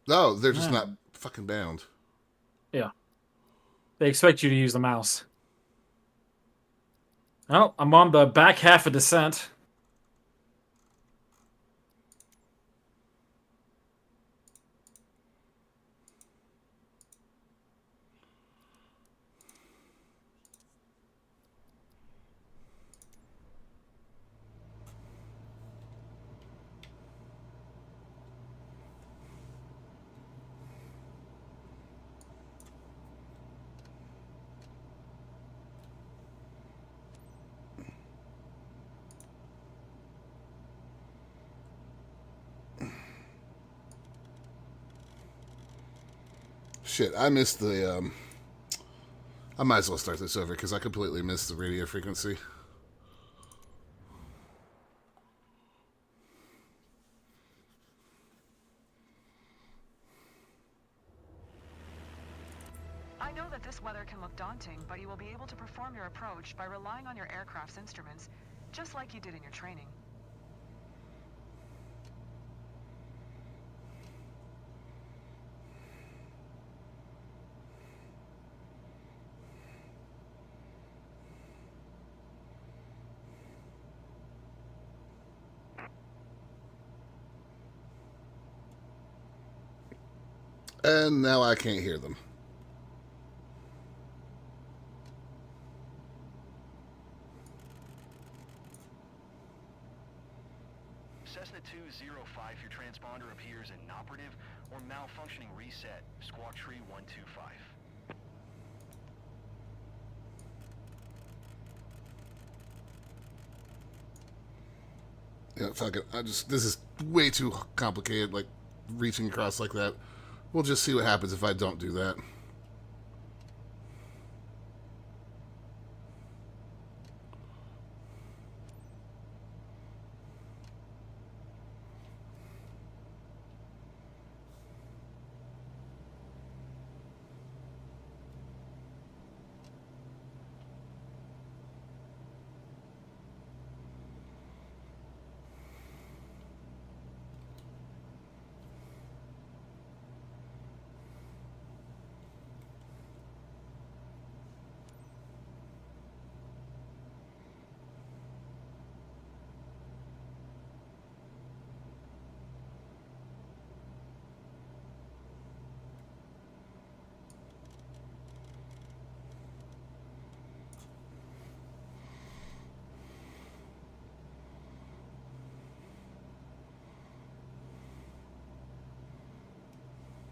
A: No, they're just not fucking bound.
B: Yeah. They expect you to use the mouse. Well, I'm on the back half of descent.
A: Shit, I missed the, I might as well start this over because I completely missed the radio frequency.
I: I know that this weather can look daunting, but you will be able to perform your approach by relying on your aircraft's instruments, just like you did in your training.
A: And now I can't hear them.
G: Cessna 205, your transponder appears inoperative or malfunctioning reset. Squawk tree 125.
A: Yeah, fuck it. This is way too complicated, like, reaching across like that. We'll just see what happens if I don't do that.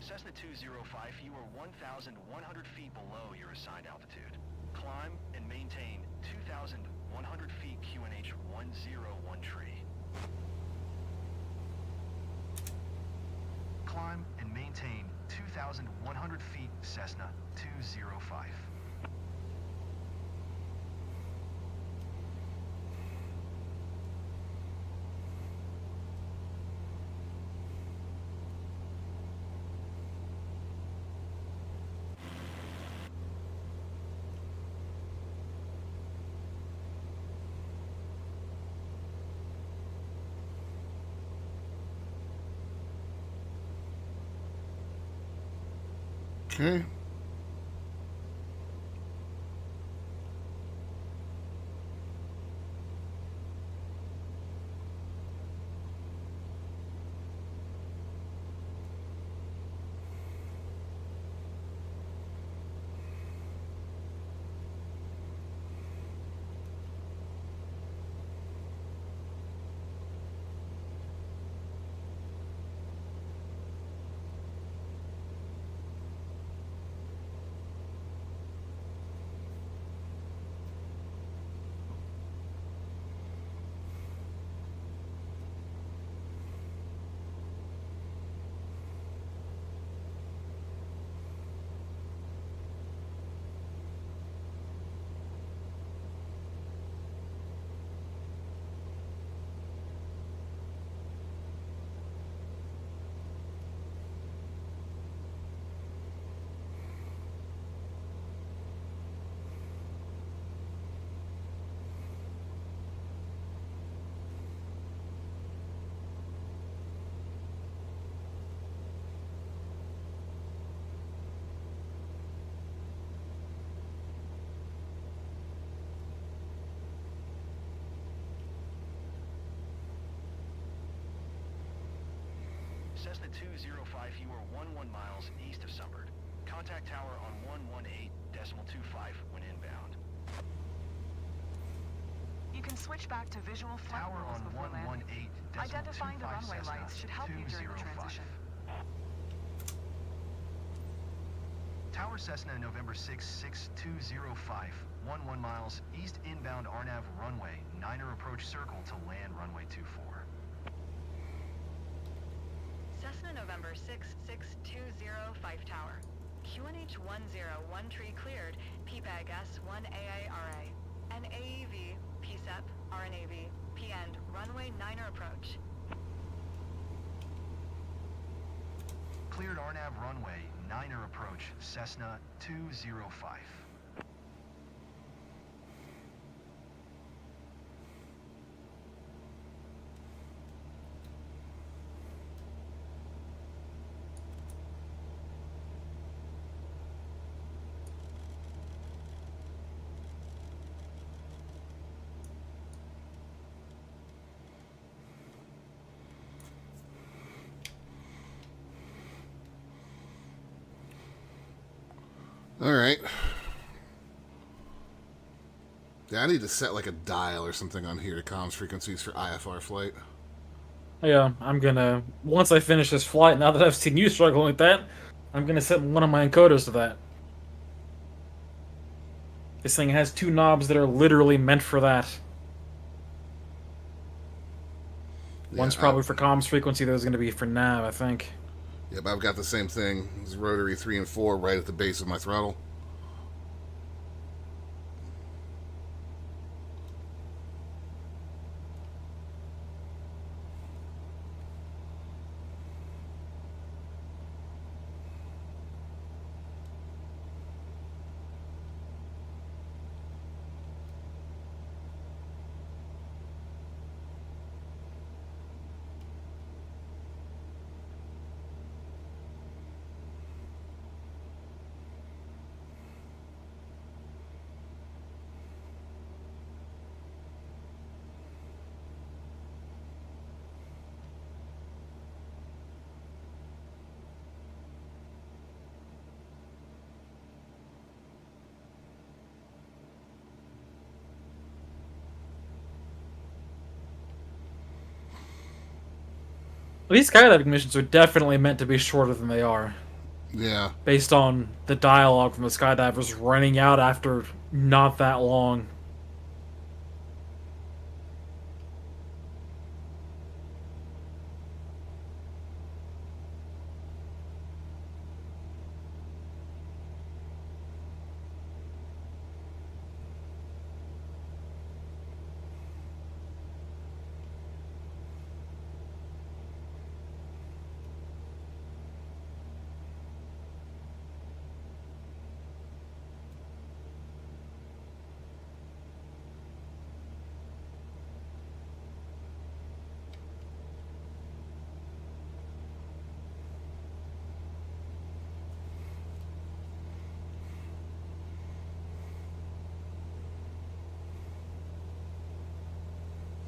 G: Cessna 205, you are 1,100 feet below your assigned altitude. Climb and maintain 2,100 feet QNH 101 tree.
D: Climb and maintain 2,100 feet Cessna 205.
A: Okay.
G: Cessna 205, you are 11 miles east of Sunbird. Contact tower on 118.25 when inbound.
I: You can switch back to visual flight
D: Tower
I: rules
D: on
I: before landing.
D: 118.25
I: Identifying the runway
D: Cessna
I: lights should help you during the
D: 205.
I: transition.
D: Tower Cessna November 6, 6205, 11 miles east inbound RNAV runway, 9er approach circle to land runway 24.
J: Cessna November 66205 Tower.
I: QNH-101 tree cleared, PBAG S1AARA. An AEV, PSEP, RNAV, PN, runway 9er approach.
D: Cleared RNAV runway, 9er approach, Cessna 205.
A: All right. Yeah, I need to set like a dial or something on here to comms frequencies for IFR flight.
B: Yeah, I'm gonna, once I finish this flight, now that I've seen you struggling with that, I'm gonna set one of my encoders to that. This thing has 2 knobs that are literally meant for that. One's probably for comms frequency, the other's gonna be for nav, I think.
A: Yep, I've got the same thing. It's rotary 3 and 4 right at the base of my throttle.
B: These skydiving missions are definitely meant to be shorter than they are.
A: Yeah.
B: Based on the dialogue from the skydivers running out after not that long.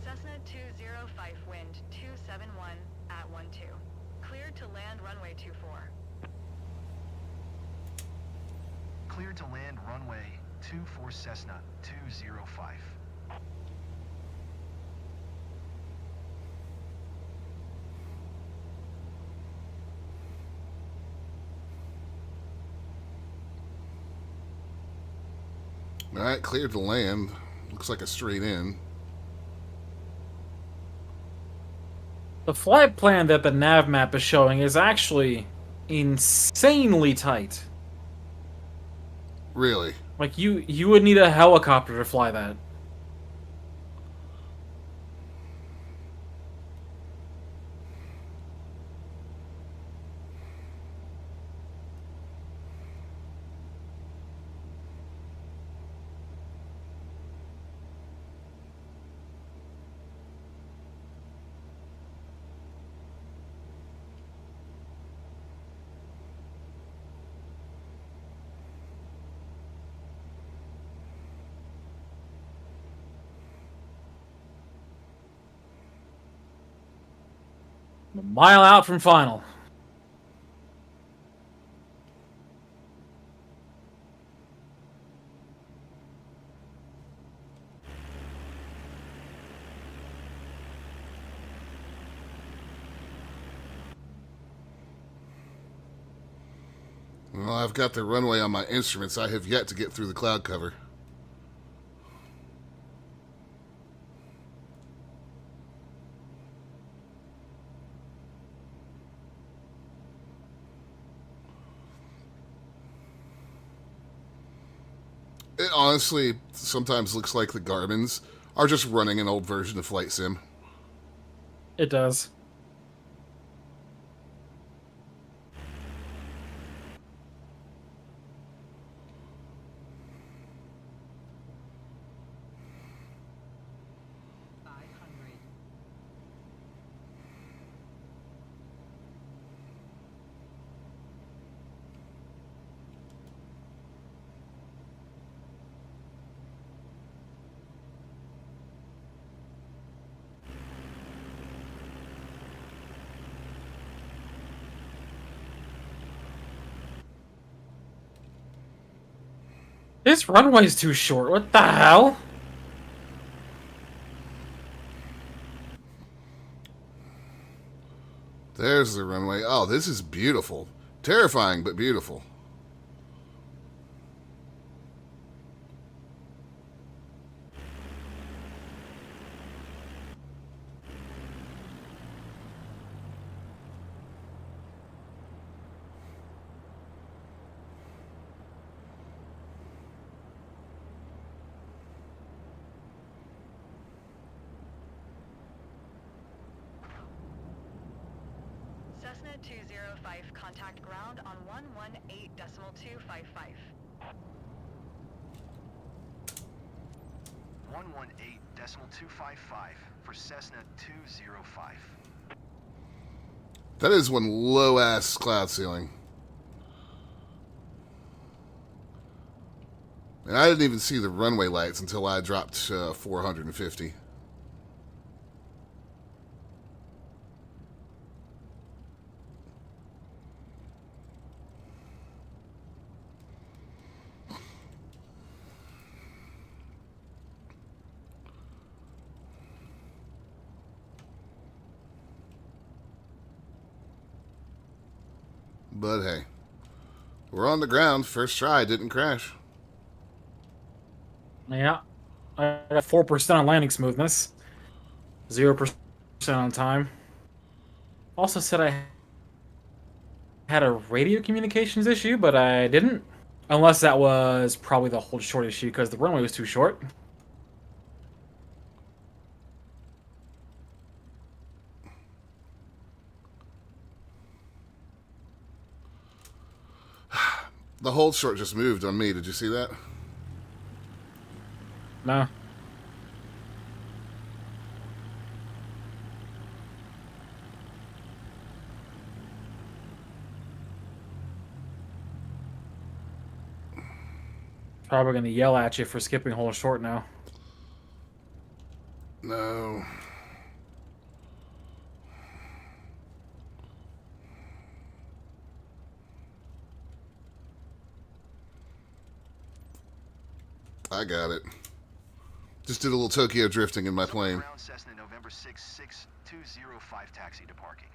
I: Cessna 205 wind 271 at 12. Cleared to land runway 24.
D: Cleared to land runway 24 Cessna 205.
A: All right, cleared to land. Looks like a straight in.
B: The flight plan that the nav map is showing is actually insanely tight.
A: Really?
B: Like, you would need a helicopter to fly that. A mile out from final.
A: Well, I've got the runway on my instruments. I have yet to get through the cloud cover. It honestly sometimes looks like the Garmins are just running an old version of Flight Sim.
B: It does. This runway's too short. What the hell?
A: There's the runway. Oh, this is beautiful. Terrifying, but beautiful.
J: Cessna 205, contact ground on 118.255.
D: 118.255 for Cessna 205.
A: That is one low-ass cloud ceiling. And I didn't even see the runway lights until I dropped 450. But hey, we're on the ground. First try, didn't crash.
B: Yeah. I got 4% on landing smoothness. 0% on time. Also said I had a radio communications issue, but I didn't. Unless that was probably the hold short issue because the runway was too short.
A: The hold short just moved on me. Did you see that?
B: No. Probably gonna yell at you for skipping hold short now.
A: No. I got it. Just did a little Tokyo drifting in my plane.
D: Ground Cessna November 66205 taxi to parking.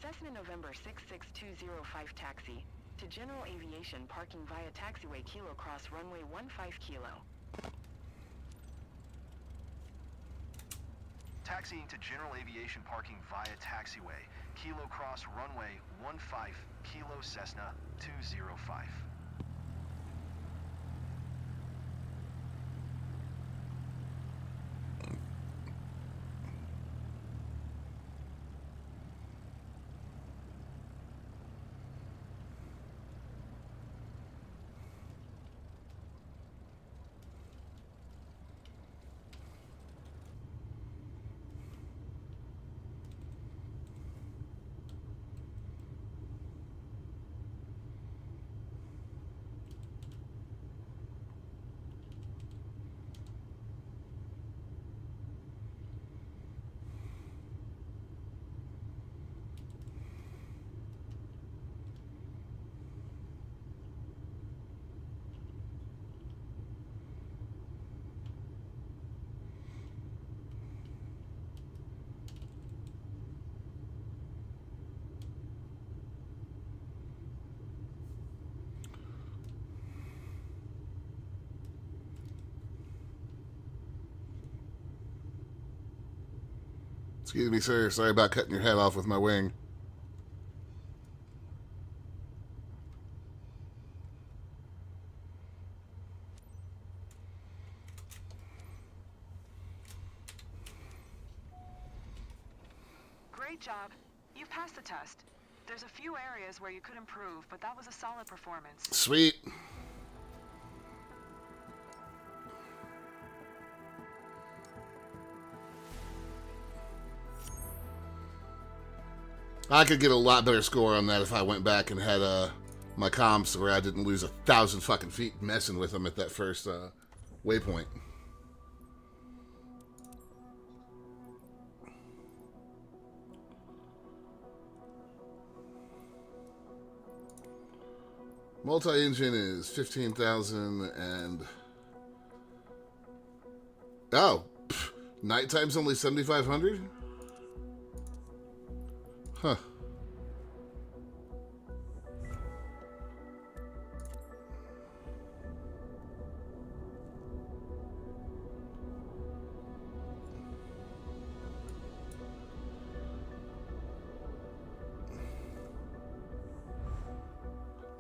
J: Cessna November 66205 taxi to General Aviation parking via taxiway Kilo Cross runway 15 Kilo.
D: Taxiing to General Aviation parking via taxiway Kilo Cross runway 15 Kilo Cessna 205.
A: Excuse me, sir. Sorry about cutting your head off with my wing.
I: Great job. You've passed the test. There's a few areas where you could improve, but that was a solid performance.
A: Sweet. I could get a lot better score on that if I went back and had my comps where I didn't lose 1,000 fucking feet messing with them at that first waypoint. Multi-engine is 15,000 and... Oh! Pff, nighttime's only 7,500? Huh.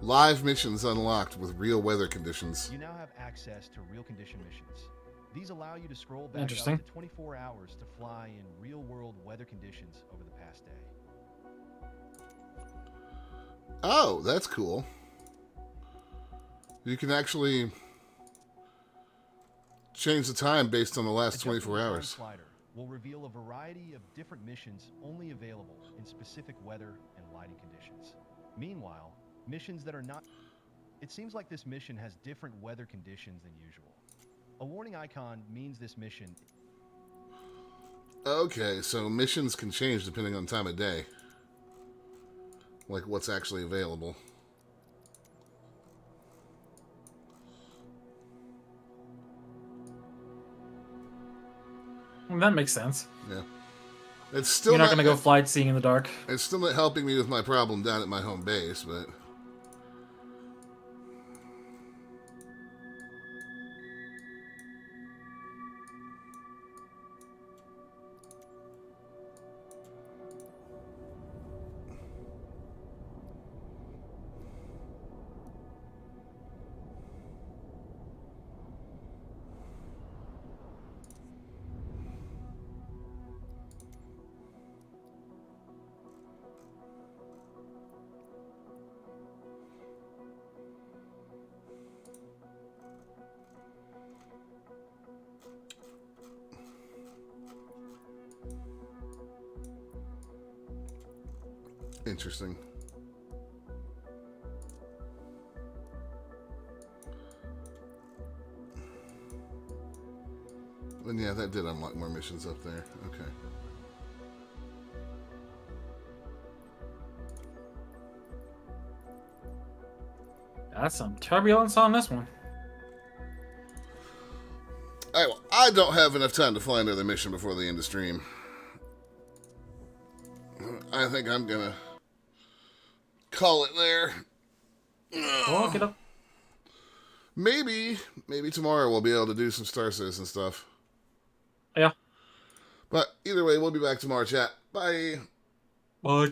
A: Live missions unlocked with real weather conditions.
D: You now have access to real condition missions. These allow you to scroll back
B: Interesting.
D: up to 24 hours to fly in real-world weather conditions over the past day.
A: Oh, that's cool. You can actually change the time based on the last 24 hours.
D: Slider will reveal a variety of different missions only available in specific weather and lighting conditions. Meanwhile, missions that are not... It seems like this mission has different weather conditions than usual. A warning icon means this mission...
A: Okay, so missions can change depending on time of day. Like what's actually available.
B: Well, that makes sense.
A: Yeah. It's still
B: You're not going to go flight seeing in the dark.
A: It's still not helping me with my problem down at my home base, but... Interesting. And yeah, that did unlock more missions up there. Okay.
B: That's some turbulence on this one.
A: Alright, well, I don't have enough time to fly another mission before the end of stream. I think I'm gonna call it there.
B: Well, get up.
A: Maybe tomorrow we'll be able to do some Star Citizen stuff.
B: Yeah.
A: But either way, we'll be back tomorrow, chat. Bye.
B: Bye.